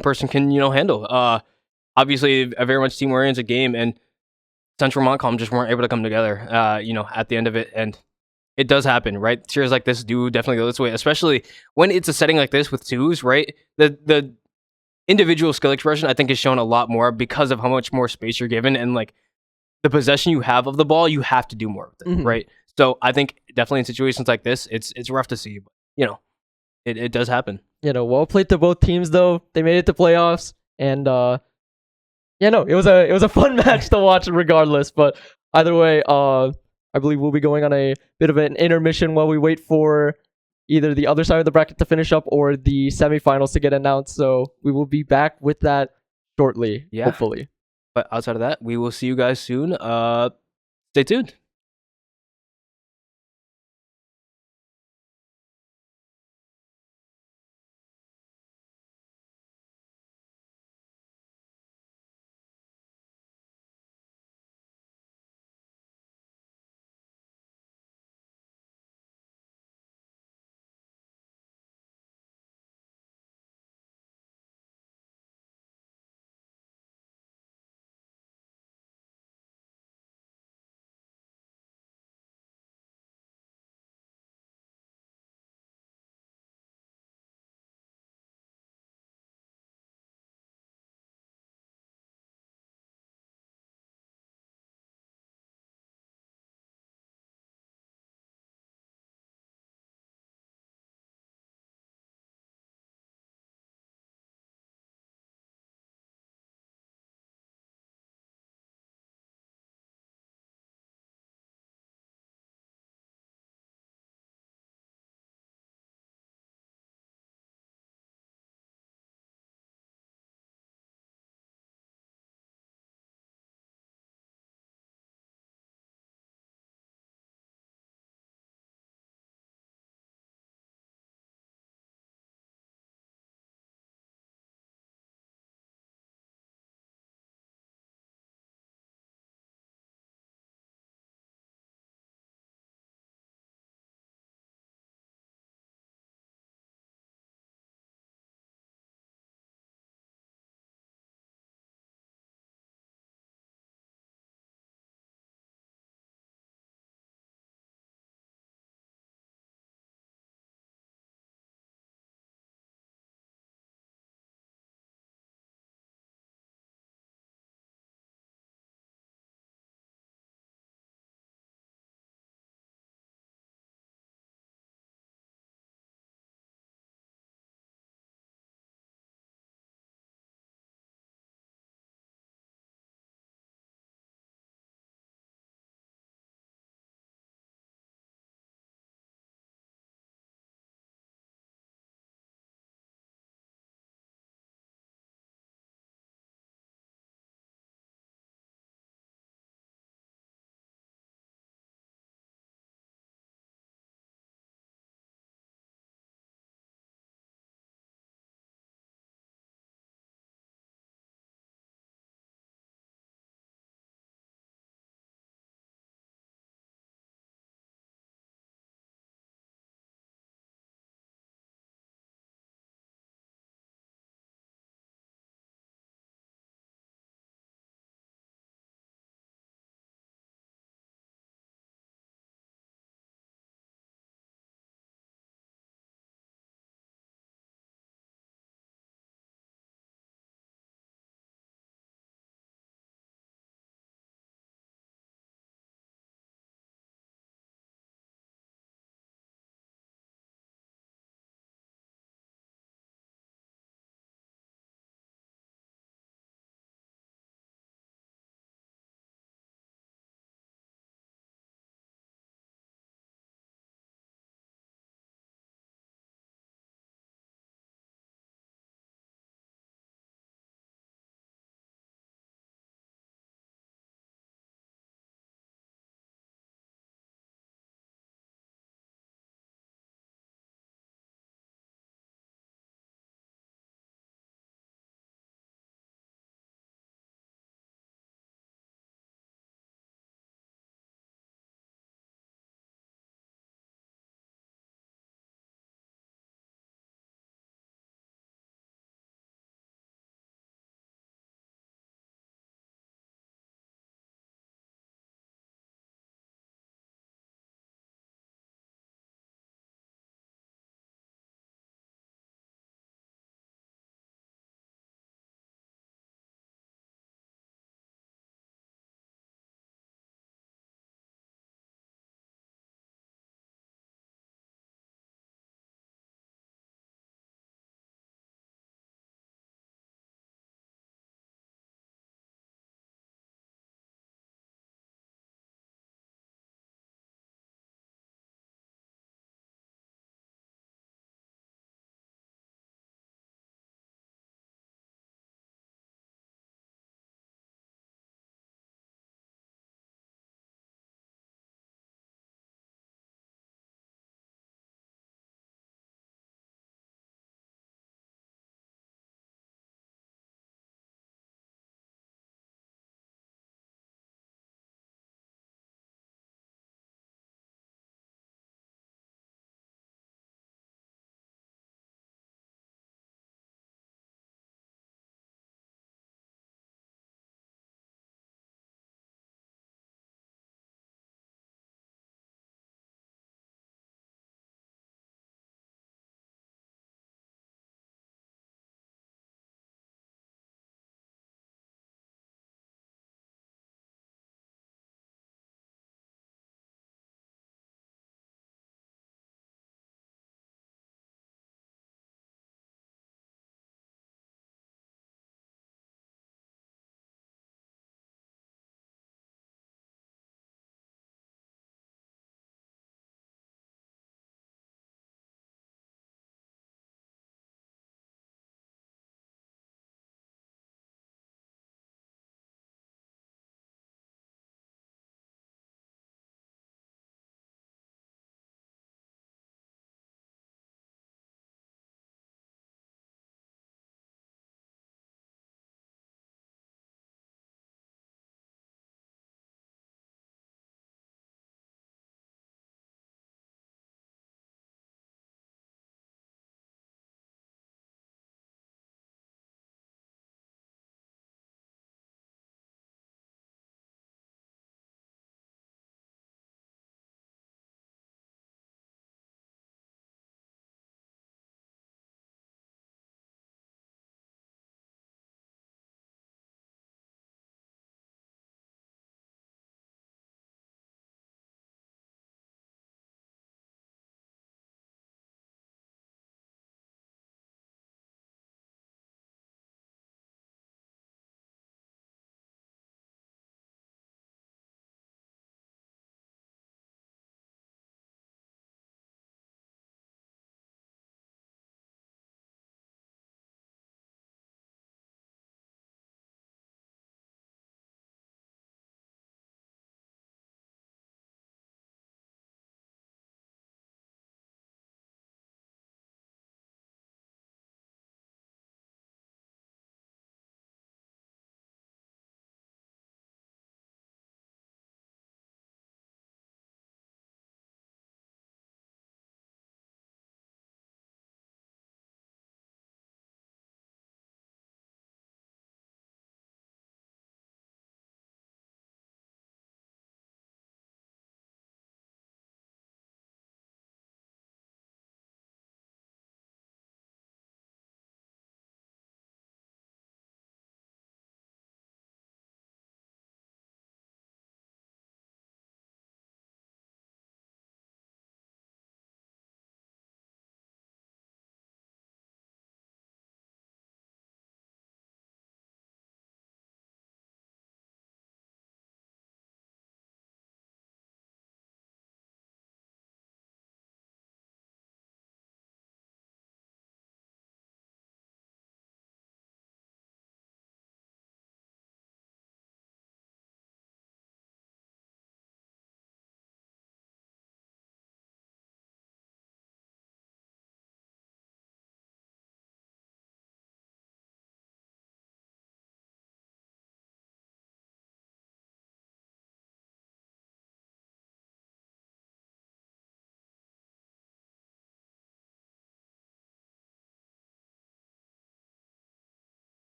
[SPEAKER 2] person can handle. Obviously, a very much team-oriented game, and Central Montcalm just weren't able to come together, at the end of it, and it does happen, right? Series like this do definitely go this way, especially when it's a setting like this with twos, right? The individual skill expression, I think, is shown a lot more because of how much more space you're given, and like the possession you have of the ball, you have to do more with it, right? So I think definitely in situations like this, it's rough to see, but it does happen.
[SPEAKER 1] Well played to both teams though. They made it to playoffs, and it was a fun match to watch regardless. But either way, I believe we'll be going on a bit of an intermission while we wait for either the other side of the bracket to finish up or the semifinals to get announced. So we will be back with that shortly, hopefully.
[SPEAKER 2] But outside of that, we will see you guys soon. Stay tuned.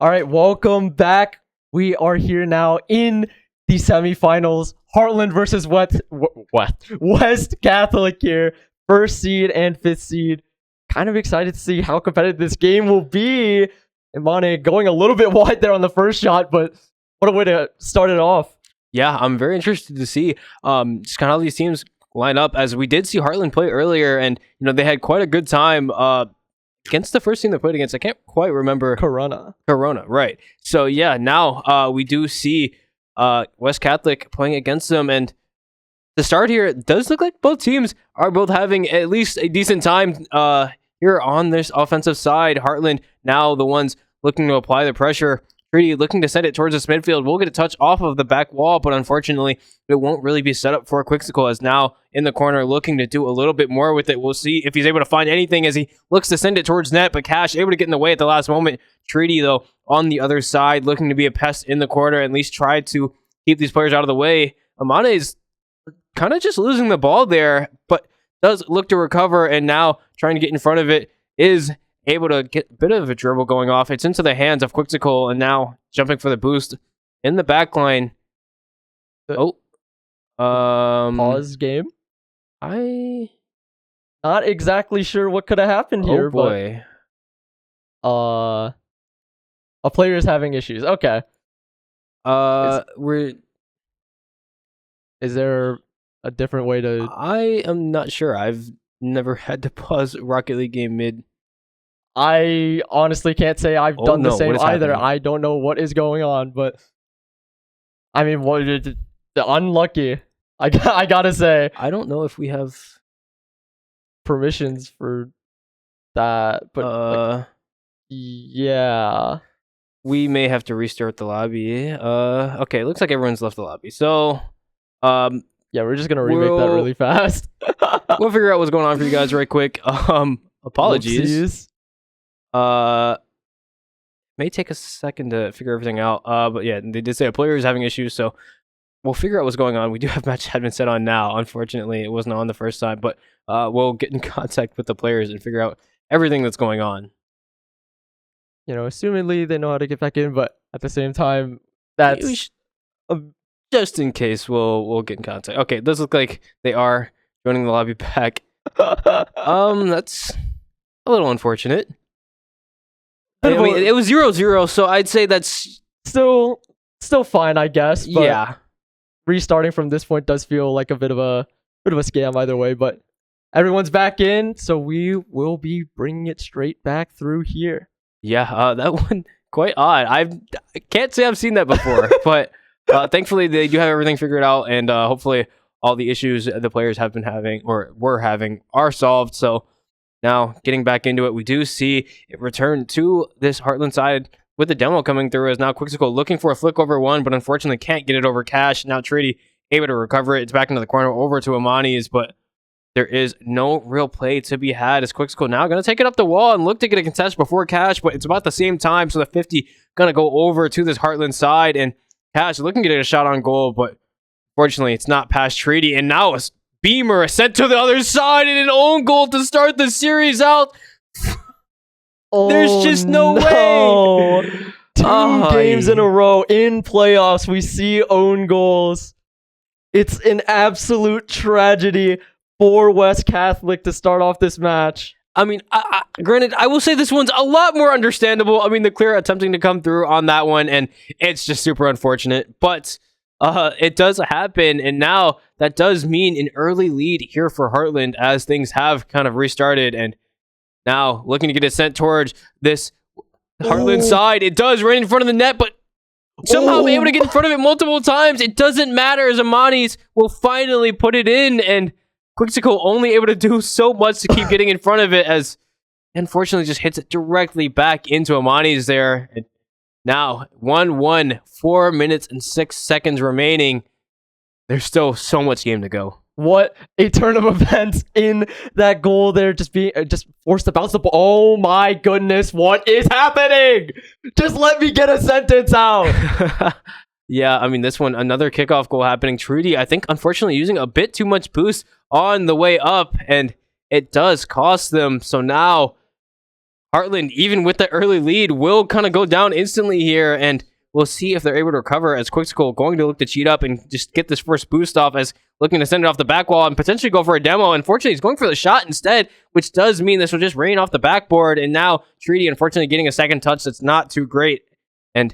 [SPEAKER 1] All right, welcome back. We are here now in the semifinals. Heartland versus West Catholic here. First seed and fifth seed. Kind of excited to see how competitive this game will be. Imane going a little bit wide there on the first shot, but what a way to start it off.
[SPEAKER 2] Yeah, I'm very interested to see just kind of how these teams line up, as we did see Heartland play earlier, and they had quite a good time against the first team they played against. I can't quite remember.
[SPEAKER 1] Corona,
[SPEAKER 2] right. So yeah, now we do see West Catholic playing against them, and the start here, it does look like both teams are both having at least a decent time here on this offensive side. Heartland now the ones looking to apply the pressure. Treaty looking to send it towards this midfield. We'll get a touch off of the back wall, but unfortunately, it won't really be set up for Quixote, as now in the corner looking to do a little bit more with it. We'll see if he's able to find anything as he looks to send it towards net, but Cash able to get in the way at the last moment. Treaty, though, on the other side, looking to be a pest in the corner, at least try to keep these players out of the way. Imane is kind of just losing the ball there, but does look to recover, and now trying to get in front of it is able to get a bit of a dribble going off. It's into the hands of Quixote, and now jumping for the boost in the back line.
[SPEAKER 1] Pause game.
[SPEAKER 2] I
[SPEAKER 1] not exactly sure what could have happened here,
[SPEAKER 2] boy.
[SPEAKER 1] But a player is having issues. Okay. Is there a different way to?
[SPEAKER 2] I am not sure. I've never had to pause Rocket League game mid.
[SPEAKER 1] I honestly can't say I've done the same either.
[SPEAKER 2] Happening?
[SPEAKER 1] I don't know what is going on, but I mean, unlucky. I gotta say,
[SPEAKER 2] I don't know if we have
[SPEAKER 1] permissions for that, but yeah,
[SPEAKER 2] we may have to restart the lobby. Okay, looks like everyone's left the lobby. So,
[SPEAKER 1] yeah, we're just gonna remake that really fast.
[SPEAKER 2] We'll figure out what's going on for you guys right quick. Apologies.
[SPEAKER 1] Whoopsies.
[SPEAKER 2] May take a second to figure everything out. But yeah, they did say a player is having issues, so we'll figure out what's going on. We do have match admin set on now. Unfortunately, it wasn't on the first time, but we'll get in contact with the players and figure out everything that's going on.
[SPEAKER 1] Assumedly they know how to get back in, but at the same time, that's
[SPEAKER 2] just in case we'll get in contact. Okay, it does look like they are joining the lobby back. That's a little unfortunate. I mean, it was 0-0, so I'd say that's
[SPEAKER 1] still fine, I guess. But
[SPEAKER 2] yeah.
[SPEAKER 1] Restarting from this point does feel like a bit of a scam either way, but everyone's back in, so we will be bringing it straight back through here.
[SPEAKER 2] Yeah, that one quite odd. I can't say I've seen that before, but thankfully they do have everything figured out, and hopefully all the issues the players have been having or were having are solved. So now getting back into it, we do see it return to this Heartland side with the demo coming through, as now Quixote looking for a flick over one, but unfortunately can't get it over Cash. Now Treaty able to recover it. It's back into the corner over to Imani's, but there is no real play to be had, as Quixote now going to take it up the wall and look to get a contest before Cash, but it's about the same time, so the 50 going to go over to this Heartland side, and Cash looking to get a shot on goal, but fortunately it's not past Treaty, and now a beamer sent to the other side and an own goal to start the series out. There's just no way.
[SPEAKER 1] Two games in a row in playoffs, we see own goals. It's an absolute tragedy for West Catholic to start off this match.
[SPEAKER 2] I mean, granted, I will say this one's a lot more understandable. I mean, the clear attempting to come through on that one, and it's just super unfortunate. But it does happen, and now that does mean an early lead here for Heartland, as things have kind of restarted, and now looking to get it sent towards this Heartland side. It does right in front of the net, but somehow able to get in front of it multiple times. It doesn't matter, as Imani's will finally put it in, and Quixote only able to do so much to keep getting in front of it, as unfortunately just hits it directly back into Imani's there. And now 1-1, 4 minutes and 6 seconds remaining. There's still so much game to go.
[SPEAKER 1] What a turn of events in that goal there, just forced to bounce the ball. Oh my goodness, what is happening? Just let me get a sentence out.
[SPEAKER 2] Yeah, I mean, this one, another kickoff goal happening. Trudy, I think, unfortunately, using a bit too much boost on the way up, and it does cost them. So now Heartland, even with the early lead, will kind of go down instantly here, and we'll see if they're able to recover as Quicksicle going to look to cheat up and just get this first boost off as looking to send it off the back wall and potentially go for a demo. Unfortunately, he's going for the shot instead, which does mean this will just rain off the backboard, and now Treaty unfortunately getting a second touch that's not too great. And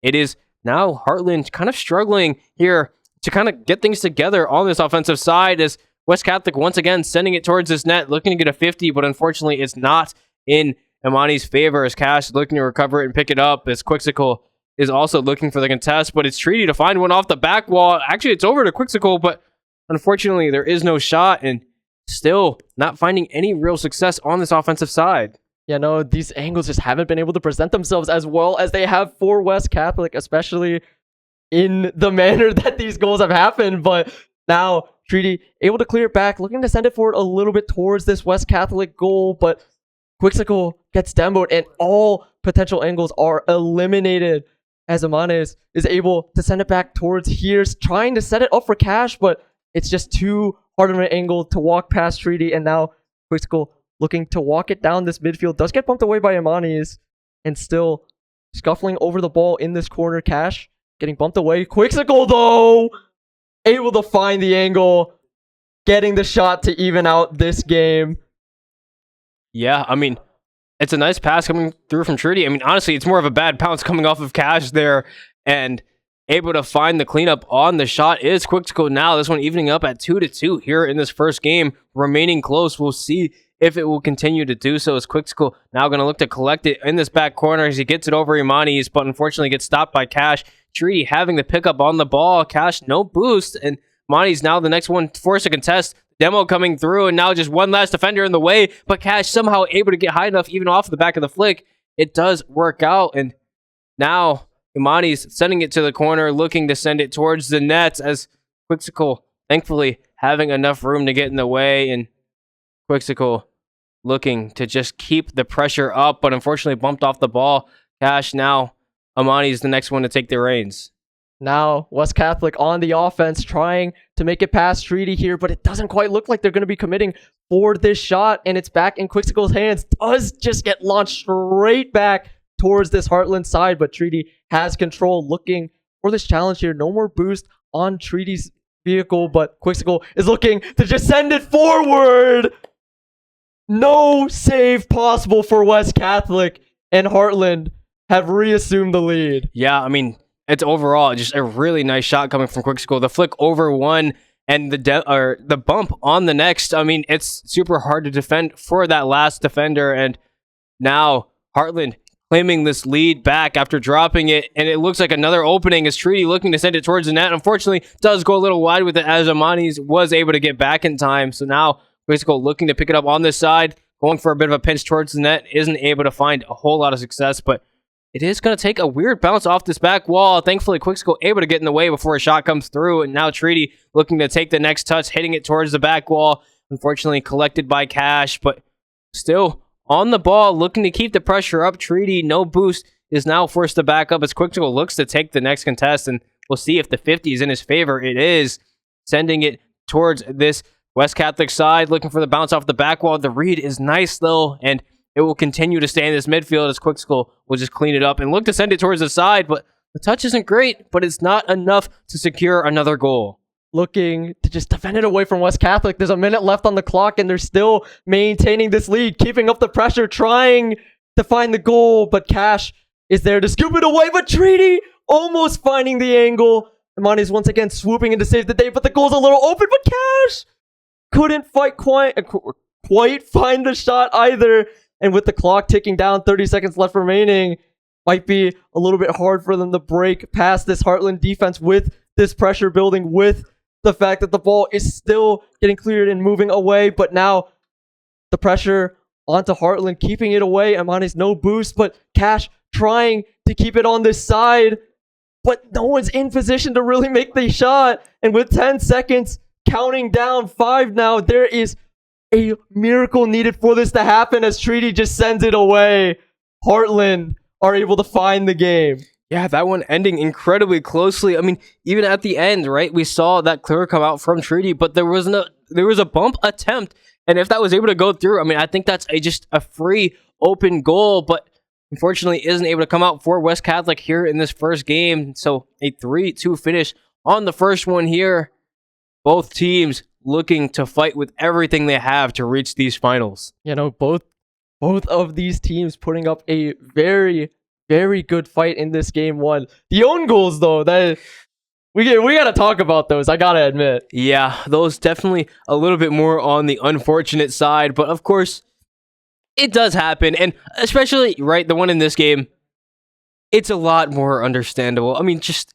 [SPEAKER 2] it is now Heartland kind of struggling here to kind of get things together on this offensive side as West Catholic once again sending it towards this net, looking to get a 50, but unfortunately it's not in Imani's favor as Cash looking to recover it and pick it up as Quicksicle is also looking for the contest, but it's Treaty to find one off the back wall. Actually, it's over to Quicksicle, but unfortunately there is no shot and still not finding any real success on this offensive side.
[SPEAKER 1] Yeah, no, these angles just haven't been able to present themselves as well as they have for West Catholic, especially in the manner that these goals have happened. But now Treaty able to clear it back, looking to send it forward a little bit towards this West Catholic goal, but Quicksicle gets demoed and all potential angles are eliminated as Amanes is able to send it back towards here, trying to set it up for Cash, but it's just too hard of an angle to walk past Treaty, and now Quicksicle looking to walk it down this midfield, does get bumped away by Amanes, and still scuffling over the ball in this corner. Cash getting bumped away. Quicksicle, though, able to find the angle, getting the shot to even out this game.
[SPEAKER 2] Yeah, I mean, it's a nice pass coming through from Treaty. I mean, honestly, it's more of a bad bounce coming off of Cash there, and able to find the cleanup on the shot is Quicksicle now. This one evening up at 2-2 here in this first game, remaining close. We'll see if it will continue to do so as Quicksicle now going to look to collect it in this back corner as he gets it over Imani's, but unfortunately gets stopped by Cash. Treaty having the pickup on the ball. Cash, no boost, and Imani's now the next one forced to contest. Demo coming through, and now just one last defender in the way, but Cash somehow able to get high enough even off the back of the flick. It does work out, and now Imani's sending it to the corner, looking to send it towards the net as Quicksicle thankfully having enough room to get in the way, and Quicksicle looking to just keep the pressure up, but unfortunately bumped off the ball. Cash now, Imani's the next one to take the reins.
[SPEAKER 1] Now, West Catholic on the offense, trying to make it past Treaty here, but it doesn't quite look like they're going to be committing for this shot, and it's back in Quicksicle's hands. Does just get launched straight back towards this Heartland side, but Treaty has control, looking for this challenge here. No more boost on Treaty's vehicle, but Quicksicle is looking to just send it forward. No save possible for West Catholic, and Heartland have reassumed the lead.
[SPEAKER 2] Yeah, I mean, it's overall just a really nice shot coming from Quicksicle. The flick over one and the bump on the next. I mean, it's super hard to defend for that last defender. And now Heartland claiming this lead back after dropping it. And it looks like another opening as Treaty looking to send it towards the net. Unfortunately, does go a little wide with it as Amani's was able to get back in time. So now Quicksicle looking to pick it up on this side, going for a bit of a pinch towards the net. Isn't able to find a whole lot of success, but it is going to take a weird bounce off this back wall. Thankfully, Quicksicle able to get in the way before a shot comes through. And now Treaty looking to take the next touch, hitting it towards the back wall. Unfortunately, collected by Cash, but still on the ball, looking to keep the pressure up. Treaty, no boost, is now forced to back up as Quicksicle looks to take the next contest. And we'll see if the 50 is in his favor. It is, sending it towards this West Catholic side, looking for the bounce off the back wall. The read is nice, though, and it will continue to stay in this midfield as Quicksicle will just clean it up and look to send it towards the side, but the touch isn't great, but it's not enough to secure another goal.
[SPEAKER 1] Looking to just defend it away from West Catholic. There's a minute left on the clock, and they're still maintaining this lead, keeping up the pressure, trying to find the goal, but Cash is there to scoop it away, but Treaty almost finding the angle. Imani's once again swooping in to save the day, but the goal's a little open, but Cash couldn't quite find the shot either. And with the clock ticking down, 30 seconds left remaining, might be a little bit hard for them to break past this Heartland defense with this pressure building, with the fact that the ball is still getting cleared and moving away. But now the pressure onto Heartland, keeping it away. Amani's no boost, but Cash trying to keep it on this side. But no one's in position to really make the shot. And with 10 seconds, counting down 5 now, there is a miracle needed for this to happen as Treaty just sends it away. Heartland are able to find the game.
[SPEAKER 2] Yeah, that one ending incredibly closely. I mean, even at the end, right, we saw that clear come out from Treaty, but there was a bump attempt, and if that was able to go through, I mean, I think that's just a free open goal, but unfortunately isn't able to come out for West Catholic here in this first game. So a 3-2 finish on the first one here. Both teams looking to fight with everything they have to reach these finals.
[SPEAKER 1] You know, both of these teams putting up a very, very good fight in this game one. The own goals, though, that we gotta talk about those, I gotta admit.
[SPEAKER 2] Yeah, those definitely a little bit more on the unfortunate side, but of course, it does happen, and especially, right, the one in this game, it's a lot more understandable. I mean, just,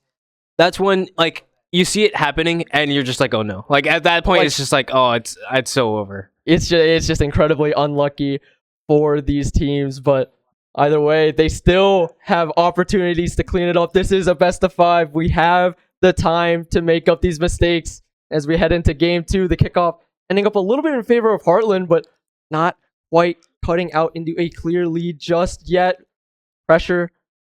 [SPEAKER 2] that's when, like, you see it happening, and you're just like, oh no. Like, at that point, it's just like, oh, it's so over.
[SPEAKER 1] It's just incredibly unlucky for these teams, but either way, they still have opportunities to clean it up. This is a best of 5. We have the time to make up these mistakes as we head into game 2. The kickoff ending up a little bit in favor of Heartland, but not quite cutting out into a clear lead just yet. Pressure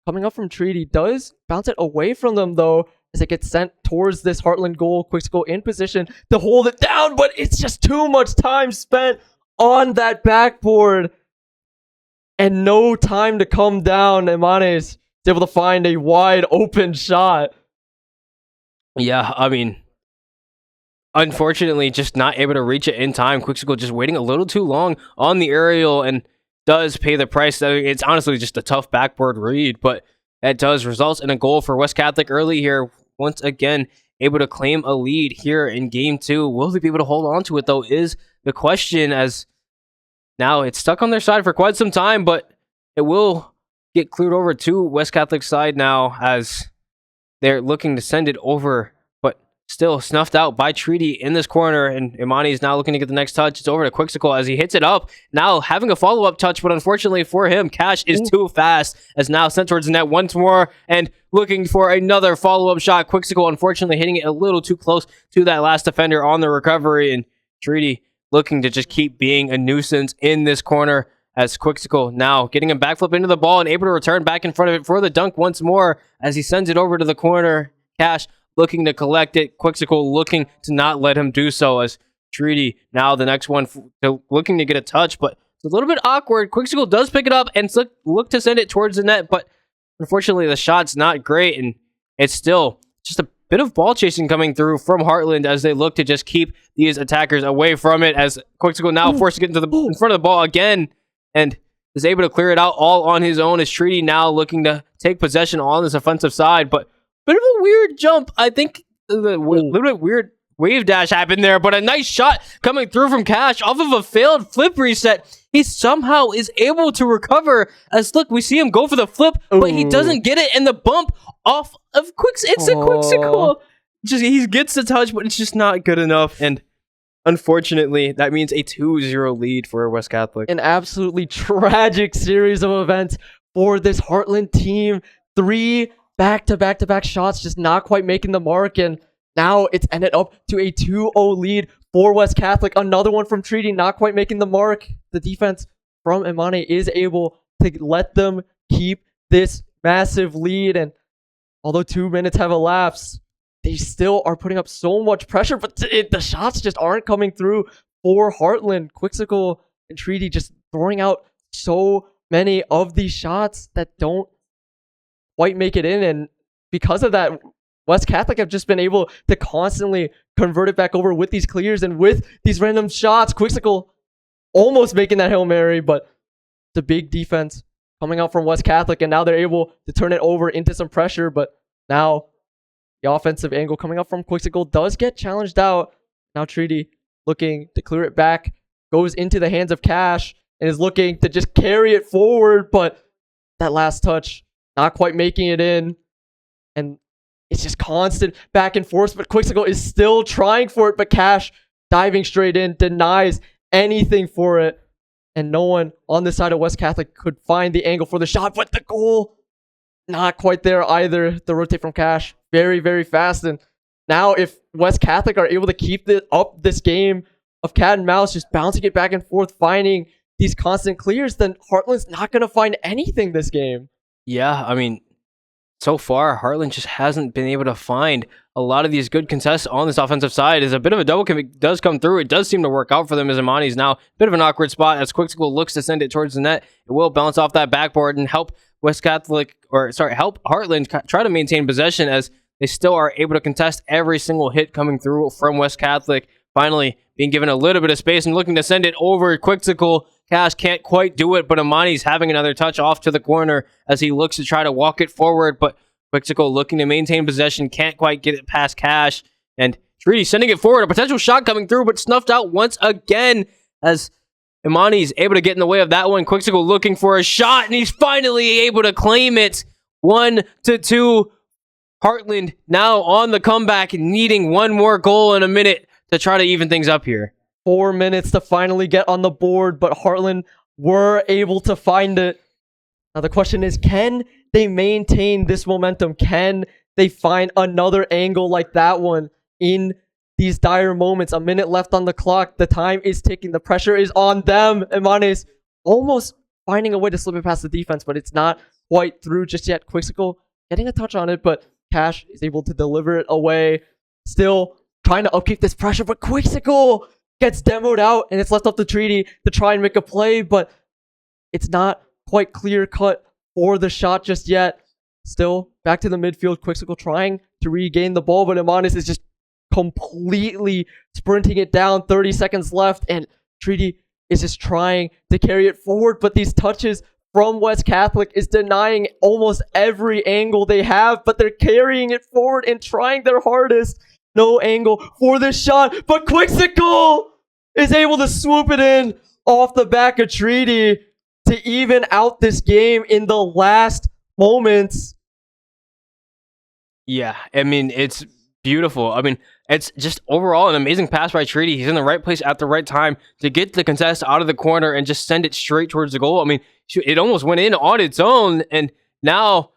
[SPEAKER 1] coming up from Treaty does bounce it away from them, though, as it gets sent towards this Heartland goal. Quicksco in position to hold it down, but it's just too much time spent on that backboard and no time to come down. Imanes is able to find a wide open shot.
[SPEAKER 2] Yeah, I mean, unfortunately, just not able to reach it in time. Quicksco just waiting a little too long on the aerial and does pay the price. It's honestly just a tough backboard read, but that does result in a goal for West Catholic early here. Once again, able to claim a lead here in game 2. Will they be able to hold on to it, though, is the question, as now it's stuck on their side for quite some time, but it will get cleared over to West Catholic's side now, as they're looking to send it over, but still snuffed out by Treaty in this corner, and Imani is now looking to get the next touch. It's over to Quixicle as he hits it up, now having a follow-up touch, but unfortunately for him, Cash is too fast, as now sent towards the net once more, and looking for another follow-up shot. Quixicle unfortunately hitting it a little too close to that last defender on the recovery, and Treaty looking to just keep being a nuisance in this corner, as Quixicle now getting a backflip into the ball and able to return back in front of it for the dunk once more as he sends it over to the corner. Cash looking to collect it. Quixicle looking to not let him do so, as Treaty now the next one looking to get a touch, but it's a little bit awkward. Quixicle does pick it up and look to send it towards the net, but unfortunately the shot's not great, and it's still just a bit of ball chasing coming through from Heartland as they look to just keep these attackers away from it, as Quixicle now forced to get into in front of the ball again, and is able to clear it out all on his own, as Treaty now looking to take possession on this offensive side. But bit of a weird jump. I think a little bit weird wave dash happened there, but a nice shot coming through from Cash off of a failed flip reset. He somehow is able to recover, as look, we see him go for the flip, but he doesn't get it, and the bump off of it's a Quixicle. Just he gets the touch, but it's just not good enough, and unfortunately, that means a 2-0 lead for West Catholic.
[SPEAKER 1] An absolutely tragic series of events for this Heartland team. 3 back-to-back shots just not quite making the mark, and now it's ended up to a 2-0 lead for West Catholic. Another one from Treaty, not quite making the mark. The defense from Imane is able to let them keep this massive lead, and although 2 minutes have elapsed, they still are putting up so much pressure, but the shots just aren't coming through for Heartland. Quixicle and Treaty just throwing out so many of these shots that don't quite make it in, and because of that, West Catholic have just been able to constantly convert it back over with these clears and with these random shots. Quixicle almost making that Hail Mary, but the big defense coming out from West Catholic, and now they're able to turn it over into some pressure, but now the offensive angle coming up from Quixicle does get challenged out. Now Treaty looking to clear it back, goes into the hands of Cash, and is looking to just carry it forward, but that last touch not quite making it in, and it's just constant back and forth, but Quixicle is still trying for it, but Cash diving straight in, denies anything for it, and no one on this side of West Catholic could find the angle for the shot, but the goal, not quite there either. The rotate from Cash, very, very fast, and now if West Catholic are able to keep up this game of cat and mouse, just bouncing it back and forth, finding these constant clears, then Heartland's not going to find anything this game.
[SPEAKER 2] Yeah, I mean, so far, Heartland just hasn't been able to find a lot of these good contests on this offensive side. As a bit of a double commit does come through, it does seem to work out for them as Imani's now a bit of an awkward spot as Quicksicle looks to send it towards the net. It will bounce off that backboard and help help Heartland try to maintain possession as they still are able to contest every single hit coming through from West Catholic. Finally, being given a little bit of space and looking to send it over Quicksicle. Cash can't quite do it, but Imani's having another touch off to the corner as he looks to try to walk it forward, but Quicksicle looking to maintain possession, can't quite get it past Cash, and Treaty sending it forward, a potential shot coming through, but snuffed out once again as Imani's able to get in the way of that one. Quicksicle looking for a shot, and he's finally able to claim it. 1-2. Heartland now on the comeback, needing one more goal in a minute to try to even things up here.
[SPEAKER 1] 4 minutes to finally get on the board, but Heartland were able to find it. Now the question is, can they maintain this momentum? Can they find another angle like that one in these dire moments? A minute left on the clock. The time is ticking. The pressure is on them. Imane is almost finding a way to slip it past the defense, but it's not quite through just yet. Quicksicle getting a touch on it, but Cash is able to deliver it away. Still trying to upkeep this pressure, but Quicksicle gets demoed out, and it's left up to Treaty to try and make a play, but it's not quite clear-cut for the shot just yet. Still, back to the midfield. Quicksicle trying to regain the ball, but Imanis is just completely sprinting it down. 30 seconds left, and Treaty is just trying to carry it forward, but these touches from West Catholic is denying almost every angle they have, but they're carrying it forward and trying their hardest. No angle for this shot, but Quicksicle is able to swoop it in off the back of Treaty to even out this game in the last moments.
[SPEAKER 2] Yeah, I mean, it's beautiful. I mean, it's just overall an amazing pass by Treaty. He's in the right place at the right time to get the contest out of the corner and just send it straight towards the goal. I mean, it almost went in on its own, and now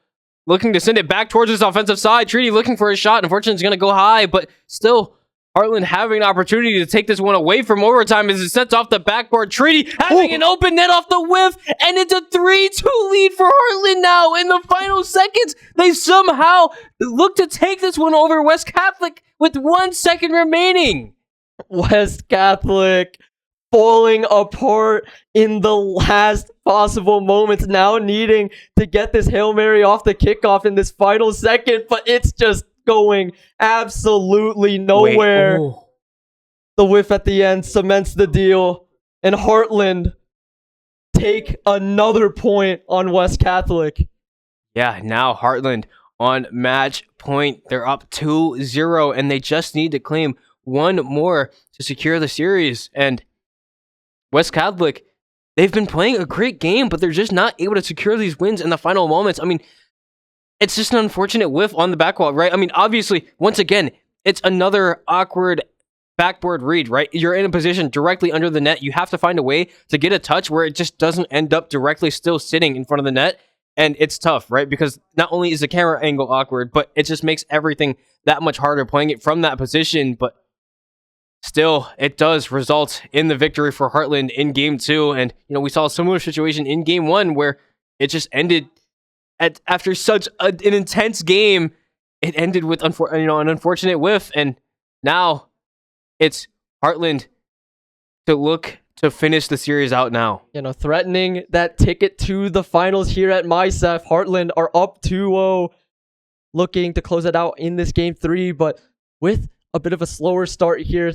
[SPEAKER 2] looking to send it back towards this offensive side. Treaty looking for a shot. Unfortunately, it's going to go high, but still, Heartland having an opportunity to take this one away from overtime as it sets off the backboard. Treaty having an open net off the whiff, and it's a 3-2 lead for Heartland now in the final seconds. They somehow look to take this one over West Catholic with 1 second remaining.
[SPEAKER 1] West Catholic falling apart in the last possible moments, now needing to get this Hail Mary off the kickoff in this final second, but it's just going absolutely nowhere. The whiff at the end cements the deal, and Heartland take another point on West Catholic.
[SPEAKER 2] Yeah, now Heartland on match point. They're up 2-0, and they just need to claim one more to secure the series. And West Catholic, they've been playing a great game, but they're just not able to secure these wins in the final moments. I mean, it's just an unfortunate whiff on the back wall, right? I mean, obviously, once again, it's another awkward backboard read, right? You're in a position directly under the net. You have to find a way to get a touch where it just doesn't end up directly still sitting in front of the net. And it's tough, right? Because not only is the camera angle awkward, but it just makes everything that much harder playing it from that position. But still, it does result in the victory for Heartland in Game 2. And, you know, we saw a similar situation in Game 1 where it just ended after such an intense game. It ended with an unfortunate whiff. And now it's Heartland to look to finish the series out now.
[SPEAKER 1] You know, threatening that ticket to the finals here at MiHSEF. Heartland are up 2-0, looking to close it out in this Game 3, but with a bit of a slower start here.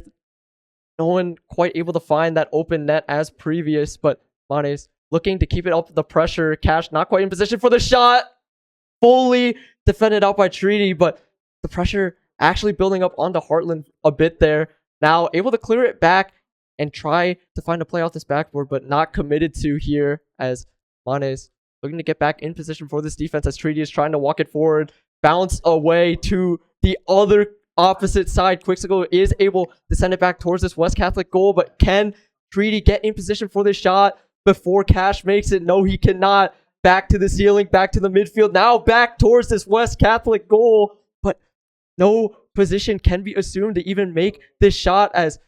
[SPEAKER 1] No one quite able to find that open net as previous, but Mane's looking to keep it up the pressure. Cash not quite in position for the shot. Fully defended out by Treaty, but the pressure actually building up onto Heartland a bit there. Now able to clear it back and try to find a play off this backboard, but not committed to here as Mane's looking to get back in position for this defense as Treaty is trying to walk it forward. Bounce away to the other opposite side. Quicksicle is able to send it back towards this West Catholic goal, but can Treaty get in position for this shot before Cash makes it? No, he cannot. Back to the ceiling, back to the midfield, now back towards this West Catholic goal, but no position can be assumed to even make this shot as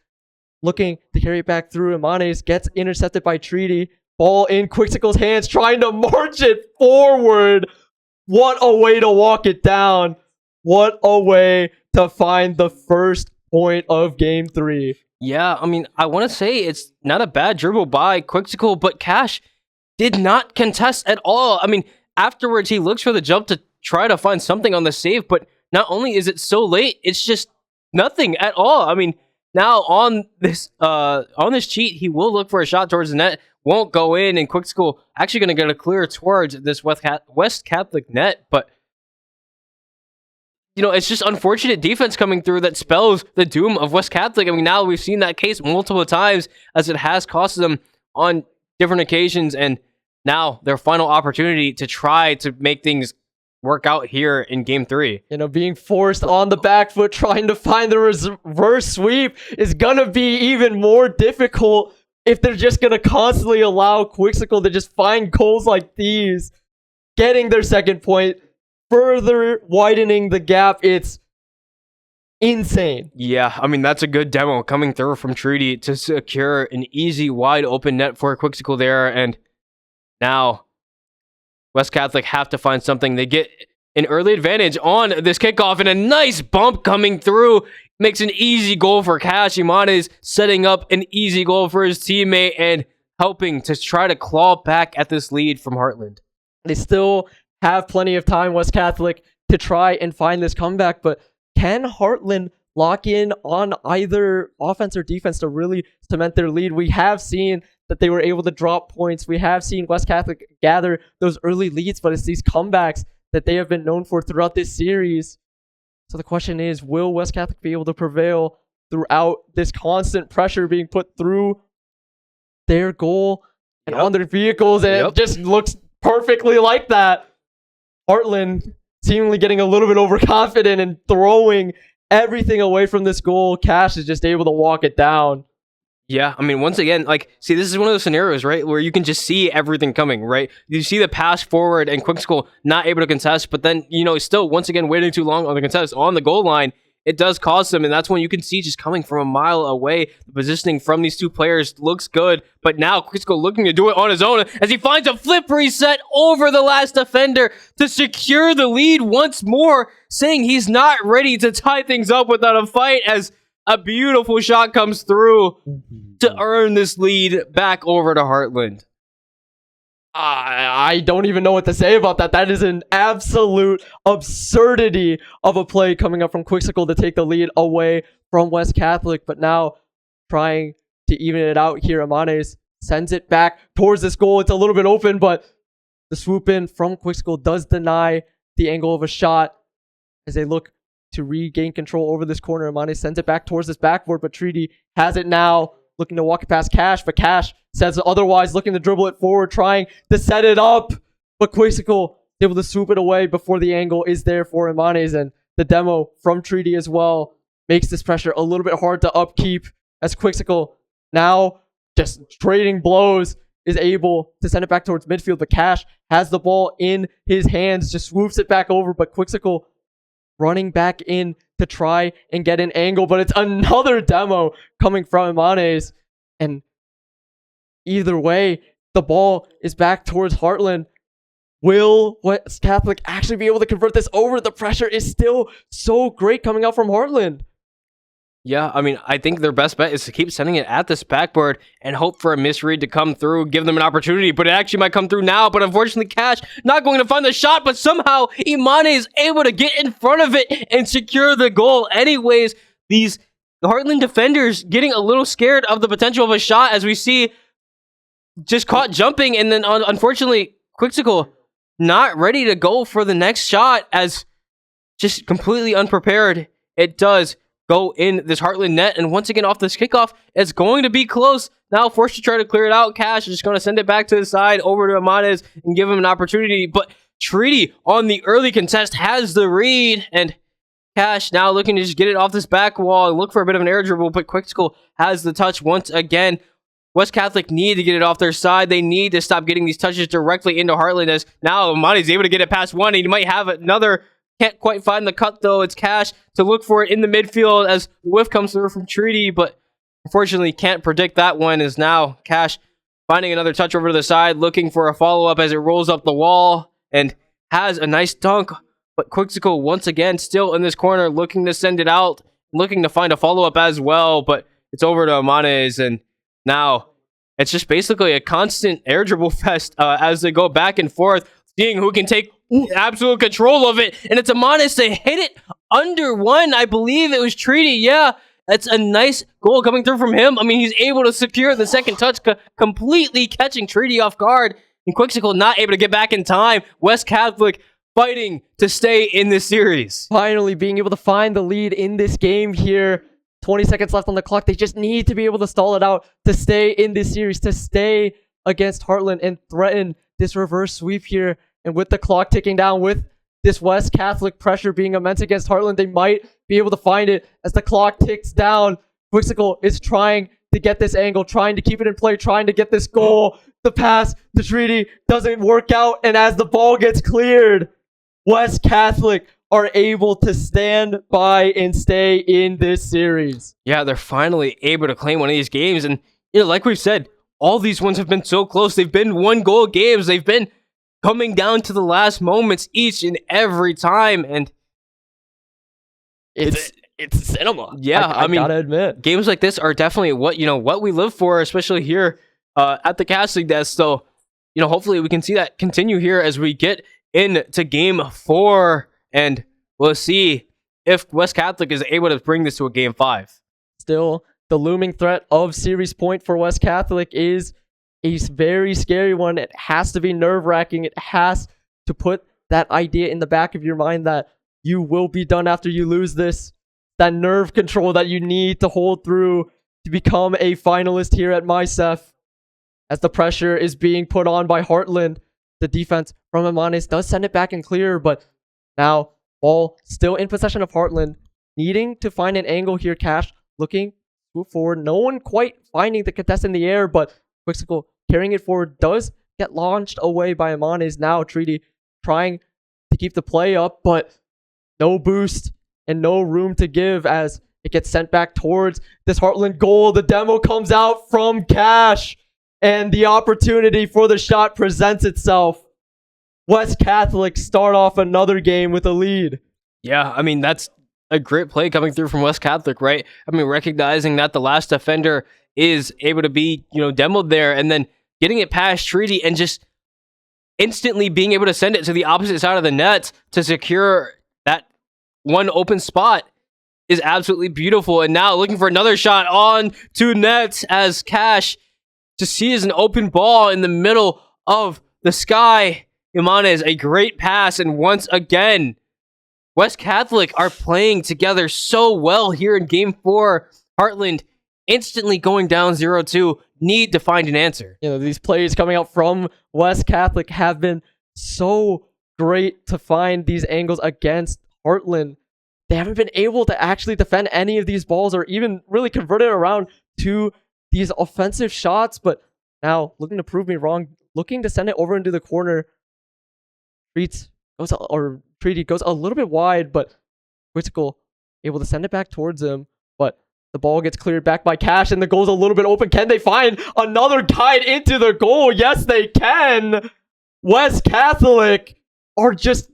[SPEAKER 1] looking to carry it back through. Imanes gets intercepted by Treaty. Ball in Quicksicle's hands, trying to march it forward. What a way to walk it down. What a way to find the first point of game 3.
[SPEAKER 2] Yeah, I mean, I want to say it's not a bad dribble by Quixticle, but Cash did not contest at all. I mean, afterwards, he looks for the jump to try to find something on the save, but not only is it so late, it's just nothing at all. I mean, now on this cheat, he will look for a shot towards the net, won't go in, and Quixticle actually going to get a clear towards this West Catholic net, but you know, it's just unfortunate defense coming through that spells the doom of West Catholic. I mean, now we've seen that case multiple times as it has cost them on different occasions, and now their final opportunity to try to make things work out here in game 3.
[SPEAKER 1] You know, being forced on the back foot, trying to find the reverse sweep is gonna be even more difficult if they're just gonna constantly allow Quixticle to just find goals like these, getting their second point, further widening the gap. It's insane.
[SPEAKER 2] Yeah, I mean, that's a good demo coming through from Treaty to secure an easy, wide open net for Quixticle there, and now West Catholic have to find something. They get an early advantage on this kickoff, and a nice bump coming through makes an easy goal for Cash. Imanes setting up an easy goal for his teammate and helping to try to claw back at this lead from Heartland.
[SPEAKER 1] They still have plenty of time, West Catholic, to try and find this comeback, but can Heartland lock in on either offense or defense to really cement their lead? We have seen that they were able to drop points. We have seen West Catholic gather those early leads, but it's these comebacks that they have been known for throughout this series. So the question is, will West Catholic be able to prevail throughout this constant pressure being put through their goal and on their vehicles? And it just looks perfectly like that. Heartland seemingly getting a little bit overconfident and throwing everything away from this goal. Cash is just able to walk it down.
[SPEAKER 2] Yeah, I mean, once again, like, see, this is one of those scenarios, right, where you can just see everything coming, right? You see the pass forward and Quixticle not able to contest, but then, you know, still, once again, waiting too long on the contest on the goal line. It does cost them, and that's when you can see just coming from a mile away, the positioning from these two players looks good, but now Quixticle looking to do it on his own as he finds a flip reset over the last defender to secure the lead once more, saying he's not ready to tie things up without a fight as a beautiful shot comes through to earn this lead back over to Heartland.
[SPEAKER 1] I don't even know what to say about that. That is an absolute absurdity of a play coming up from Quixticle to take the lead away from West Catholic. But now trying to even it out here, Imanes sends it back towards this goal. It's a little bit open, but the swoop in from Quixticle does deny the angle of a shot as they look to regain control over this corner. Imanes sends it back towards this backboard, but Treaty has it now, looking to walk it past Cash, but Cash says otherwise, looking to dribble it forward, trying to set it up, but Quixticle able to swoop it away before the angle is there for Imanes, and the demo from Treaty as well makes this pressure a little bit hard to upkeep as Quixticle now just trading blows is able to send it back towards midfield, but Cash has the ball in his hands, just swoops it back over, but Quixticle running back in to try and get an angle, but it's another demo coming from Imanes. And either way, the ball is back towards Heartland. Will West Catholic actually be able to convert this over? The pressure is still so great coming out from Heartland.
[SPEAKER 2] Yeah, I mean, I think their best bet is to keep sending it at this backboard and hope for a misread to come through, give them an opportunity, but it actually might come through now. But unfortunately, Cash not going to find the shot, but somehow Imane is able to get in front of it and secure the goal. Anyways, the Heartland defenders getting a little scared of the potential of a shot as we see just caught jumping, and then unfortunately, Quixticle not ready to go for the next shot as just completely unprepared. It does go in this Heartland net, and once again off this kickoff, it's going to be close. Now forced to try to clear it out. Cash is just going to send it back to the side over to Imanes and give him an opportunity, but Treaty on the early contest has the read, and Cash now looking to just get it off this back wall and look for a bit of an air dribble, but Quixticle has the touch once again. West Catholic need to get it off their side. They need to stop getting these touches directly into Heartland, as now Imanes is able to get it past one. He might have another. Can't quite find the cut, though. It's Cash to look for it in the midfield as the whiff comes through from Treaty, but unfortunately can't predict that one, as now Cash finding another touch over to the side, looking for a follow-up as it rolls up the wall, and has a nice dunk, but Quixote once again still in this corner, looking to send it out, looking to find a follow-up as well, but it's over to Amanes, and now it's just basically a constant air dribble fest as they go back and forth, seeing who can take absolute control of it, and it's Amanes to hit it under one. I believe it was Treaty. Yeah, that's a nice goal coming through from him. I mean, he's able to secure the second touch, completely catching Treaty off guard, and Quixote not able to get back in time. West Catholic fighting to stay in this series.
[SPEAKER 1] Finally being able to find the lead in this game here. 20 seconds left on the clock. They just need to be able to stall it out to stay in this series, to stay against Heartland and threaten this reverse sweep here. And with the clock ticking down, with this West Catholic pressure being immense against Heartland, they might be able to find it as the clock ticks down. Quixote is trying to get this angle, trying to keep it in play, trying to get this goal. The pass, the treaty doesn't work out, and as the ball gets cleared, West Catholic are able to stand by and stay in this series.
[SPEAKER 2] Yeah, they're finally able to claim one of these games, and like we've said, all these ones have been so close. They've been 1-goal games. They've been coming down to the last moments each and every time, and
[SPEAKER 1] It's cinema.
[SPEAKER 2] Yeah,
[SPEAKER 1] I mean, gotta admit,
[SPEAKER 2] games like this are definitely what we live for, especially here at the casting desk. So, hopefully we can see that continue here as we get into game 4, and we'll see if West Catholic is able to bring this to a game 5.
[SPEAKER 1] Still, the looming threat of series point for West Catholic is a very scary one. It has to be nerve-wracking. It has to put that idea in the back of your mind that you will be done after you lose this. That nerve control that you need to hold through to become a finalist here at MiHSEF. As the pressure is being put on by Heartland, the defense from Amanes does send it back and clear, but now ball still in possession of Heartland, needing to find an angle here. Cash looking move forward. No one quite finding the contest in the air, but Quixote carrying it forward does get launched away by Amanes. Now Treaty trying to keep the play up, but no boost and no room to give as it gets sent back towards this Heartland goal. The demo comes out from Cash, and the opportunity for the shot presents itself. West Catholic start off another game with a lead.
[SPEAKER 2] Yeah, I mean, that's a great play coming through from West Catholic, right? I mean, recognizing that the last defender is able to be, demoed there, and then getting it past Treaty and just instantly being able to send it to the opposite side of the net to secure that one open spot is absolutely beautiful. And now looking for another shot on to net as Cash just sees an open ball in the middle of the sky. Imanez, a great pass, and once again, West Catholic are playing together so well here in Game 4. Heartland instantly going down 0-2, need to find an answer.
[SPEAKER 1] These plays coming out from West Catholic have been so great to find these angles against Heartland. They haven't been able to actually defend any of these balls or even really convert it around to these offensive shots, but now looking to prove me wrong, looking to send it over into the corner. Treaty goes a little bit wide, but Quizzical able to send it back towards him, but the ball gets cleared back by Cash, and the goal's a little bit open. Can they find another guide into the goal? Yes, they can. West Catholic are just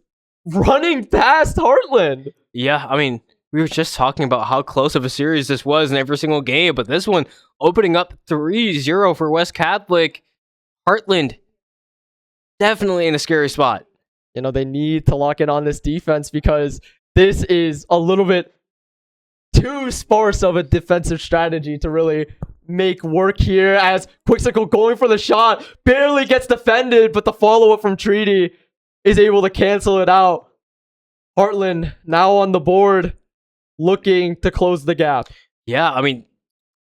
[SPEAKER 1] running past Heartland.
[SPEAKER 2] Yeah, I mean, we were just talking about how close of a series this was in every single game, but this one opening up 3-0 for West Catholic. Heartland definitely in a scary spot.
[SPEAKER 1] They need to lock in on this defense because this is a little bit too sparse of a defensive strategy to really make work here, as Quixote going for the shot barely gets defended, but the follow-up from Treaty is able to cancel it out. Heartland now on the board, looking to close the gap.
[SPEAKER 2] Yeah, I mean,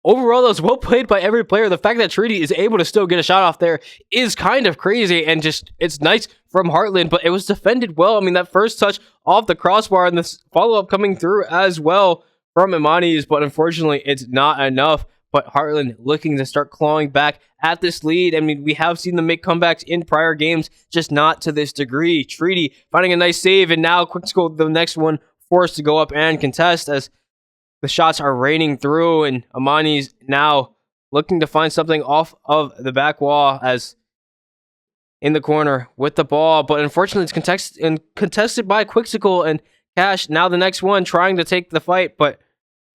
[SPEAKER 2] overall, that was well played by every player. The fact that Treaty is able to still get a shot off there is kind of crazy, and just, it's nice from Heartland, but it was defended well. I mean, that first touch off the crossbar and the follow-up coming through as well from Imanis, but unfortunately, it's not enough. But Heartland looking to start clawing back at this lead. I mean, we have seen them make comebacks in prior games, just not to this degree. Treaty finding a nice save, and now Quick the next one forced to go up and contest as the shots are raining through, and Amani's now looking to find something off of the back wall as in the corner with the ball, but unfortunately it's contested by Quixsicle and Cash. Now the next one trying to take the fight, but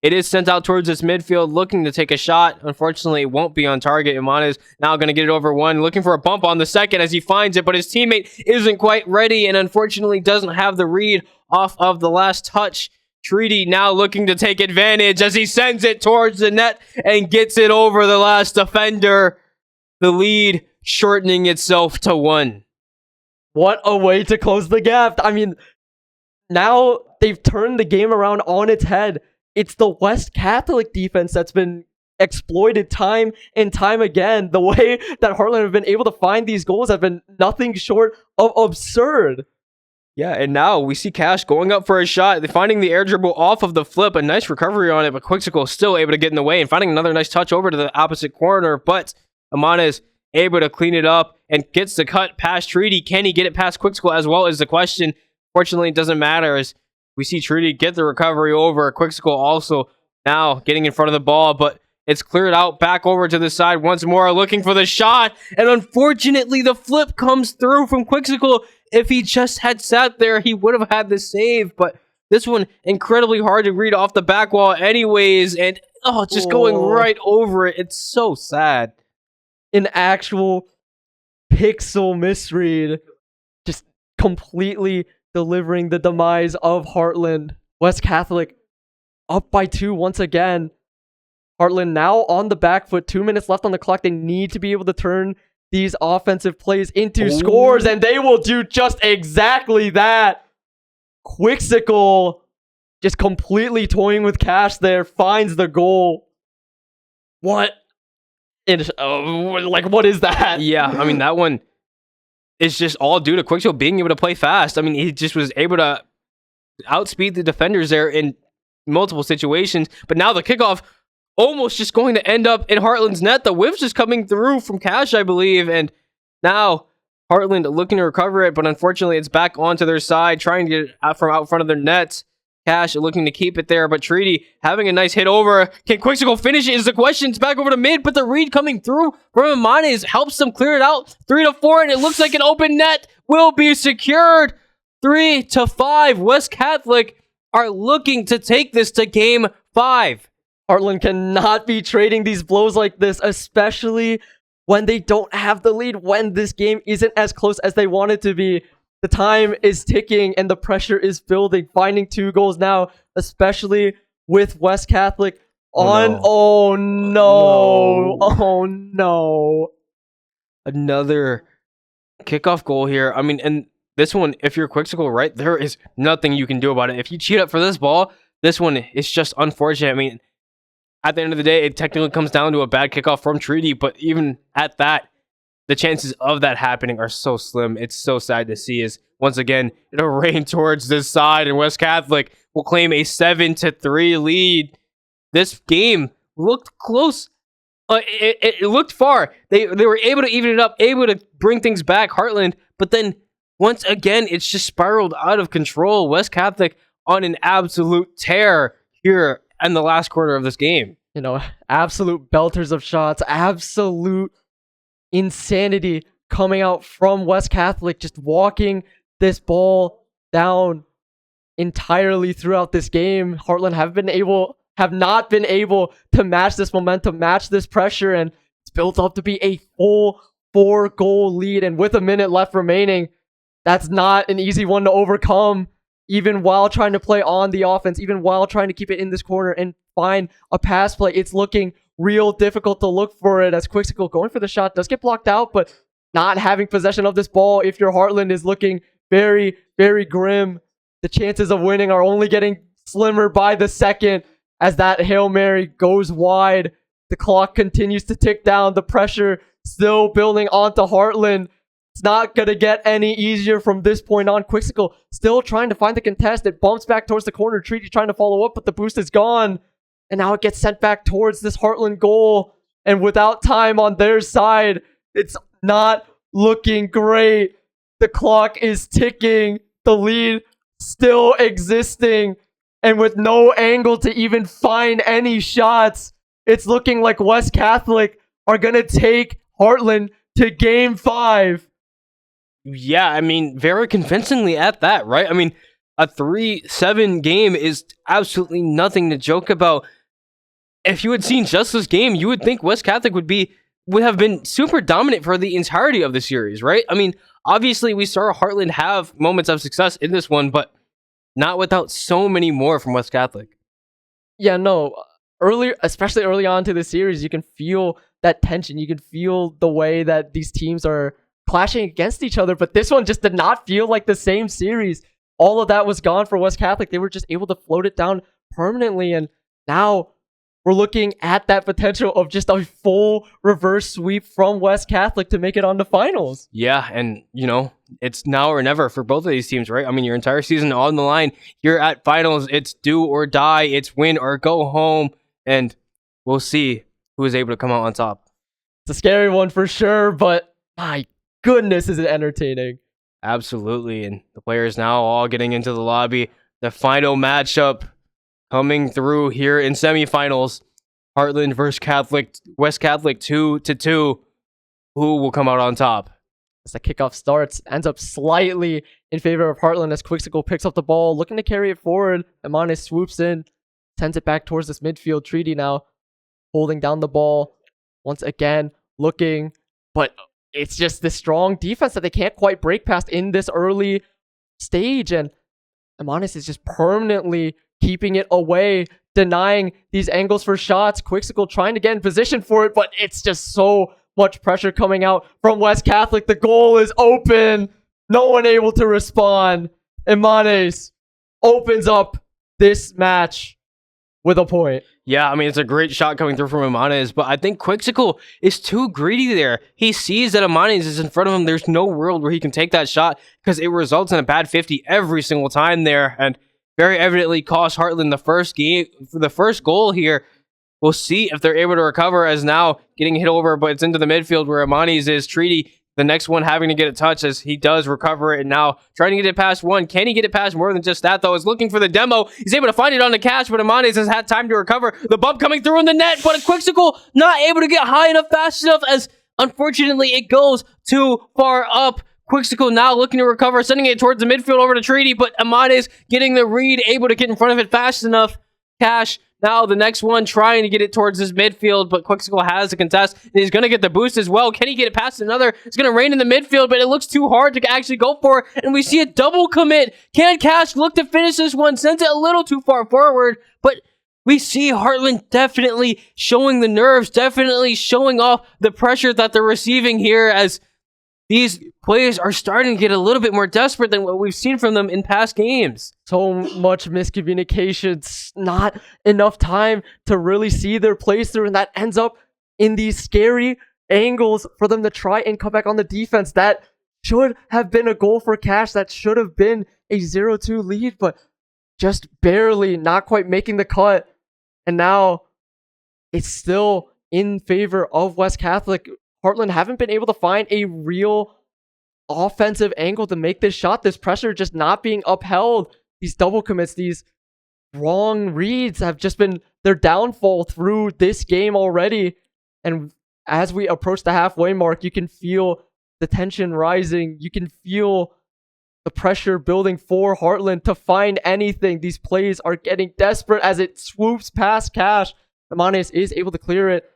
[SPEAKER 2] it is sent out towards this midfield, looking to take a shot. Unfortunately, it won't be on target. Iman is now going to get it over one, looking for a bump on the second as he finds it, but his teammate isn't quite ready and unfortunately doesn't have the read off of the last touch. Treaty now looking to take advantage as he sends it towards the net and gets it over the last defender. The lead shortening itself to 1.
[SPEAKER 1] What a way to close the gap. I mean, now they've turned the game around on its head. It's the West Catholic defense that's been exploited time and time again. The way that Heartland have been able to find these goals have been nothing short of absurd.
[SPEAKER 2] Yeah, and now we see Cash going up for a shot. They're finding the air dribble off of the flip. A nice recovery on it, but Quixsicle is still able to get in the way and finding another nice touch over to the opposite corner. But Amana is able to clean it up and gets the cut past Treaty. Can he get it past Quixsicle as well is the question. Fortunately, it doesn't matter as we see Treaty get the recovery over. Quixsicle also now getting in front of the ball, but it's cleared out back over to the side once more, looking for the shot. And unfortunately, the flip comes through from Quixsicle. If he just had sat there, he would have had the save. But this one, incredibly hard to read off the back wall anyways. And, just going right over it. It's so sad.
[SPEAKER 1] An actual pixel misread. Just completely delivering the demise of Heartland. West Catholic up by 2 once again. Heartland now on the back foot. 2 minutes left on the clock. They need to be able to turn these offensive plays into scores, and they will do just exactly that. Quixsicle just completely toying with Cash there, finds the goal. What? What is that?
[SPEAKER 2] Yeah, I mean, that one is just all due to Quixsicle being able to play fast. I mean, he just was able to outspeed the defenders there in multiple situations, but now the kickoff almost just going to end up in Heartland's net. The whiff's just coming through from Cash, I believe, and now Heartland looking to recover it, but unfortunately it's back onto their side, trying to get it out from out front of their nets. Cash looking to keep it there, but Treaty having a nice hit over. Can Quixsicle finish it is the question. It's back over to mid, but the read coming through from Imanes helps them clear it out. 3-4, and it looks like an open net will be secured. 3-5. West Catholic are looking to take this to game 5.
[SPEAKER 1] Heartland cannot be trading these blows like this, especially when they don't have the lead, when this game isn't as close as they want it to be. The time is ticking and the pressure is building. Finding 2 goals now, especially with West Catholic on... Oh no.
[SPEAKER 2] Another kickoff goal here. I mean, and this one, if you're Quixsicle, right, there is nothing you can do about it. If you cheat up for this ball, this one is just unfortunate. I mean, at the end of the day, it technically comes down to a bad kickoff from Treaty, but even at that, the chances of that happening are so slim. It's so sad to see as, once again, it'll rain towards this side, and West Catholic will claim a 7-3 lead. This game looked close. It looked far. They were able to even it up, able to bring things back, Heartland, but then, once again, it's just spiraled out of control. West Catholic on an absolute tear here in the last quarter of this game.
[SPEAKER 1] You know, absolute belters of shots, absolute insanity coming out from West Catholic, just walking this ball down entirely throughout this game. Heartland have not been able to match this momentum, match this pressure, and it's built up to be a full 4-goal lead. And with a minute left remaining, that's not an easy one to overcome, even while trying to play on the offense, even while trying to keep it in this corner and find a pass play. It's looking real difficult to look for it as Quixsicle going for the shot does get blocked out, but not having possession of this ball, if your Heartland, is looking very, very grim. The chances of winning are only getting slimmer by the second as that Hail Mary goes wide. The clock continues to tick down. The pressure still building onto Heartland. It's not going to get any easier from this point on. Quixsicle still trying to find the contest. It bumps back towards the corner. Treaty trying to follow up, but the boost is gone. And now it gets sent back towards this Heartland goal. And without time on their side, it's not looking great. The clock is ticking. The lead still existing. And with no angle to even find any shots, it's looking like West Catholic are going to take Heartland to game 5.
[SPEAKER 2] Yeah, I mean, very convincingly at that, right? I mean, a 3-7 game is absolutely nothing to joke about. If you had seen just this game, you would think West Catholic would have been super dominant for the entirety of the series, right? I mean, obviously we saw Heartland have moments of success in this one, but not without so many more from West Catholic.
[SPEAKER 1] Yeah, no. Earlier, especially early on to the series, you can feel that tension. You can feel the way that these teams are clashing against each other, but this one just did not feel like the same series. All of that was gone for West Catholic. They were just able to float it down permanently, and now we're looking at that potential of just a full reverse sweep from West Catholic to make it on to finals.
[SPEAKER 2] Yeah, and it's now or never for both of these teams, right? I mean, your entire season on the line. Here at finals, it's do or die, it's win or go home, and we'll see who is able to come out on top.
[SPEAKER 1] It's a scary one for sure, but my goodness, is it entertaining.
[SPEAKER 2] Absolutely, and the players now all getting into the lobby. The final matchup coming through here in semifinals. Heartland versus West Catholic 2-2. Who will come out on top?
[SPEAKER 1] As the kickoff starts, ends up slightly in favor of Heartland as Quixote picks up the ball, looking to carry it forward. Amanis swoops in, sends it back towards this midfield. Treaty now holding down the ball once again, looking, but it's just this strong defense that they can't quite break past in this early stage, and Amanis is just permanently keeping it away, denying these angles for shots. Quixote trying to get in position for it, but it's just so much pressure coming out from West Catholic. The goal is open. No one able to respond. Imanes opens up this match with a point.
[SPEAKER 2] Yeah, I mean, it's a great shot coming through from Imanes, but I think Quixote is too greedy there. He sees that Imanes is in front of him. There's no world where he can take that shot because it results in a bad 50 every single time there, and very evidently cost Heartland the first goal here. We'll see if they're able to recover, as now getting hit over, but it's into the midfield where Imanes is. Treaty, the next one having to get a touch as he does recover it, and now trying to get it past one. Can he get it past more than just that, though? Is looking for the demo. He's able to find it on the catch, but Imanes has had time to recover. The bump coming through in the net, but Quixote not able to get high enough, fast enough, as unfortunately it goes too far up. Quixote now looking to recover, sending it towards the midfield over to Treaty, but Imanes getting the read, able to get in front of it fast enough. Cash now the next one trying to get it towards his midfield, but Quixote has the contest, and he's going to get the boost as well. Can he get it past another? It's going to rain in the midfield, but it looks too hard to actually go for, and we see a double commit. Can Cash look to finish this one? Sends it a little too far forward, but we see Heartland definitely showing the nerves, definitely showing off the pressure that they're receiving here, as these players are starting to get a little bit more desperate than what we've seen from them in past games.
[SPEAKER 1] So much miscommunication, not enough time to really see their plays through, and that ends up in these scary angles for them to try and come back on the defense. That should have been a goal for Cash. That should have been a 0-2 lead, but just barely, not quite making the cut. And now it's still in favor of West Catholic. Heartland haven't been able to find a real offensive angle to make this shot. This pressure just not being upheld. These double commits, these wrong reads have just been their downfall through this game already. And as we approach the halfway mark, you can feel the tension rising. You can feel the pressure building for Heartland to find anything. These plays are getting desperate as it swoops past Cash. Imanes is able to clear it,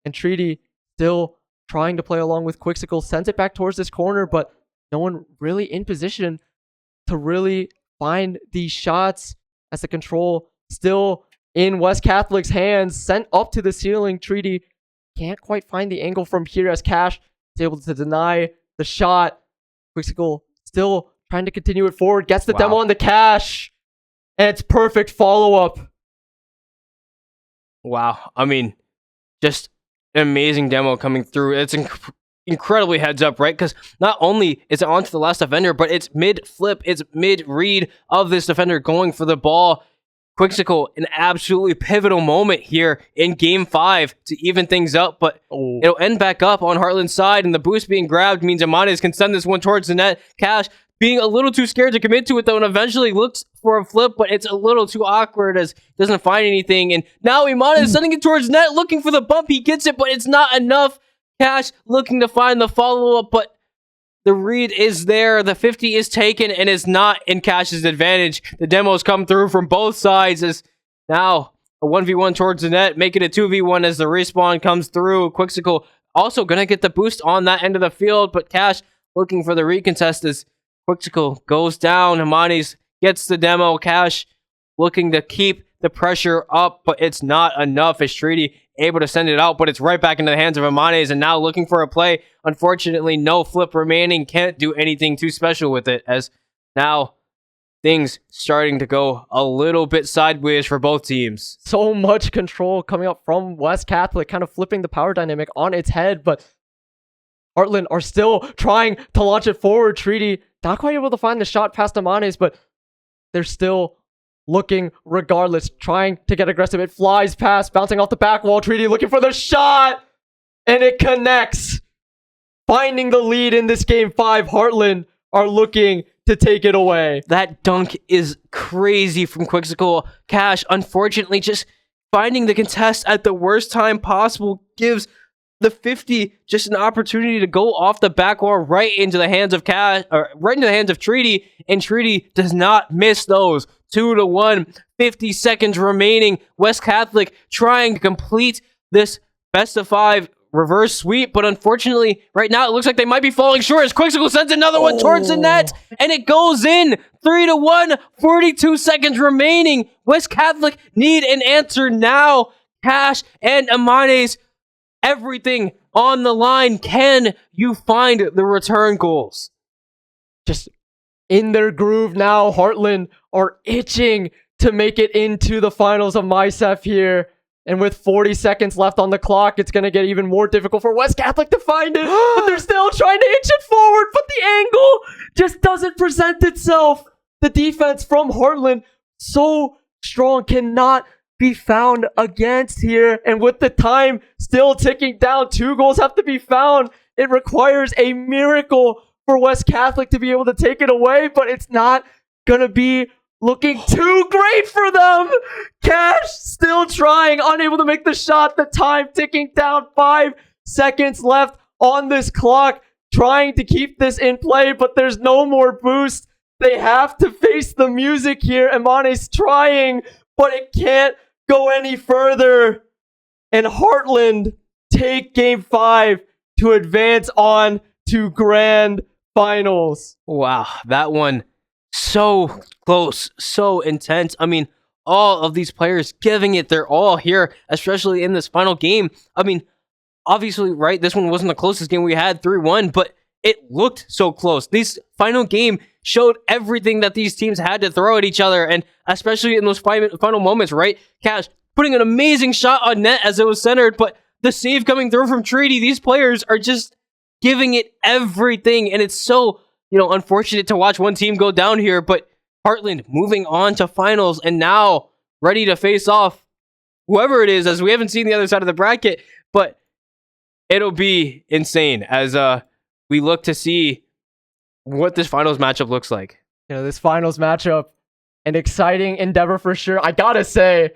[SPEAKER 1] and Treaty still trying to play along with Quixote, sends it back towards this corner, but no one really in position to really find these shots, as the control still in West Catholic's hands, sent up to the ceiling. Treaty can't quite find the angle from here as Cash is able to deny the shot. Quixote still trying to continue it forward, gets the demo on the Cash, and it's perfect follow-up.
[SPEAKER 2] Wow. I mean, just an amazing demo coming through. It's incredibly heads up, right? Because not only is it onto the last defender, but it's mid-flip, it's mid-read of this defender going for the ball. Quixote, an absolutely pivotal moment here in Game 5 to even things up, but it'll end back up on Heartland's side, and the boost being grabbed means Imanes can send this one towards the net. Cash being a little too scared to commit to it, though, and eventually looks for a flip, but it's a little too awkward as he doesn't find anything. And now Imanes is sending it towards net, looking for the bump. He gets it, but it's not enough. Cash looking to find the follow-up, but The read is there. The 50 is taken and is not in Cash's advantage. The demos come through from both sides as now a 1v1 towards the net, make it a 2v1 as the respawn comes through. Quixsicle also going to get the boost on that end of the field, but Cash looking for the recontest as Quixsicle goes down. Hamanes gets the demo. Cash looking to keep the pressure up, but it's not enough as Treaty able to send it out, but it's right back into the hands of Hamanes and now looking for a play. Unfortunately, no flip remaining. Can't do anything too special with it as now things starting to go a little bit sideways for both teams.
[SPEAKER 1] So much control coming up from West Catholic, kind of flipping the power dynamic on its head, but Heartland are still trying to launch it forward. Treaty not quite able to find the shot past Hamanes, but they're still looking regardless, trying to get aggressive. It flies past, bouncing off the back wall. Treaty looking for the shot, and it connects. Finding the lead in this game 5, Heartland are looking to take it away.
[SPEAKER 2] That dunk is crazy from Quixsicle. Cash, unfortunately, just finding the contest at the worst time possible gives the 50 just an opportunity to go off the back wall right into the hands of Cash, or right into the hands of Treaty, and Treaty does not miss those. 2-1, 50 seconds remaining. West Catholic trying to complete this best of 5 reverse sweep, but unfortunately, right now it looks like they might be falling short as Quixsicle sends another one towards the net, and it goes in. 3-1, 42 seconds remaining. West Catholic need an answer now. Cash and Hamanes, everything on the line. Can you find the return goals?
[SPEAKER 1] Just in their groove now. Heartland are itching to make it into the finals of MiHSEF here. And with 40 seconds left on the clock, it's going to get even more difficult for West Catholic to find it. But they're still trying to inch it forward, but the angle just doesn't present itself. The defense from Heartland, so strong, cannot be found against here. And with the time still ticking down, 2 goals have to be found. It requires a miracle for West Catholic to be able to take it away, but it's not going to be looking too great for them. Cash still trying, unable to make the shot. The time ticking down, 5 seconds left on this clock. Trying to keep this in play, but there's no more boost. They have to face the music here. Hamanes trying, but it can't go any further. And Heartland take game 5 to advance on to grand finals.
[SPEAKER 2] Wow, that one so close, so intense. I mean, all of these players giving it their all here, especially in this final game. I mean, obviously, right, this one wasn't the closest game we had, 3-1, but it looked so close. This final game showed everything that these teams had to throw at each other, and especially in those final moments, right? Cash putting an amazing shot on net as it was centered, but the save coming through from Treaty, these players are just giving it everything, and it's so, unfortunate to watch one team go down here, but Heartland moving on to finals and now ready to face off whoever it is, as we haven't seen the other side of the bracket, but it'll be insane as we look to see what this finals matchup looks like.
[SPEAKER 1] This finals matchup, an exciting endeavor for sure. I gotta say,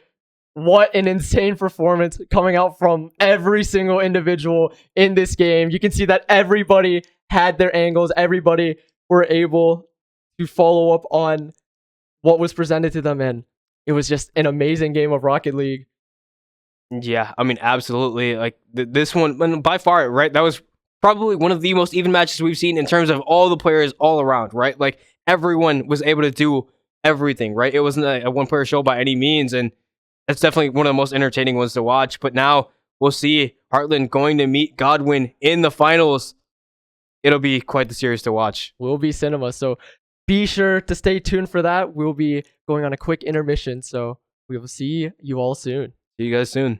[SPEAKER 1] what an insane performance coming out from every single individual in this game. You can see that everybody had their angles. Everybody were able to follow up on what was presented to them, and it was just an amazing game of Rocket League.
[SPEAKER 2] Yeah, I mean, absolutely. Like this one, by far, right? That was probably one of the most even matches we've seen in terms of all the players all around, right? Like everyone was able to do everything, right? It wasn't a one-player show by any means, and that's definitely one of the most entertaining ones to watch. But now we'll see Heartland going to meet Godwin in the finals. It'll be quite the series to watch.
[SPEAKER 1] Will be cinema, so be sure to stay tuned for that. We'll be going on a quick intermission, so we will see you all soon.
[SPEAKER 2] See you guys soon.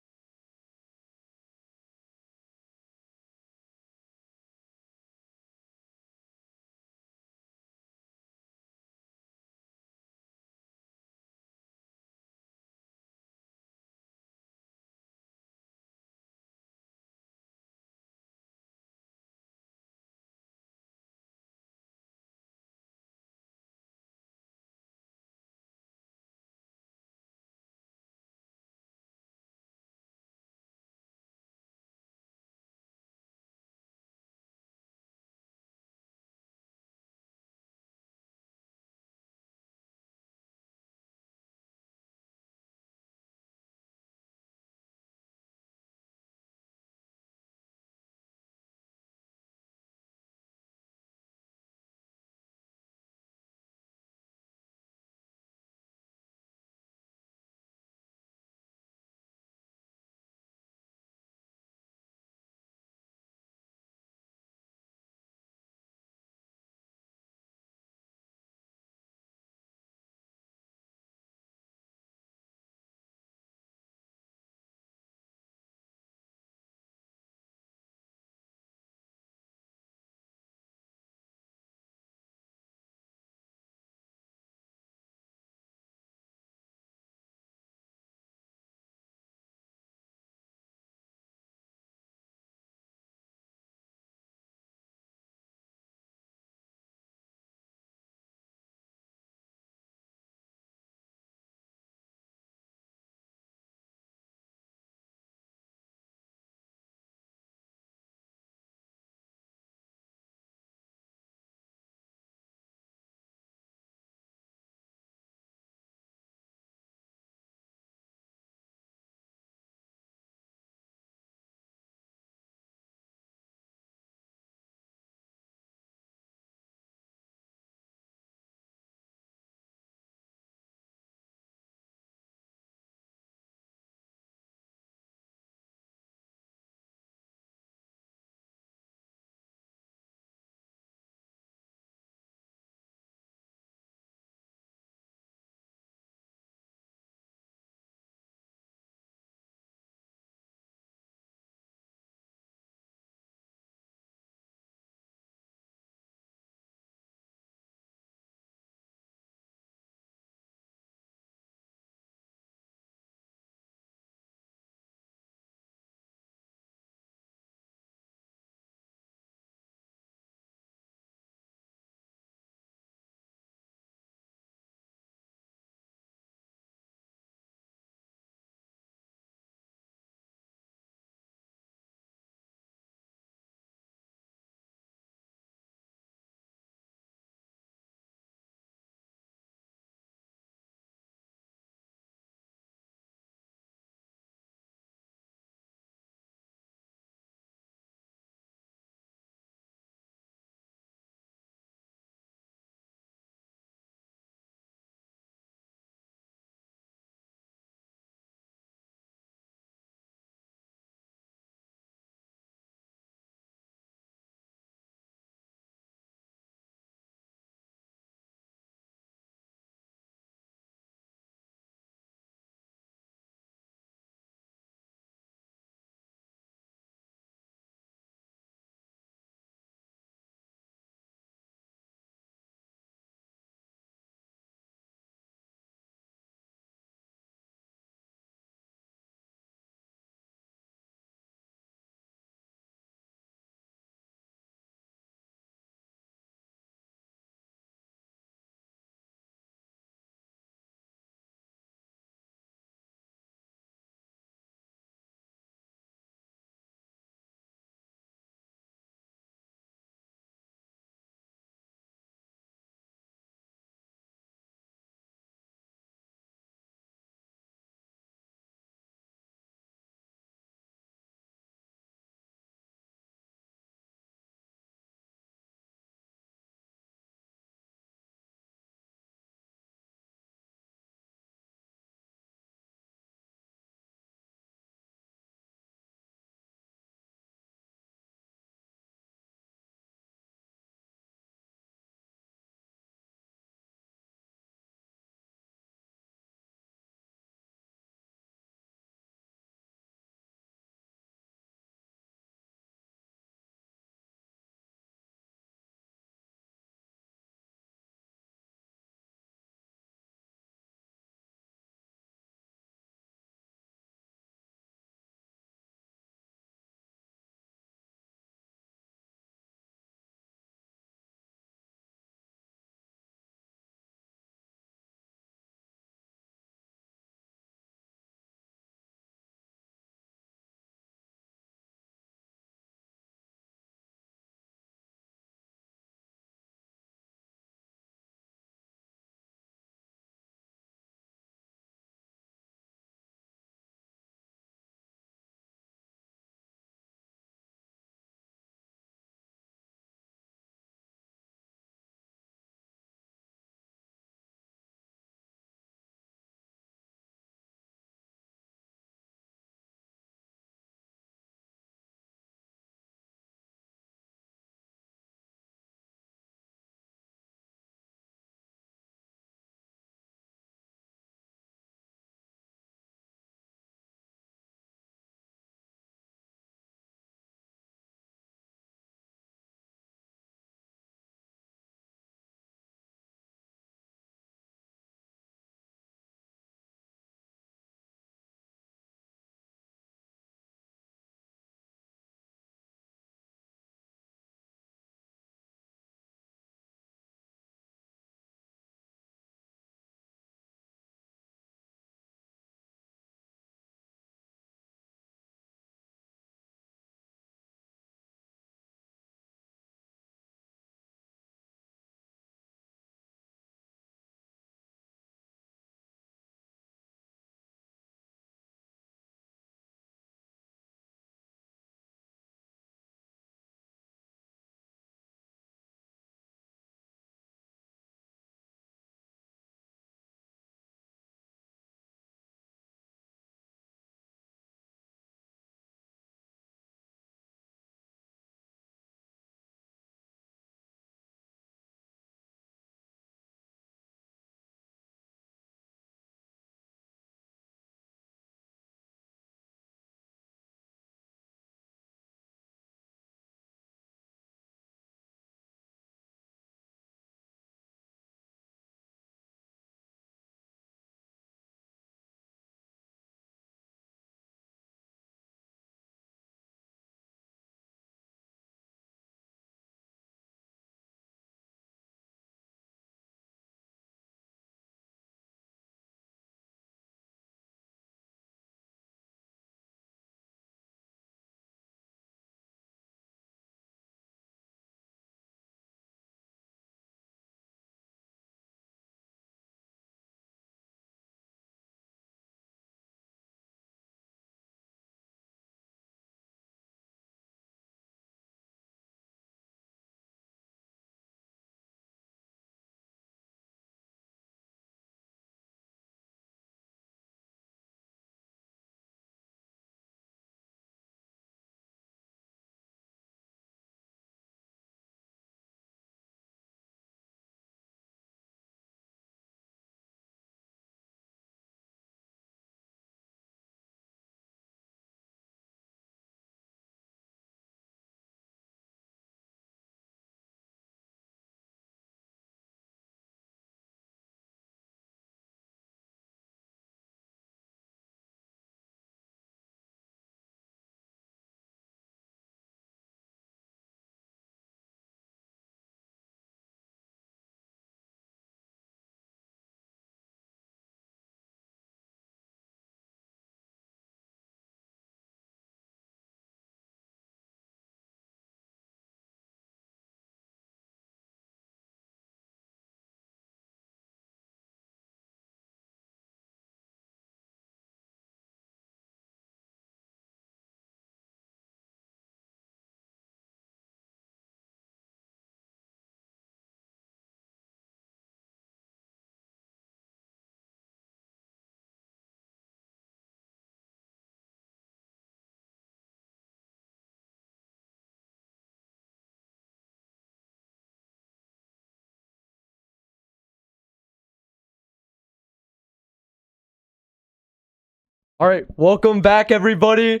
[SPEAKER 1] All right, welcome back, everybody.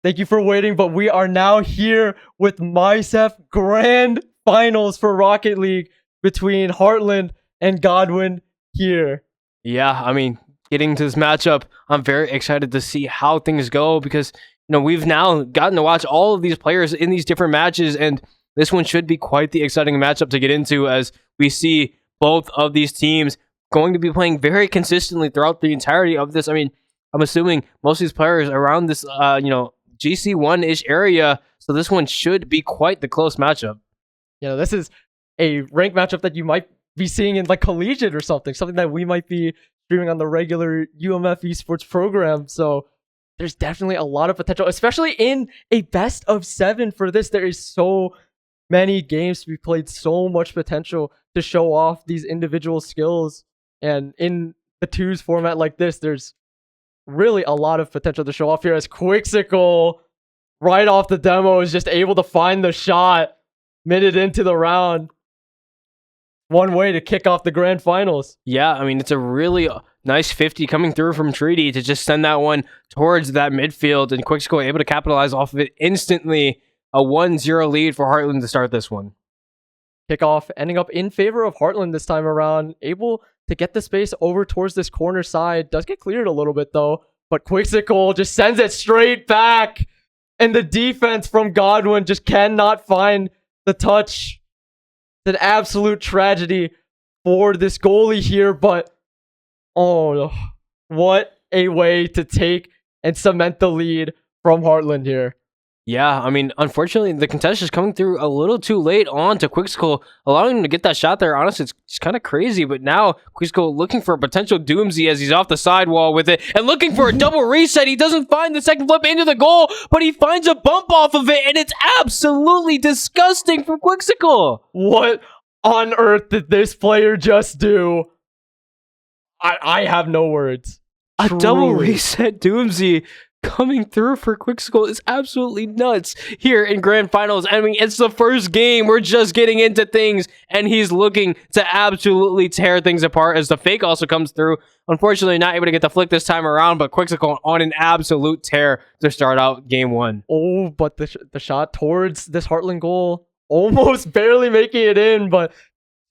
[SPEAKER 1] Thank you for waiting, but we are now here with MiHSEF Grand Finals for Rocket League between Heartland and Godwin here.
[SPEAKER 2] Yeah, I mean, getting to this matchup, I'm very excited to see how things go because, we've now gotten to watch all of these players in these different matches, and this one should be quite the exciting matchup to get into as we see both of these teams going to be playing very consistently throughout the entirety of this. I mean, I'm assuming most of these players around this, GC1-ish area, so this one should be quite the close matchup.
[SPEAKER 1] This is a ranked matchup that you might be seeing in like collegiate or something that we might be streaming on the regular UMF Esports program. So there's definitely a lot of potential, especially in a best of 7 for this. There is so many games to be played, so much potential to show off these individual skills. And in the twos format like this, there's really a lot of potential to show off here as Quixsicle, right off the demo, is just able to find the shot minute into the round. One way to kick off the grand finals.
[SPEAKER 2] Yeah, I mean, it's a really nice 50 coming through from Treaty to just send that one towards that midfield, and Quixsicle able to capitalize off of it instantly. A 1-0 lead for Heartland to start this one.
[SPEAKER 1] Kickoff ending up in favor of Heartland this time around, able to get the space over towards this corner side. Does get cleared a little bit though, but Quixsicle just sends it straight back, and the defense from Godwin just cannot find the touch. It's an absolute tragedy for this goalie here, but oh, what a way to take and cement the lead from Heartland here.
[SPEAKER 2] Yeah, I mean, unfortunately, the contest is coming through a little too late on to Quixsicle, allowing him to get that shot there. Honestly, it's kind of crazy, but now Quixsicle looking for a potential doomsday as he's off the sidewall with it and looking for a double reset. He doesn't find the second flip into the goal, but he finds a bump off of it, and it's absolutely disgusting from Quixsicle.
[SPEAKER 1] What on earth did this player just do? I have no words.
[SPEAKER 2] A double
[SPEAKER 1] Truly.
[SPEAKER 2] reset doomsday coming through for Quixsicle is absolutely nuts here in grand finals. I mean, it's the first game. We're just getting into things, and he's looking to absolutely tear things apart as the fake also comes through. Unfortunately, not able to get the flick this time around, but Quixsicle on an absolute tear to start out game one.
[SPEAKER 1] Oh, but the shot towards this Heartland goal, almost barely making it in, but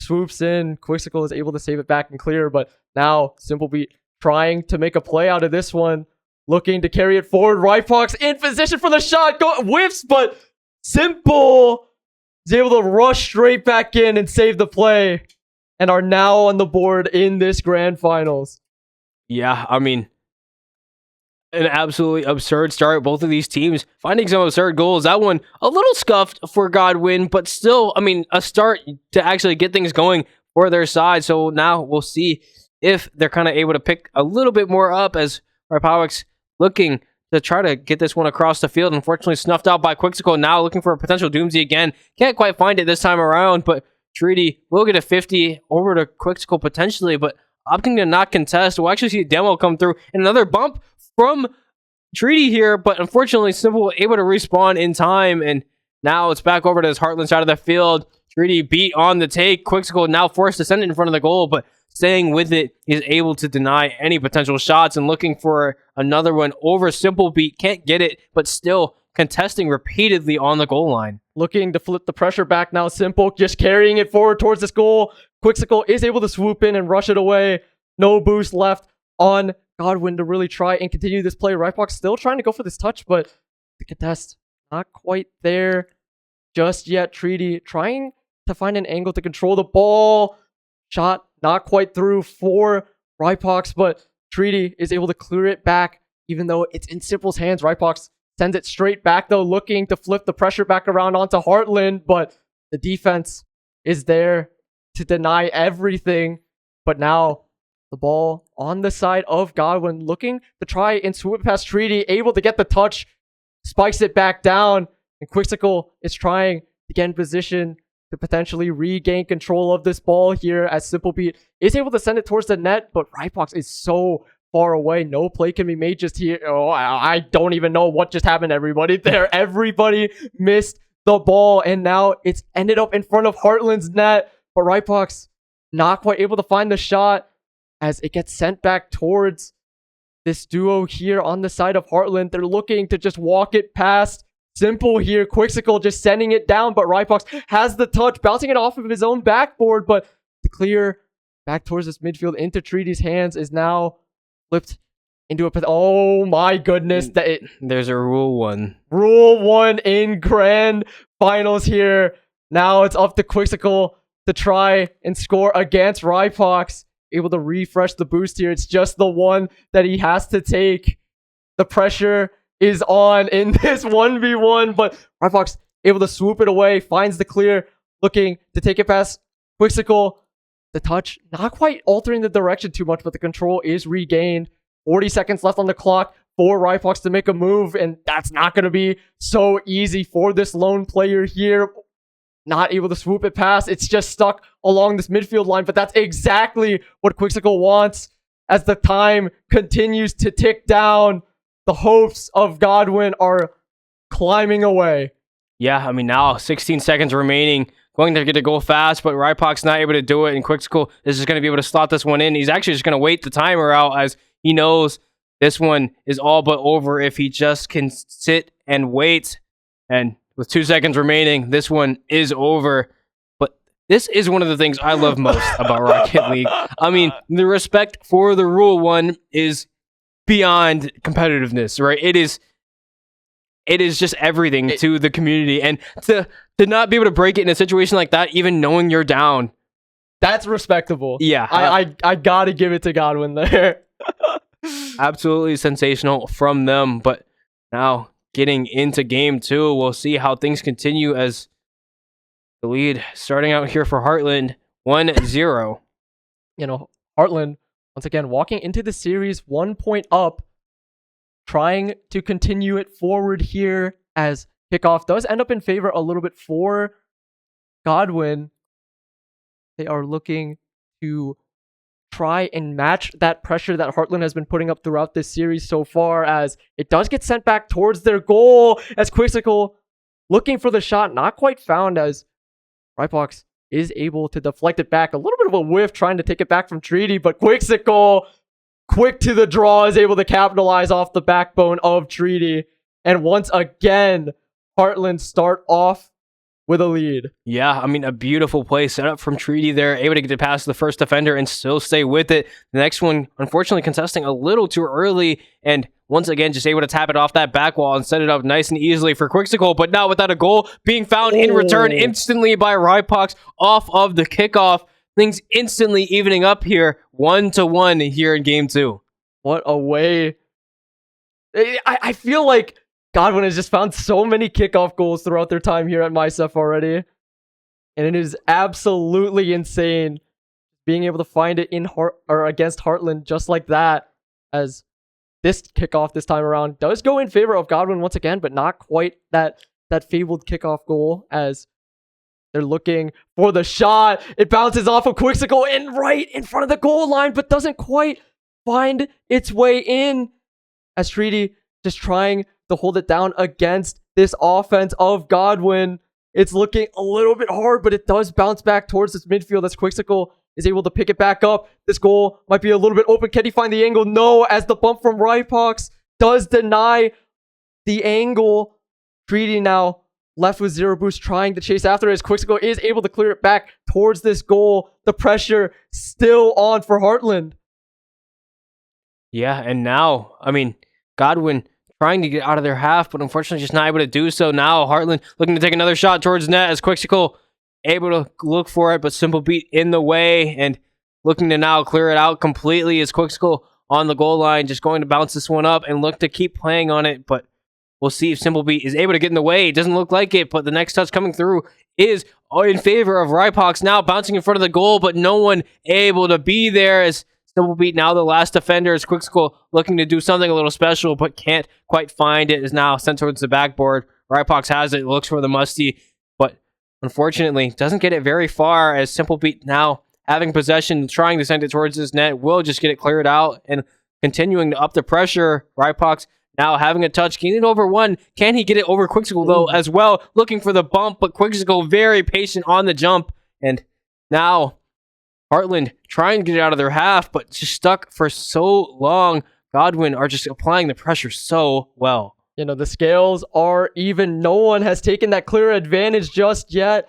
[SPEAKER 1] swoops in. Quixsicle is able to save it back and clear, but now Simplebeat trying to make a play out of this one. Looking to carry it forward. Rypox in position for the shot. Whiffs, but Simple is able to rush straight back in and save the play. And are now on the board in this grand finals.
[SPEAKER 2] Yeah, I mean, an absolutely absurd start. Both of these teams finding some absurd goals. That one a little scuffed for Godwin, but still, I mean, a start to actually get things going for their side. So now we'll see if they're kind of able to pick a little bit more up as Rypox looking to try to get this one across the field. Unfortunately, snuffed out by Quixsicle. Now looking for a potential doomsday again. Can't quite find it this time around, but Treaty will get a 50 over to Quixsicle potentially, but opting to not contest. We'll actually see a demo come through and another bump from Treaty here, but unfortunately, Simple able to respawn in time, and now it's back over to his Heartland side of the field. Treaty beat on the take. Quixsicle now forced to send it in front of the goal, but staying with it, he's able to deny any potential shots and looking for another one over Simplebeat. Can't get it, but still contesting repeatedly on the goal line.
[SPEAKER 1] Looking to flip the pressure back now. Simple just carrying it forward towards this goal. Quixsicle is able to swoop in and rush it away. No boost left on Godwin to really try and continue this play. Rypox still trying to go for this touch, but the contest not quite there just yet. Treaty trying to find an angle to control the ball. Shot not quite through for Rypox, but Treaty is able to clear it back, even though it's in Simple's hands. Rypox sends it straight back, though, looking to flip the pressure back around onto Heartland, but the defense is there to deny everything. But now the ball on the side of Godwin, looking to try and swoop past Treaty, able to get the touch, spikes it back down, and Quixsicle is trying to get in position to potentially regain control of this ball here as Simplebeat is able to send it towards the net, but Rypox is so far away. No play can be made just here. Oh, I don't even know what just happened, everybody. There, everybody missed the ball, and now it's ended up in front of Heartland's net, but Rypox not quite able to find the shot as it gets sent back towards this duo here on the side of Heartland. They're looking to just walk it past Simple here. Quixsicle just sending it down, but Rypox has the touch, bouncing it off of his own backboard, but the clear back towards this midfield into Treaty's hands is now flipped into a... Oh my goodness.
[SPEAKER 2] There's a Rule 1.
[SPEAKER 1] Rule 1 in grand finals here. Now it's up to Quixsicle to try and score against Rypox. Able to refresh the boost here. It's just the one that he has to take. The pressure is on in this 1v1, but Rypox able to swoop it away, finds the clear, looking to take it past Quixsicle. The touch, not quite altering the direction too much, but the control is regained. 40 seconds left on the clock for Rypox to make a move, and that's not going to be so easy for this lone player here. Not able to swoop it past. It's just stuck along this midfield line, but that's exactly what Quixsicle wants as the time continues to tick down. The hopes of Godwin are climbing away.
[SPEAKER 2] Yeah, I mean, now 16 seconds remaining. Going to get to go fast, but Rypox not able to do it, and Quixsicle is just going to be able to slot this one in. He's actually just going to wait the timer out as he knows this one is all but over if he just can sit and wait. And with 2 seconds remaining, this one is over. But this is one of the things I love most about Rocket League. I mean, the respect for the Rule 1 is beyond competitiveness, right? It is just everything to the community, and to not be able to break it in a situation like that, even knowing you're down,
[SPEAKER 1] that's respectable.
[SPEAKER 2] Yeah,
[SPEAKER 1] I gotta give it to Godwin there.
[SPEAKER 2] Absolutely sensational from them. But now getting into game 2, we'll see how things continue as the lead starting out here for Heartland 1-0.
[SPEAKER 1] You know, Heartland once again walking into the series 1 point up, trying to continue it forward here as kickoff does end up in favor a little bit for Godwin. They are looking to try and match that pressure that Heartland has been putting up throughout this series so far, as it does get sent back towards their goal as Quixsicle looking for the shot, not quite found, as Rypox is able to deflect it back. A little bit of a whiff trying to take it back from Treaty, but Quixsicle, quick to the draw, is able to capitalize off the backbone of Treaty. And once again, Heartland start off with a lead.
[SPEAKER 2] Yeah, I mean, a beautiful play set up from Treaty there, able to get it past the first defender and still stay with it. The next one, unfortunately, contesting a little too early, and once again, just able to tap it off that back wall and set it up nice and easily for Quixsicle, but not without a goal being found in return instantly by Rypox off of the kickoff. Things instantly evening up here, 1-1 here in game 2.
[SPEAKER 1] What a way. I feel like Godwin has just found so many kickoff goals throughout their time here at MiHSEF already. And it is absolutely insane being able to find it in against Heartland just like that, as this kickoff this time around does go in favor of Godwin once again, but not quite that fabled kickoff goal, as they're looking for the shot. It bounces off of Quixsicle and right in front of the goal line, but doesn't quite find its way in, as Treaty just trying to hold it down against this offense of Godwin. It's looking a little bit hard, but it does bounce back towards this midfield as Quixsicle is able to pick it back up. This goal might be a little bit open. Can he find the angle? No, as the bump from Rypox does deny the angle. Treaty now left with 0 boost, trying to chase after it, as Quixsicle is able to clear it back towards this goal. The pressure still on for Heartland.
[SPEAKER 2] Yeah, and now, I mean, Godwin trying to get out of their half, but unfortunately just not able to do so. Now Heartland looking to take another shot towards net, as Quixsicle able to look for it, but Simple Beat in the way, and looking to now clear it out completely as Quixsicle on the goal line, just going to bounce this one up and look to keep playing on it, but we'll see if Simple Beat is able to get in the way. It doesn't look like it, but the next touch coming through is in favor of Rypox, now bouncing in front of the goal, but no one able to be there, as Simple Beat now the last defender, as Quixsicle looking to do something a little special, but can't quite find it, is now sent towards the backboard. Rypox has it, looks for the musty, but unfortunately doesn't get it very far, as Simple Beat now having possession, trying to send it towards his net, will just get it cleared out and continuing to up the pressure. Rypox now having a touch, getting it over one. Can he get it over Quixsicle though as well? Looking for the bump, but Quixsicle very patient on the jump, and now Heartland trying to get it out of their half, but just stuck for so long Godwin are just applying the pressure so well.
[SPEAKER 1] The scales are even. No one has taken that clear advantage just yet.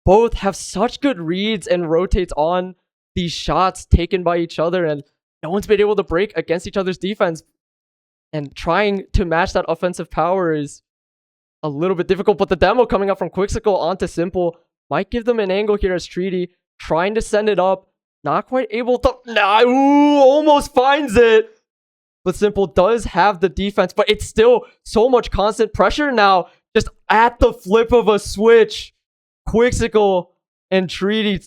[SPEAKER 1] Both have such good reads and rotates on these shots taken by each other, and no one's been able to break against each other's defense. And trying to match that offensive power is a little bit difficult, but the demo coming up from Quixsicle onto Simple might give them an angle here as Treaty trying to send it up. Not quite able to... almost finds it. But Simple does have the defense, but it's still so much constant pressure now. Just at the flip of a switch, Quixsicle and Treaty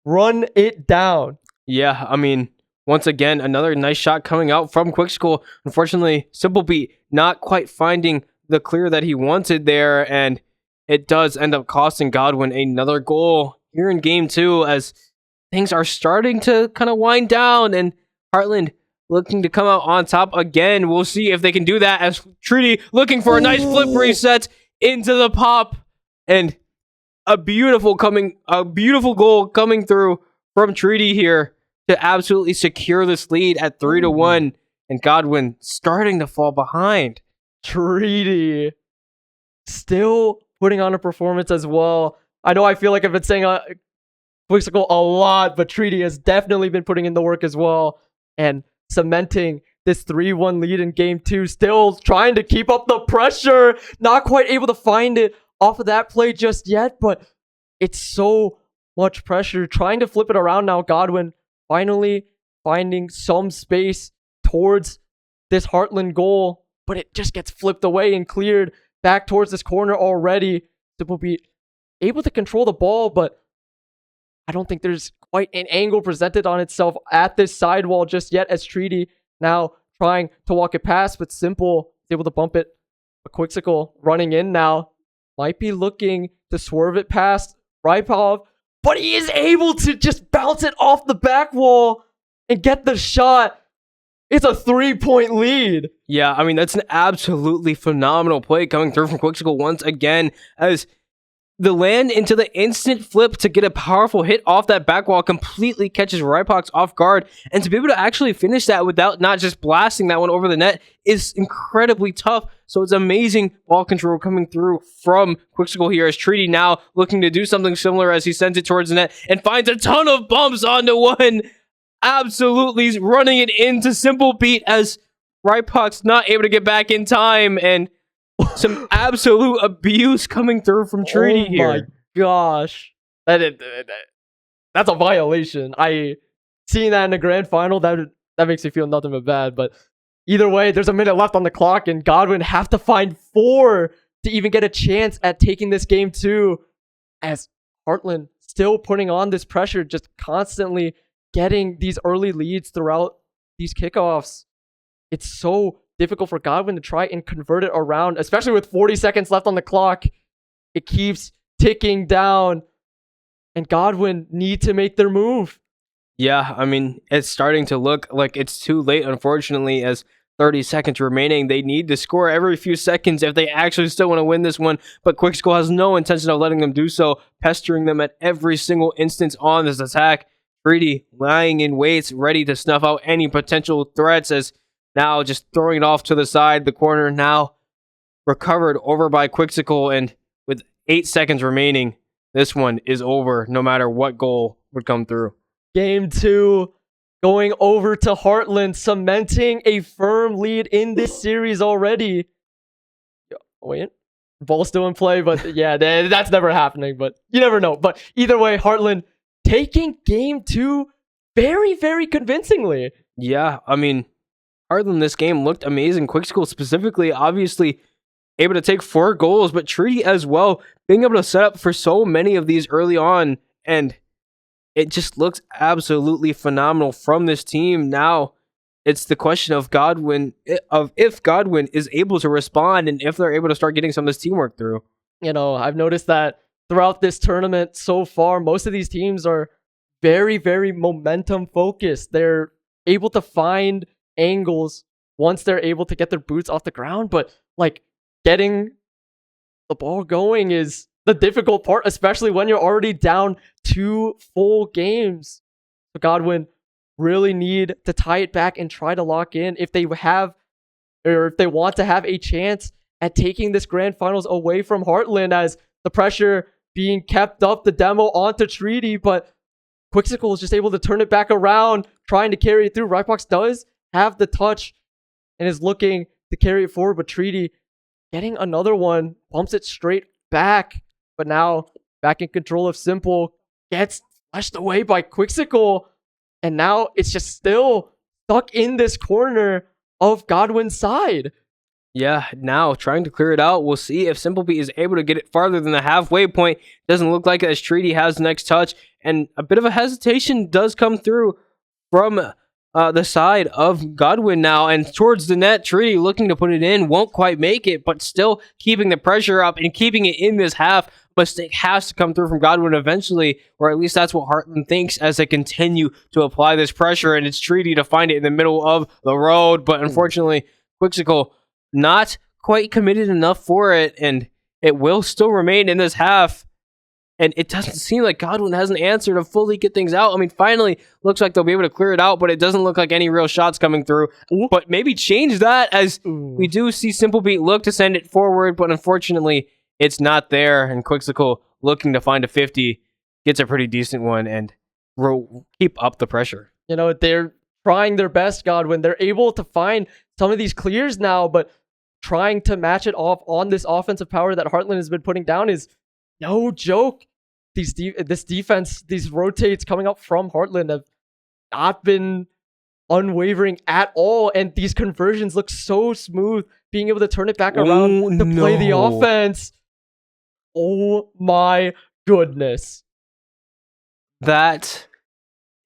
[SPEAKER 1] run it down.
[SPEAKER 2] Yeah, I mean, once again, another nice shot coming out from Quixsicle. Unfortunately, Simplebeat not quite finding the clear that he wanted there, and it does end up costing Godwin another goal here in game 2 as things are starting to kind of wind down, and Heartland looking to come out on top again. We'll see if they can do that as Treaty looking for a nice flip reset into the pop, and a beautiful goal coming through from Treaty here to absolutely secure this lead at 3-1, and Godwin starting to fall behind.
[SPEAKER 1] Treaty still putting on a performance as well. I know I feel like I've been saying Quixsicle a lot, but Treaty has definitely been putting in the work as well and cementing this 3-1 lead in game 2. Still trying to keep up the pressure. Not quite able to find it off of that play just yet, but it's so much pressure. Trying to flip it around now. Godwin finally finding some space towards this Heartland goal, but it just gets flipped away and cleared back towards this corner already. Simplebeat able to control the ball, but I don't think there's quite an angle presented on itself at this sidewall just yet, as Treaty now trying to walk it past, but Simple is able to bump it. A Quixsicle running in now. Might be looking to swerve it past Ripov, but he is able to just bounce it off the back wall and get the shot. It's a 3-point lead.
[SPEAKER 2] Yeah, I mean, that's an absolutely phenomenal play coming through from Quixsicle once again, as the land into the instant flip to get a powerful hit off that back wall completely catches Rypox off guard, and to be able to actually finish that without not just blasting that one over the net is incredibly tough. So it's amazing ball control coming through from Quixsicle here, as Treaty now looking to do something similar as he sends it towards the net and finds a ton of bumps onto one. Absolutely running it into Simplebeat as Rypox not able to get back in time, and some absolute abuse coming through from Treaty here.
[SPEAKER 1] Oh my gosh. That's a violation. Seeing that in the grand final, that makes me feel nothing but bad. But either way, there's a minute left on the clock, and Godwin have to find 4 to even get a chance at taking this game 2, as Heartland still putting on this pressure, just constantly getting these early leads throughout these kickoffs. It's so difficult for Godwin to try and convert it around, especially with 40 seconds left on the clock. It keeps ticking down, and Godwin need to make their move.
[SPEAKER 2] Yeah, I mean, it's starting to look like it's too late, unfortunately, as 30 seconds remaining. They need to score every few seconds if they actually still want to win this one, but Quixsicle has no intention of letting them do so, pestering them at every single instance on this attack. Treaty lying in wait, ready to snuff out any potential threats, as now just throwing it off to the side. The corner now recovered over by Quixsicle, and with 8 seconds remaining, this one is over no matter what goal would come through.
[SPEAKER 1] Game 2 going over to Heartland, cementing a firm lead in this series already. Wait, ball still in play, but yeah, that's never happening, but you never know. But either way, Heartland taking game 2 very, very convincingly.
[SPEAKER 2] Yeah, I mean, Heartland this game looked amazing. Quixsicle specifically, obviously able to take 4 goals, but Treaty as well, being able to set up for so many of these early on, and it just looks absolutely phenomenal from this team. Now, it's the question of if Godwin is able to respond and if they're able to start getting some of this teamwork through.
[SPEAKER 1] I've noticed that throughout this tournament so far, most of these teams are very, very momentum focused. They're able to find angles once they're able to get their boots off the ground, but like getting the ball going is the difficult part, especially when you're already down 2 full games. So Godwin really need to tie it back and try to lock in if they want to have a chance at taking this grand finals away from Heartland, as the pressure being kept up, the demo onto Treaty, but Quixsicle is just able to turn it back around, trying to carry it through. Rybox does have the touch and is looking to carry it forward, but Treaty getting another one, bumps it straight back, but now back in control of Simple, gets flushed away by Quixsicle, and now it's just still stuck in this corner of Godwin's side.
[SPEAKER 2] Yeah, now trying to clear it out. We'll see if Simplebeat is able to get it farther than the halfway point. Doesn't look like it, as Treaty has the next touch, and a bit of a hesitation does come through from the side of Godwin now, and towards the net. Treaty looking to put it in, won't quite make it, but still keeping the pressure up and keeping it in this half. Mistake has to come through from Godwin eventually, or at least that's what Heartland thinks as they continue to apply this pressure, and it's Treaty to find it in the middle of the road, but unfortunately, Quixsicle not quite committed enough for it, and it will still remain in this half. And it doesn't seem like Godwin has an answer to fully get things out. I mean, finally, looks like they'll be able to clear it out, but it doesn't look like any real shots coming through. But maybe change that, as we do see Simplebeat look to send it forward, but unfortunately, it's not there. And Quixsicle looking to find a 50, gets a pretty decent one, and will keep up the pressure.
[SPEAKER 1] You know, they're trying their best, Godwin. They're able to find some of these clears now, but trying to match it off on this offensive power that Heartland has been putting down is no joke. This defense, these rotates coming up from Heartland have not been unwavering at all, and these conversions look so smooth, being able to turn it back around to play the offense. Oh my goodness.
[SPEAKER 2] That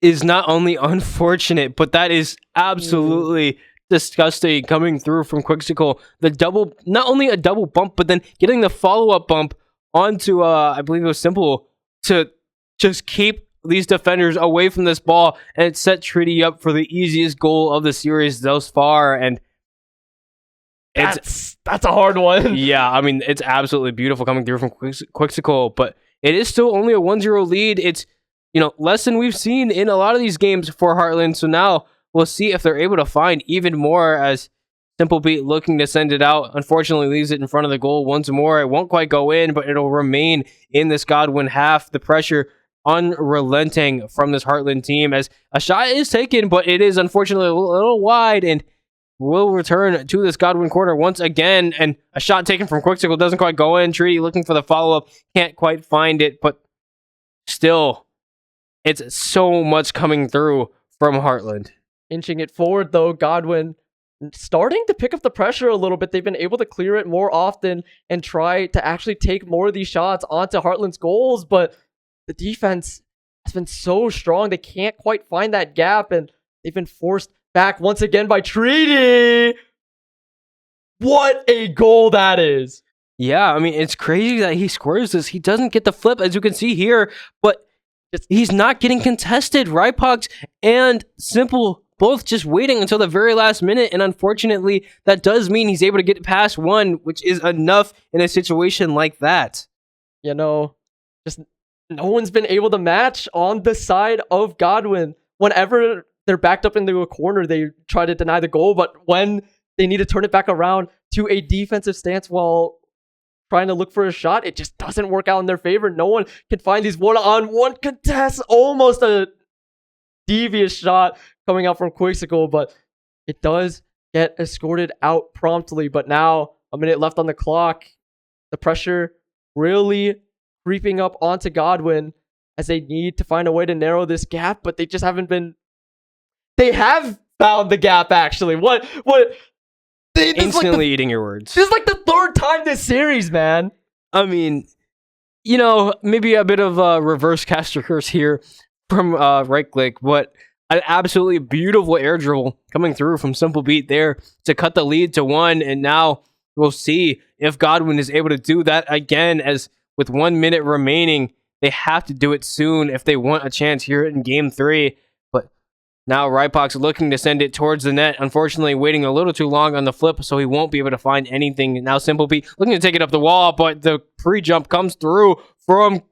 [SPEAKER 2] is not only unfortunate, but that is absolutely disgusting coming through from Quixsicle. The double, not only a double bump, but then getting the follow-up bump onto, I believe it was Simple, to just keep these defenders away from this ball, and it set Treaty up for the easiest goal of the series thus far. And
[SPEAKER 1] that's a hard one.
[SPEAKER 2] Yeah, I mean, it's absolutely beautiful coming through from Quixsicle, but it is still only a 1-0 lead. It's, you know, less than we've seen in a lot of these games for Heartland. So now we'll see if they're able to find even more, as Simplebeat looking to send it out. Unfortunately, leaves it in front of the goal once more. It won't quite go in, but it'll remain in this Godwin half. The pressure unrelenting from this Heartland team, as a shot is taken, but it is unfortunately a little wide, and will return to this Godwin corner once again. And a shot taken from Quixsicle doesn't quite go in. Treaty looking for the follow-up, can't quite find it, but still, it's so much coming through from Heartland.
[SPEAKER 1] Inching it forward, though, Godwin starting to pick up the pressure a little bit. They've been able to clear it more often and try to actually take more of these shots onto Heartland's goals, but the defense has been so strong. They can't quite find that gap, and they've been forced back once again by Treaty. What a goal that is.
[SPEAKER 2] Yeah, I mean, it's crazy that he scores this. He doesn't get the flip, as you can see here, but he's not getting contested. Rypox and Simple both just waiting until the very last minute, and unfortunately, that does mean he's able to get past one, which is enough in a situation like that.
[SPEAKER 1] You know, just no one's been able to match on the side of Godwin. Whenever they're backed up into a corner, they try to deny the goal, but when they need to turn it back around to a defensive stance while trying to look for a shot, it just doesn't work out in their favor. No one can find these one-on-one contests. Almost a devious shot coming out from Quixsicle, but it does get escorted out promptly. But now, a minute left on the clock, the pressure really creeping up onto Godwin as they need to find a way to narrow this gap, but they just haven't been... They have found the gap, actually. What?
[SPEAKER 2] Instantly eating your words.
[SPEAKER 1] This is like the third time this series, man.
[SPEAKER 2] I mean, you know, maybe a bit of a reverse caster curse here from right click, but an absolutely beautiful air dribble coming through from Simplebeat there to cut the lead to 1, and now we'll see if Godwin is able to do that again, as with 1 minute remaining, they have to do it soon if they want a chance here in Game 3. But now Rypox looking to send it towards the net, unfortunately waiting a little too long on the flip, so he won't be able to find anything. Now Simplebeat looking to take it up the wall, but the pre-jump comes through from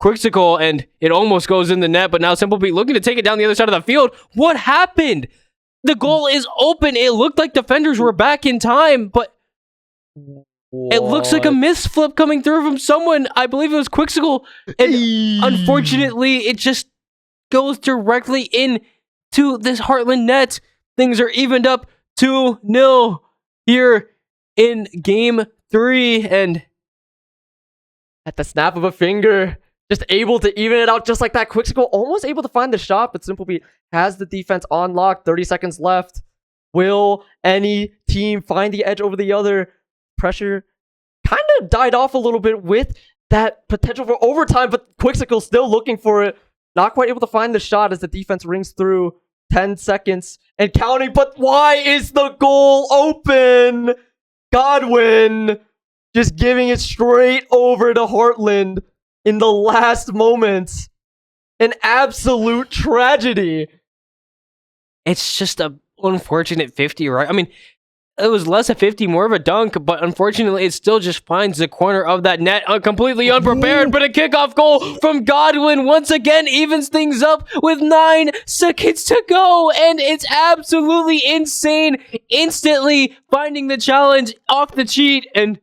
[SPEAKER 2] Quixsicle, and it almost goes in the net, but now Simple Beat looking to take it down the other side of the field. What happened? The goal is open. It looked like defenders were back in time, but it looks like a misflip coming through from someone. I believe it was Quixsicle, and unfortunately, it just goes directly into this Heartland net. Things are evened up 2-0 here in game 3, and
[SPEAKER 1] at the snap of a finger, just able to even it out just like that. Quixsicle almost able to find the shot, but Simple Beat has the defense on lock. 30 seconds left. Will any team find the edge over the other? Pressure kind of died off a little bit with that potential for overtime, but Quixsicle still looking for it. Not quite able to find the shot as the defense rings through. 10 seconds and counting, but why is the goal open? Godwin just giving it straight over to Heartland in the last moments. An absolute tragedy.
[SPEAKER 2] it's just a unfortunate 50, right? I mean, it was less a 50, more of a dunk, but unfortunately, it still just finds the corner of that net completely unprepared. But a kickoff goal from Godwin once again evens things up with 9 seconds to go, and it's absolutely insane. Instantly finding the challenge off the cheat, and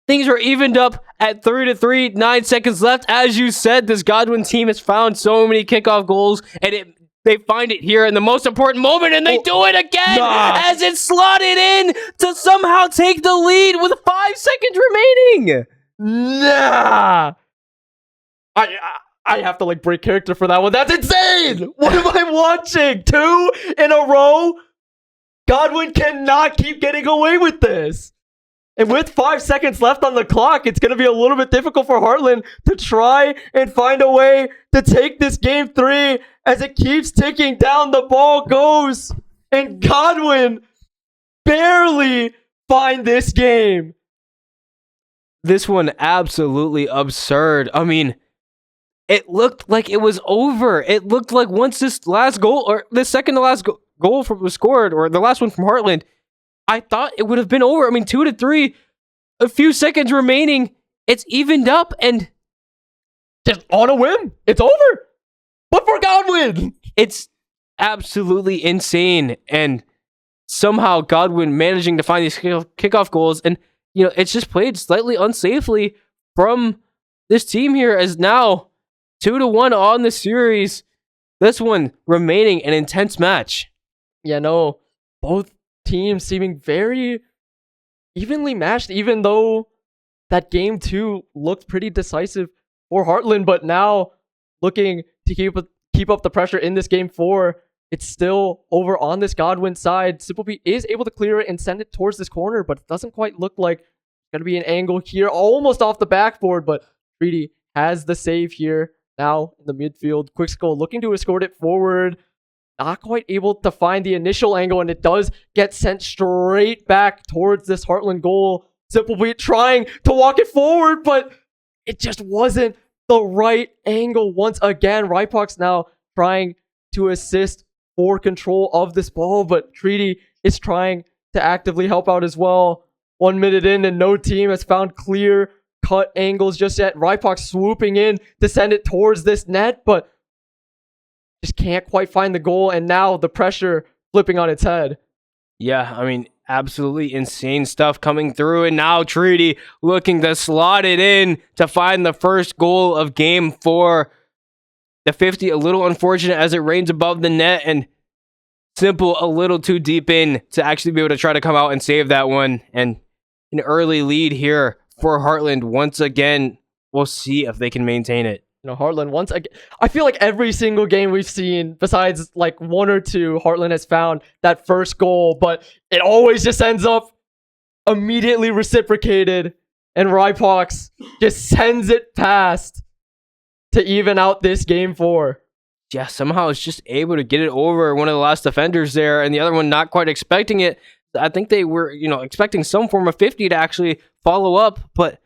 [SPEAKER 2] things are evened up at 3-3, 9 seconds left. As you said, this Godwin team has found so many kickoff goals, and they find it here in the most important moment, and they do it again as it's slotted in to somehow take the lead with 5 seconds remaining.
[SPEAKER 1] Nah. I have to like break character for that one. That's insane. What am I watching? 2 in a row? Godwin cannot keep getting away with this. And with 5 seconds left on the clock, it's going to be a little bit difficult for Heartland to try and find a way to take this game 3 as it keeps ticking down. The ball goes, and Godwin barely find this game.
[SPEAKER 2] This one absolutely absurd. I mean, it looked like it was over. It looked like once this last goal, or the second to last goal was scored, or the last one from Heartland, I thought it would have been over. I mean, 2-3, a few seconds remaining. It's evened up, and
[SPEAKER 1] just on a whim, it's over. But for Godwin,
[SPEAKER 2] it's absolutely insane. And somehow Godwin managing to find these kickoff goals, and you know, it's just played slightly unsafely from this team here, as now 2-1 on the series. This one remaining an intense match.
[SPEAKER 1] Yeah, no, both teams seeming very evenly matched, even though that game 2 looked pretty decisive for Heartland, but now looking to keep up the pressure in this game 4, it's still over on this Godwin side. Simple Beat is able to clear it and send it towards this corner, but it doesn't quite look like it's going to be an angle here, almost off the backboard, but Treaty has the save here now in the midfield. Quixsicle looking to escort it forward. Not quite able to find the initial angle, and it does get sent straight back towards this Heartland goal. Simple Beat trying to walk it forward, but it just wasn't the right angle once again. Rypox now trying to assist for control of this ball, but Treaty is trying to actively help out as well. 1 minute in, and no team has found clear cut angles just yet. Rypox swooping in to send it towards this net, but just can't quite find the goal, and now the pressure flipping on its head.
[SPEAKER 2] Yeah, I mean, absolutely insane stuff coming through, and now Treaty looking to slot it in to find the first goal of game 4. The 50 a little unfortunate as it rains above the net, and Simple a little too deep in to actually be able to try to come out and save that one. And an early lead here for Heartland once again. We'll see if they can maintain it.
[SPEAKER 1] You know, Heartland once again, I feel like every single game we've seen, besides like 1 or 2, Heartland has found that first goal, but it always just ends up immediately reciprocated, and Rypox just sends it past to even out this game 4.
[SPEAKER 2] Yeah, somehow it's just able to get it over one of the last defenders there, and the other one not quite expecting it. I think they were, expecting some form of 50 to actually follow up, but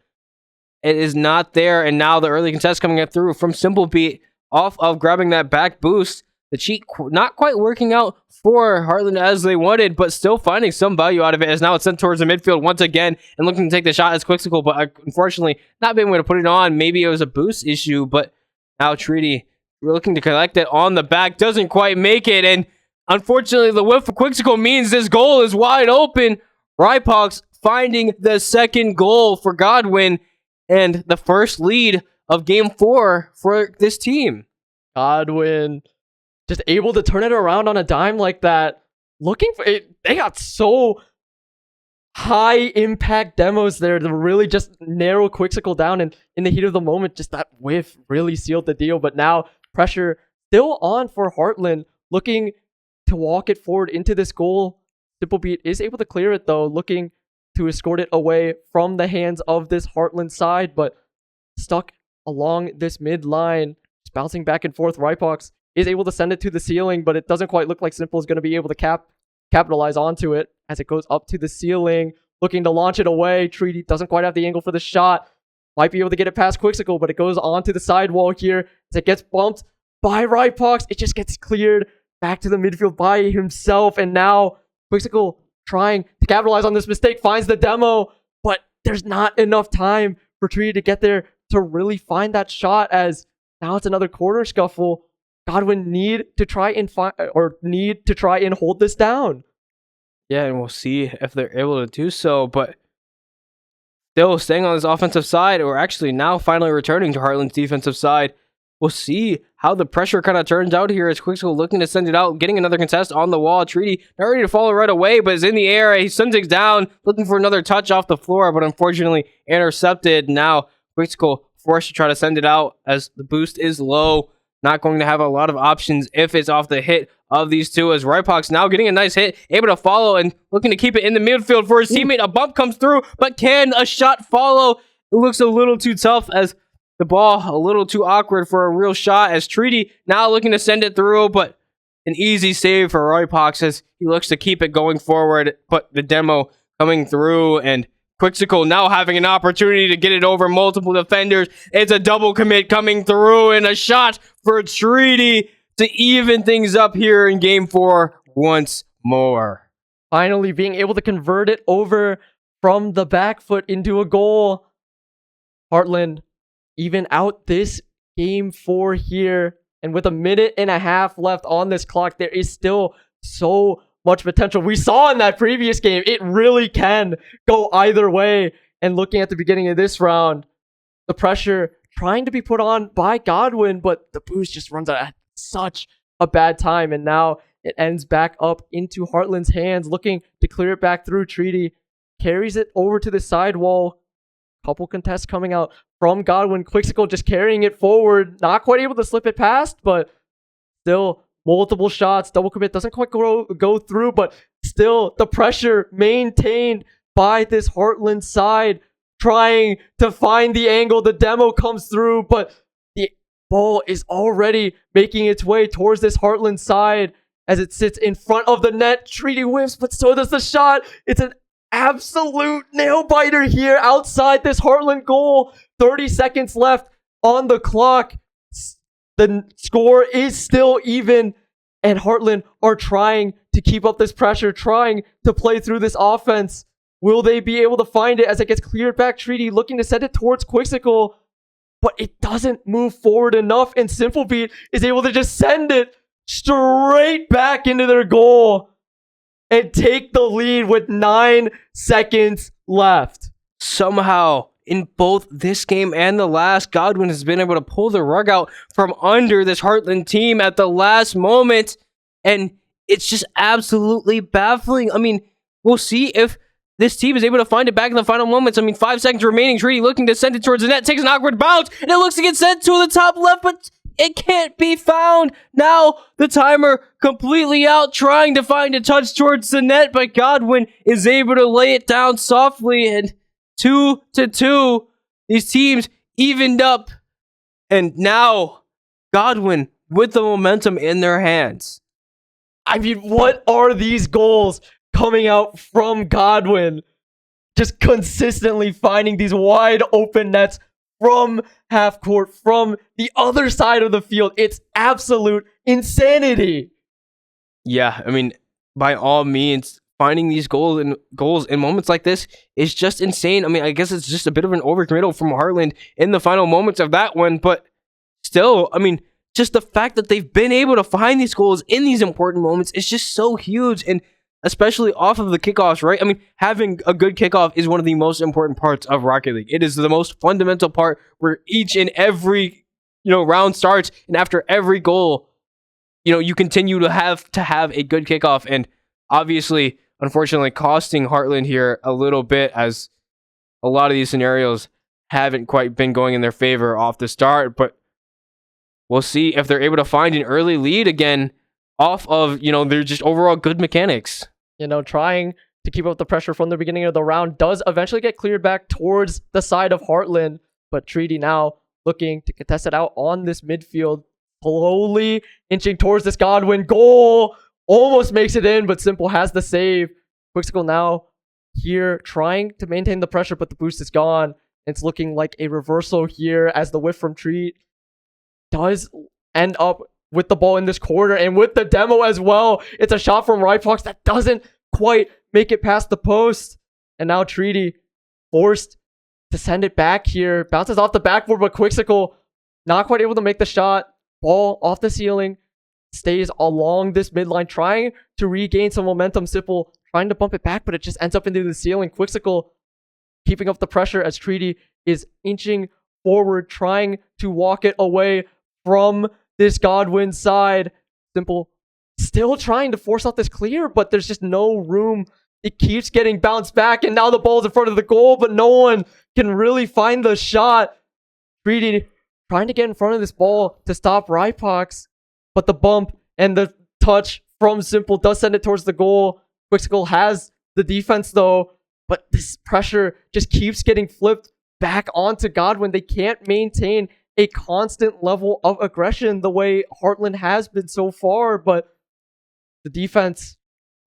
[SPEAKER 2] it is not there. And now the early contest coming through from Simple Beat off of grabbing that back boost. the cheat not quite working out for Heartland as they wanted, but still finding some value out of it, as now it's sent towards the midfield once again and looking to take the shot as Quixsicle, but unfortunately not being able to put it on. Maybe it was a boost issue, but now Treaty looking to collect it on the back, doesn't quite make it, and unfortunately the whiff of Quixsicle means this goal is wide open. Rypox finding the second goal for Godwin and the first lead of Game 4 for this team.
[SPEAKER 1] Godwin just able to turn it around on a dime like that. Looking for it, they got so high impact demos there to really just narrow Quixsicle down, and in the heat of the moment, just that whiff really sealed the deal. But now pressure still on for Heartland, looking to walk it forward into this goal. Simplebeat is able to clear it though, looking to escort it away from the hands of this Heartland side, but stuck along this mid line, just bouncing back and forth. Rypox is able to send it to the ceiling, but it doesn't quite look like Simple is going to be able to capitalize onto it as it goes up to the ceiling, looking to launch it away. Treaty doesn't quite have the angle for the shot. Might be able to get it past Quixsicle, but it goes onto the sidewall here as it gets bumped by Rypox. It just gets cleared back to the midfield by himself, and now Quixsicle trying to capitalize on this mistake, finds the demo, but there's not enough time for Treaty to get there to really find that shot, as now it's another corner scuffle. Godwin need to try and hold this down.
[SPEAKER 2] Yeah, and we'll see if they're able to do so, but still staying on this offensive side, or actually now finally returning to Heartland's defensive side. We'll see how the pressure kind of turns out here as Quixsicle looking to send it out, getting another contest on the wall. Treaty not ready to follow right away, but is in the air. He sends it down, looking for another touch off the floor, but unfortunately intercepted. Now Quixsicle forced to try to send it out as the boost is low. Not going to have a lot of options if it's off the hit of these two, as Rypox now getting a nice hit, able to follow and looking to keep it in the midfield for his teammate. A bump comes through, but can a shot follow? It looks a little too tough, as the ball a little too awkward for a real shot, as Treaty now looking to send it through, but an easy save for Rypox as he looks to keep it going forward, but the demo coming through, and Quixsicle now having an opportunity to get it over multiple defenders. It's a double commit coming through, and a shot for Treaty to even things up here in Game 4 once more.
[SPEAKER 1] Finally being able to convert it over from the back foot into a goal. Heartland even out this Game 4 here, and with a minute and a half left on this clock, there is still so much potential. We saw in that previous game, it really can go either way. And looking at the beginning of this round, the pressure trying to be put on by Godwin, but the boost just runs out at such a bad time. And now it ends back up into Heartland's hands, looking to clear it back through. Treaty carries it over to the sidewall. Couple contests coming out from Godwin. Quixsicle just carrying it forward, not quite able to slip it past, but still multiple shots. Double commit doesn't quite go through, but still the pressure maintained by this Heartland side, trying to find the angle. The demo comes through, but the ball is already making its way towards this Heartland side as it sits in front of the net. Treaty whiffs, but so does the shot. It's an absolute nail biter here outside this Heartland goal. 30 seconds left on the clock. The score is still even, and Heartland are trying to keep up this pressure, trying to play through this offense. Will they be able to find it as it gets cleared back? Treaty looking to send it towards Quixsicle, but it doesn't move forward enough, and Simplebeat is able to just send it straight back into their goal and take the lead with 9 seconds left.
[SPEAKER 2] Somehow, in both this game and the last, Godwin has been able to pull the rug out from under this Heartland team at the last moment, and it's just absolutely baffling. I mean, we'll see if this team is able to find it back in the final moments. I mean, 5 seconds remaining. Treaty looking to send it towards the net, takes an awkward bounce, and it looks to get sent to the top left, but it can't be found. Now the timer completely out, trying to find a touch towards the net, but Godwin is able to lay it down softly, and 2-2. These teams evened up, and now Godwin with the momentum in their hands.
[SPEAKER 1] I mean, what are these goals coming out from Godwin? Just consistently finding these wide open nets from half court, from the other side of the field. It's absolute insanity.
[SPEAKER 2] Yeah, I mean, by all means, finding these goals in moments like this is just insane. I mean, I guess it's just a bit of an overcommittal from Heartland in the final moments of that one, but still, I mean, just the fact that they've been able to find these goals in these important moments is just so huge, and especially off of the kickoffs, right? I mean, having a good kickoff is one of the most important parts of Rocket League. It is the most fundamental part where each and every, round starts, and after every goal, you continue to have a good kickoff, and obviously, unfortunately, costing Heartland here a little bit, as a lot of these scenarios haven't quite been going in their favor off the start, but we'll see if they're able to find an early lead again off of, their just overall good mechanics.
[SPEAKER 1] Trying to keep up the pressure from the beginning of the round does eventually get cleared back towards the side of Heartland, but Treaty now looking to contest it out on this midfield, slowly inching towards this Godwin goal. Almost makes it in, but Simple has the save. Quixicle now here trying to maintain the pressure, but the boost is gone. It's looking like a reversal here as the whiff from Treat does end up with the ball in this corner and with the demo as well. It's a shot from Ryfox that doesn't quite make it past the post. And now Treaty forced to send it back here. Bounces off the backboard, but Quixicle not quite able to make the shot. Ball off the ceiling. Stays along this midline, trying to regain some momentum. Simple trying to bump it back, but it just ends up into the ceiling. Quixicle keeping up the pressure as Treaty is inching forward, trying to walk it away from this Godwin side. Simple still trying to force out this clear, but there's just no room. It keeps getting bounced back, and now the ball's in front of the goal, but no one can really find the shot. Treaty trying to get in front of this ball to stop Rypox, but the bump and the touch from Simple does send it towards the goal. Quixicle has the defense though, but this pressure just keeps getting flipped back onto Godwin. They can't maintain a constant level of aggression the way Heartland has been so far, but the defense,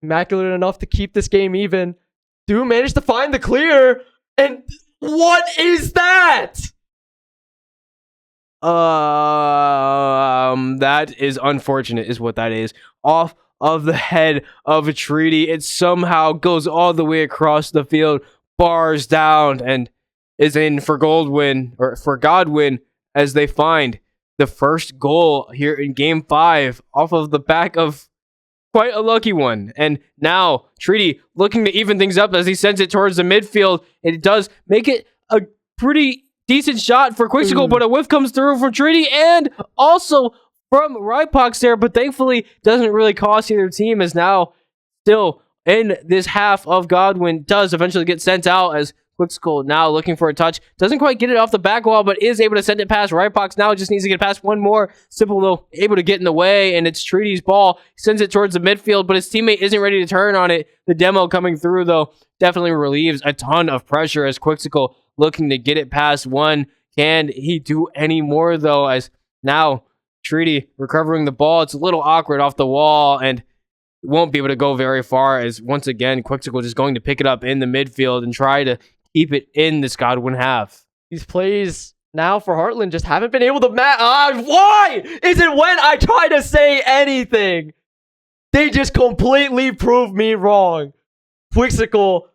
[SPEAKER 1] immaculate enough to keep this game even, do manage to find the clear, and what is that?
[SPEAKER 2] That is unfortunate, is what that is. Off of the head of a Treaty, it somehow goes all the way across the field, bars down, and is in for Godwin, as they find the first goal here in Game 5 off of the back of quite a lucky one. And now Treaty looking to even things up as he sends it towards the midfield. It does make it a pretty decent shot for Quixicle, but a whiff comes through from Treaty and also from Rypox there, but thankfully doesn't really cost either team, as now still in this half of Godwin does eventually get sent out, as Quixicle now looking for a touch. Doesn't quite get it off the back wall, but is able to send it past Rypox. Now just needs to get past one more. Simple, though, able to get in the way, and it's Treaty's ball. He sends it towards the midfield, but his teammate isn't ready to turn on it. The demo coming through, though, definitely relieves a ton of pressure as Quixicle looking to get it past one. Can he do any more, though, as now Treaty recovering the ball. It's a little awkward off the wall, and won't be able to go very far, as once again, Quixicle just going to pick it up in the midfield and try to keep it in this Godwin half.
[SPEAKER 1] These plays now for Heartland just haven't been able to why is it when I try to say anything, they just completely prove me wrong? Quixicle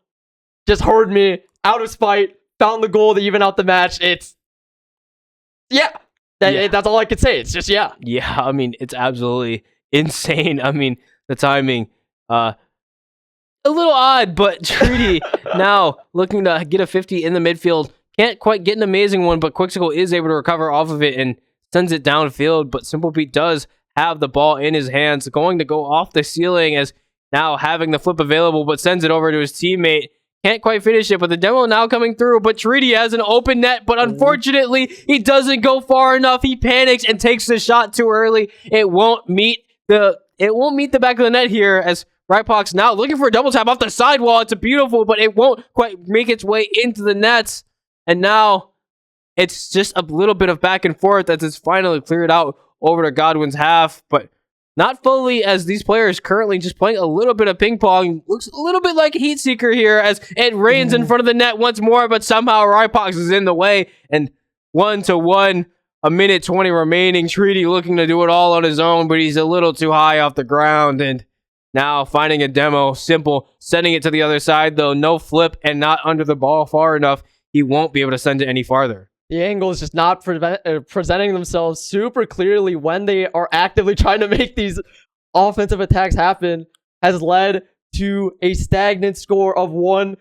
[SPEAKER 1] just heard me out of spite, found the goal to even out the match. That's all I could say. It's just, yeah.
[SPEAKER 2] Yeah, I mean, it's absolutely insane. I mean, the timing, a little odd, but Treaty now looking to get a 50 in the midfield. Can't quite get an amazing one, but Quixicle is able to recover off of it and sends it downfield, but Simple Pete does have the ball in his hands, going to go off the ceiling, as now having the flip available, but sends it over to his teammate. Can't quite finish it, but the demo now coming through, but Treaty has an open net, but unfortunately, he doesn't go far enough. He panics and takes the shot too early. It won't meet the back of the net here, as Rypox now looking for a double tap off the sidewall. It's a beautiful, but it won't quite make its way into the nets. And now it's just a little bit of back and forth as it's finally cleared out over to Godwin's half, but not fully, as these players currently just playing a little bit of ping pong. Looks a little bit like Heatseeker here, as it rains in front of the net once more, but somehow Rypox is in the way, and 1-1 a minute 20 remaining. Treaty looking to do it all on his own, but he's a little too high off the ground. And now finding a demo, simple, sending it to the other side, though no flip and not under the ball far enough. He won't be able to send it any farther.
[SPEAKER 1] The angle is just not presenting themselves super clearly when they are actively trying to make these offensive attacks happen, has led to a stagnant score of 1-1.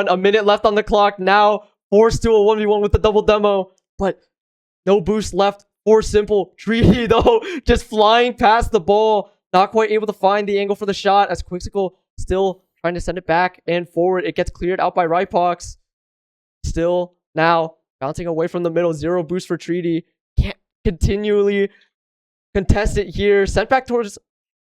[SPEAKER 1] A minute left on the clock. Now forced to a 1v1 with the double demo, but no boost left for Simple. Treaty, though, just flying past the ball, not quite able to find the angle for the shot as Quixsicle still trying to send it back and forward. It gets cleared out by Rypox. Still now bouncing away from the middle. Zero boost for Treaty. Can't continually contest it here. Sent back towards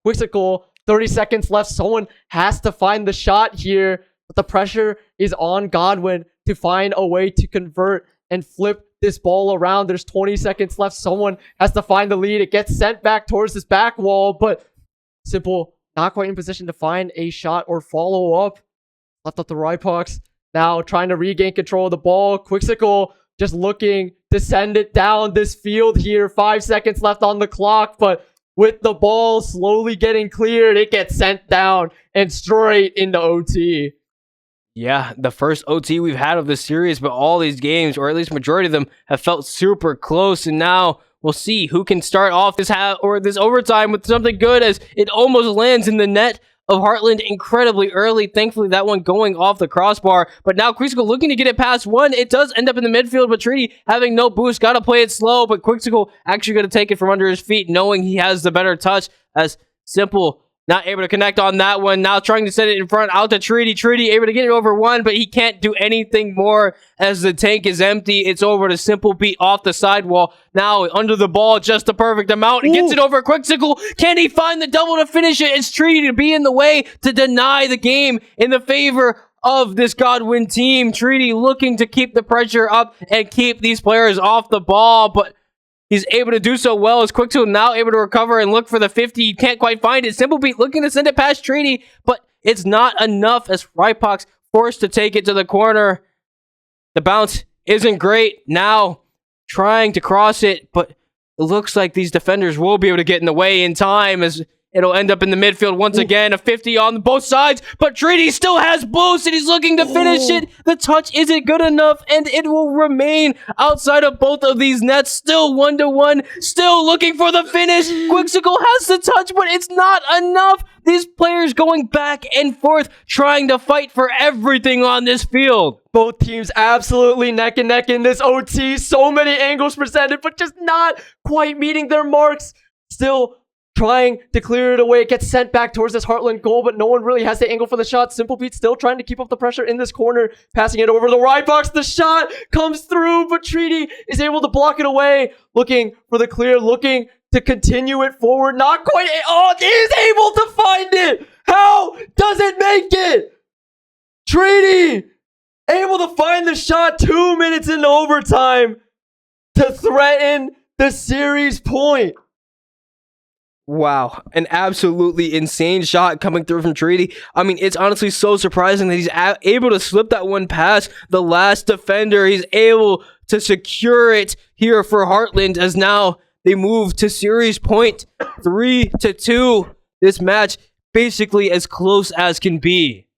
[SPEAKER 1] Quixsicle. 30 seconds left. Someone has to find the shot here, but the pressure is on Godwin to find a way to convert and flip this ball around. There's 20 seconds left. Someone has to find the lead. It gets sent back towards this back wall, but Simple not quite in position to find a shot or follow up. Left up the Rypox. Now trying to regain control of the ball. Quixsicle just looking to send it down this field here. 5 seconds left on the clock, but with the ball slowly getting cleared, it gets sent down and straight into OT.
[SPEAKER 2] Yeah, the first OT we've had of this series, but all these games, or at least majority of them, have felt super close. And now we'll see who can start off this this overtime with something good, as it almost lands in the net of Heartland incredibly early. Thankfully, that one going off the crossbar. But now Quixsicle looking to get it past one. It does end up in the midfield, but Treaty having no boost. Got to play it slow, but Quixsicle actually going to take it from under his feet, knowing he has the better touch, as Simple not able to connect on that one. Now trying to set it in front out to Treaty. Treaty able to get it over one, but he can't do anything more as the tank is empty. It's over to Simple Beat off the sidewall. Now under the ball, just the perfect amount. And gets it over Quixsicle. Can he find the double to finish it? It's Treaty to be in the way to deny the game in the favor of this Godwin team. Treaty looking to keep the pressure up and keep these players off the ball, but he's able to do so well as Quixsicle now able to recover and look for the 50. You can't quite find it. Simple Beat looking to send it past Treaty, but it's not enough as Rypox forced to take it to the corner. The bounce isn't great. Now trying to cross it, but it looks like these defenders will be able to get in the way in time, as it'll end up in the midfield once again. A 50 on both sides, but Treaty still has boost and he's looking to finish it. The touch isn't good enough and it will remain outside of both of these nets. Still 1-1, still looking for the finish. Quixsicle has the touch, but it's not enough. These players going back and forth, trying to fight for everything on this field.
[SPEAKER 1] Both teams absolutely neck and neck in this OT. So many angles presented, but just not quite meeting their marks. Still trying to clear it away. It gets sent back towards this Heartland goal, but no one really has the angle for the shot. Simple Beat still trying to keep up the pressure in this corner. Passing it over to the right box. The shot comes through, but Treaty is able to block it away. Looking for the clear, looking to continue it forward. Not quite. Oh, it is able to find it. How does it make it? Treaty able to find the shot 2 minutes into overtime to threaten the series point.
[SPEAKER 2] Wow, an absolutely insane shot coming through from Treaty. I mean, it's honestly so surprising that he's able to slip that one past the last defender. He's able to secure it here for Heartland, as now they move to series point 3-2. This match basically as close as can be.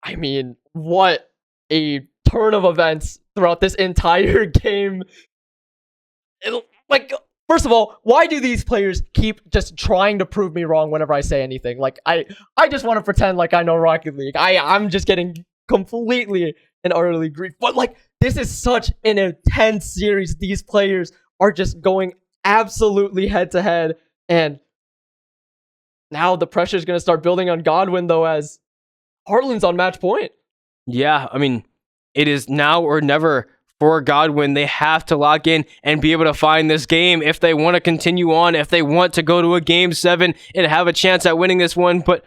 [SPEAKER 1] I mean, what a turn of events throughout this entire game. First of all, why do these players keep just trying to prove me wrong whenever I say anything? Like, I just want to pretend like I know Rocket League. I'm just getting completely and utterly grief. But, like, this is such an intense series. These players are just going absolutely head-to-head. And now the pressure is going to start building on Godwin, though, as Heartland's on match point.
[SPEAKER 2] Yeah, I mean, it is now or never for Godwin. They have to lock in and be able to find this game if they want to continue on, if they want to go to a game 7 and have a chance at winning this one. But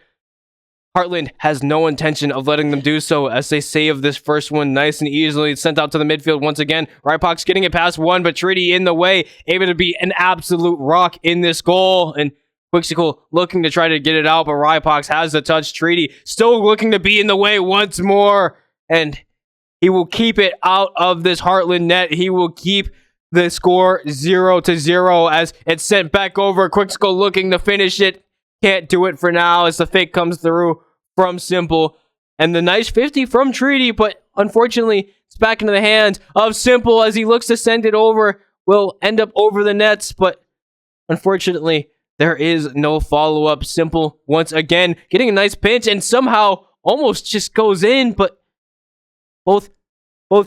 [SPEAKER 2] Heartland has no intention of letting them do so, as they save this first one nice and easily. It's sent out to the midfield once again. Rypox getting it past one, but Treaty in the way, able to be an absolute rock in this goal. And Quixsicle looking to try to get it out, but Rypox has the touch. Treaty still looking to be in the way once more, and he will keep it out of this Heartland net. He will keep the score 0-0 as it's sent back over. Quickscope looking to finish it. Can't do it for now as the fake comes through from Simple. And the nice 50 from Treaty, but unfortunately, it's back into the hands of Simple as he looks to send it over. Will end up over the nets, but unfortunately, there is no follow-up. Simple, once again, getting a nice pinch and somehow almost just goes in, but both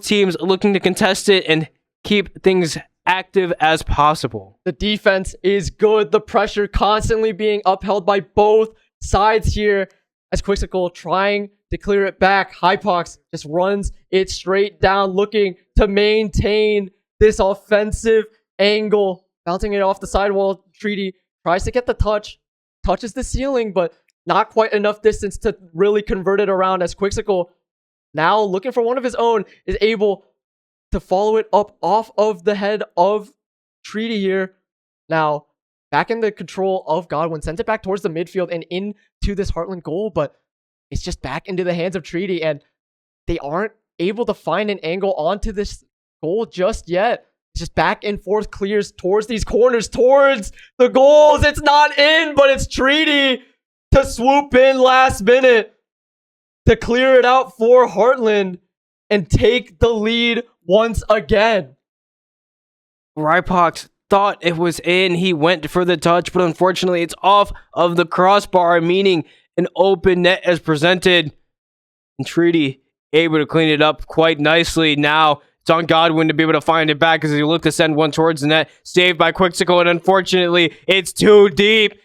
[SPEAKER 2] teams looking to contest it and keep things active as possible.
[SPEAKER 1] The defense is good. The pressure constantly being upheld by both sides here as Quixicle trying to clear it back. Hypox just runs it straight down, looking to maintain this offensive angle, bouncing it off the sidewall. Treaty tries to get the touches the ceiling, but not quite enough distance to really convert it around as Quixicle, now looking for one of his own, is able to follow it up off of the head of Treaty here. Now, back in the control of Godwin, sends it back towards the midfield and into this Heartland goal, but it's just back into the hands of Treaty, and they aren't able to find an angle onto this goal just yet. It's just back and forth clears towards these corners, towards the goals. It's not in, but it's Treaty to swoop in last minute to clear it out for Heartland and take the lead once again.
[SPEAKER 2] Rypox thought it was in. He went for the touch, but unfortunately it's off of the crossbar, meaning an open net is presented. And Treaty able to clean it up quite nicely. Now it's on Godwin to be able to find it back as he looked to send one towards the net. Saved by Quixicle, and unfortunately it's too deep.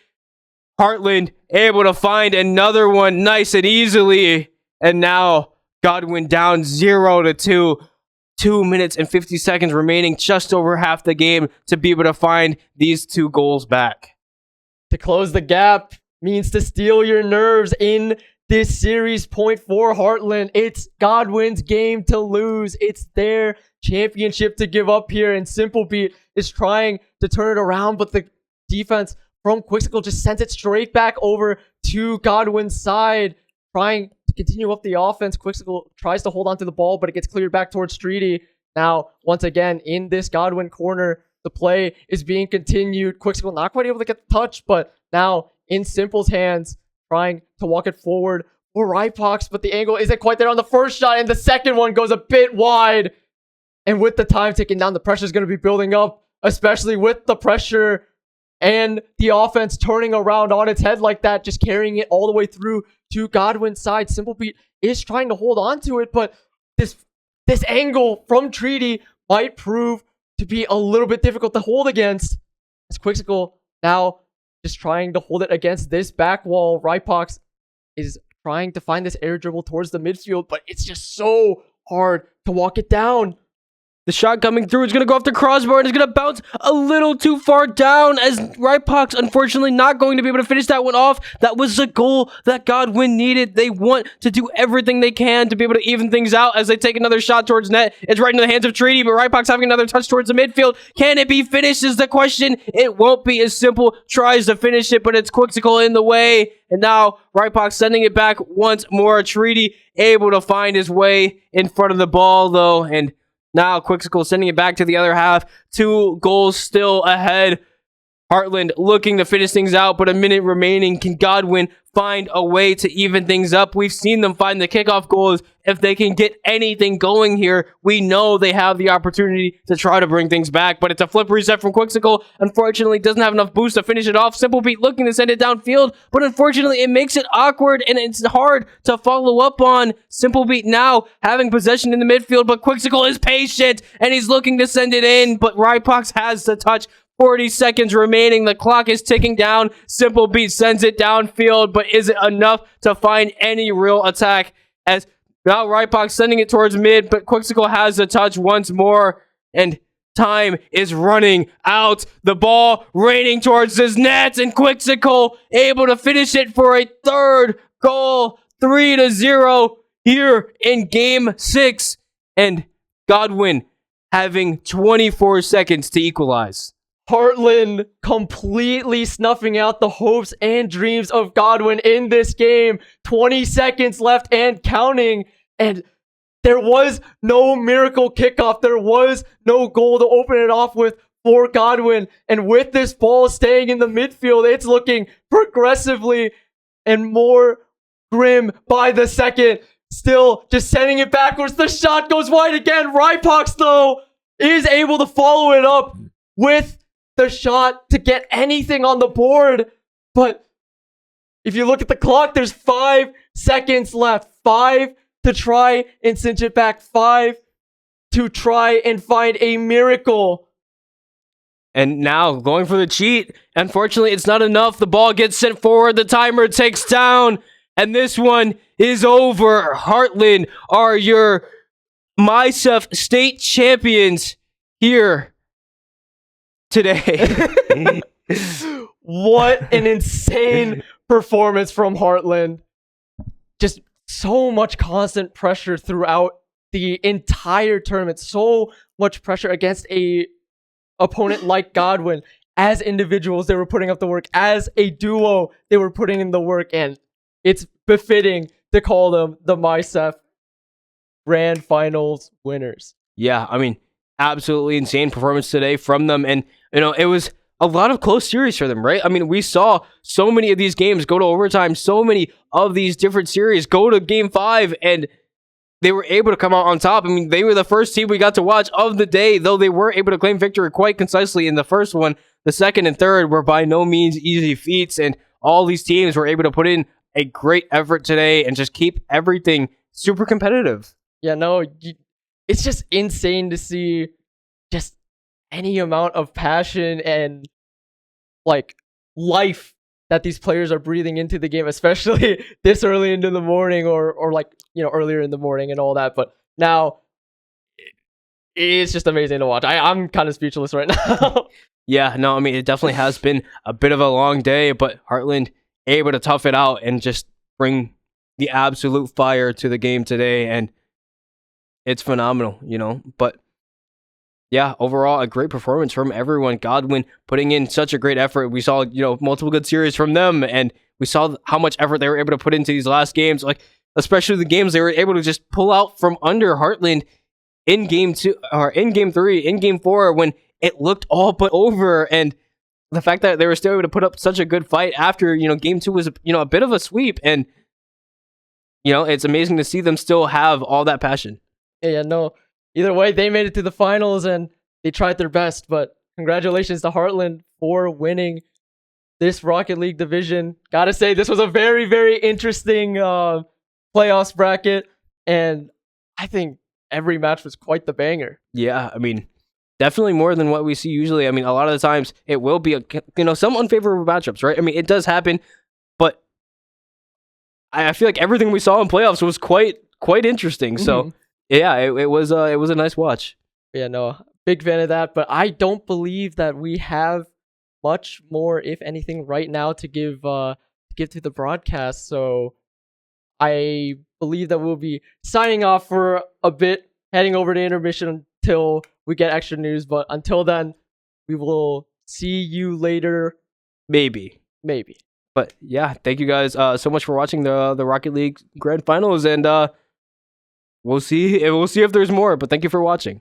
[SPEAKER 2] Heartland able to find another one nice and easily. And now Godwin down 0-2. 2 minutes and 50 seconds remaining, just over half the game, to be able to find these two goals back.
[SPEAKER 1] To close the gap means to steal your nerves in this series. Point for Heartland. It's Godwin's game to lose. It's their championship to give up here. And Simple Beat is trying to turn it around, but the defense from Quixicle just sends it straight back over to Godwin's side, trying to continue up the offense. Quixicle tries to hold on to the ball, but it gets cleared back towards Treaty. Now, once again, in this Godwin corner, the play is being continued. Quixicle not quite able to get the touch, but now in Simple's hands, trying to walk it forward for Rypox, but the angle isn't quite there on the first shot, and the second one goes a bit wide. And with the time ticking down, the pressure is going to be building up, especially with the pressure and the offense turning around on its head like that, just carrying it all the way through to Godwin's side. Simple Beat is trying to hold on to it, but this angle from Treaty might prove to be a little bit difficult to hold against. As Quixicle now just trying to hold it against this back wall. Rypox is trying to find this air dribble towards the midfield, but it's just so hard to walk it down.
[SPEAKER 2] The shot coming through is going to go off the crossbar and is going to bounce a little too far down as Rypox unfortunately not going to be able to finish that one off. That was the goal that Godwin needed. They want to do everything they can to be able to even things out as they take another shot towards net. It's right into the hands of Treaty, but Rypox having another touch towards the midfield. Can it be finished is the question. It won't be as Simple tries to finish it, but it's Quixicle in the way. And now Rypox sending it back once more. Treaty able to find his way in front of the ball though, and now Quixicle sending it back to the other half. 2 goals still ahead. Heartland looking to finish things out, but a minute remaining. Can Godwin find a way to even things up? We've seen them find the kickoff goals. If they can get anything going here, we know they have the opportunity to try to bring things back, but it's a flip reset from Quixicle. Unfortunately, doesn't have enough boost to finish it off. Simple Beat looking to send it downfield, but unfortunately, it makes it awkward and it's hard to follow up on. Simple Beat now having possession in the midfield, but Quixicle is patient and he's looking to send it in, but Rypox has the touch. 40 seconds remaining. The clock is ticking down. Simple Beat sends it downfield, but is it enough to find any real attack? As now Rypox sending it towards mid, but Quixicle has the touch once more, and time is running out. The ball raining towards his net, and Quixicle able to finish it for a third goal. 3-0 here in Game 6, and Godwin having 24 seconds to equalize.
[SPEAKER 1] Heartland completely snuffing out the hopes and dreams of Godwin in this game. 20 seconds left and counting. And There was no miracle kickoff. There was no goal to open it off with for Godwin. And with this ball staying in the midfield, it's looking progressively and more grim by the second. Still just sending it backwards. The shot goes wide again. Rypox, though, is able to follow it up with the shot to get anything on the board. But if you look at the clock, there's 5 seconds left. 5 to try and cinch it back. 5 to try and find a miracle.
[SPEAKER 2] And now going for the cheat. Unfortunately, it's not enough. The ball gets sent forward. The timer takes down. And this one is over. Heartland are your MiHSEF state champions here today.
[SPEAKER 1] What an insane performance from Heartland. Just so much constant pressure throughout the entire tournament. So much pressure against a opponent like Godwin. As individuals, they were putting up the work. As a duo, they were putting in the work. And it's befitting to call them the MiHSEF Grand Finals winners.
[SPEAKER 2] Yeah, I mean, absolutely insane performance today from them. And, it was a lot of close series for them, right? I mean, we saw so many of these games go to overtime, so many of these different series go to game 5, and they were able to come out on top. I mean, they were the first team we got to watch of the day, though they were able to claim victory quite concisely in the first one. The second and third were by no means easy feats, and all these teams were able to put in a great effort today and just keep everything super competitive.
[SPEAKER 1] Yeah, no, it's just insane to see just any amount of passion and like life that these players are breathing into the game, especially this early into the morning or like, earlier in the morning and all that. But now it's just amazing to watch. I'm kind of speechless right now.
[SPEAKER 2] Yeah, no, I mean, it definitely has been a bit of a long day, but Heartland able to tough it out and just bring the absolute fire to the game today. And it's phenomenal, but yeah, overall, a great performance from everyone. Godwin putting in such a great effort. We saw, multiple good series from them, and we saw how much effort they were able to put into these last games, like especially the games they were able to just pull out from under Heartland in game 2 or in game 3, in game 4 when it looked all but over. And the fact that they were still able to put up such a good fight after, game 2 was, a bit of a sweep. And, it's amazing to see them still have all that passion.
[SPEAKER 1] Yeah, no. Either way, they made it to the finals and they tried their best. But congratulations to Heartland for winning this Rocket League division. Gotta say, this was a very, very interesting playoffs bracket. And I think every match was quite the banger.
[SPEAKER 2] Yeah, I mean, definitely more than what we see usually. I mean, a lot of the times it will be, some unfavorable matchups, right? I mean, it does happen, but I feel like everything we saw in playoffs was quite interesting. So, yeah, it was a nice watch.
[SPEAKER 1] Yeah, no, big fan of that. But I don't believe that we have much more, if anything, right now to give to the broadcast. So I believe that we'll be signing off for a bit, heading over to intermission until we get extra news. But until then, we will see you later.
[SPEAKER 2] Maybe. But yeah, thank you guys so much for watching the Rocket League Grand Finals, and we'll see if there's more. But thank you for watching.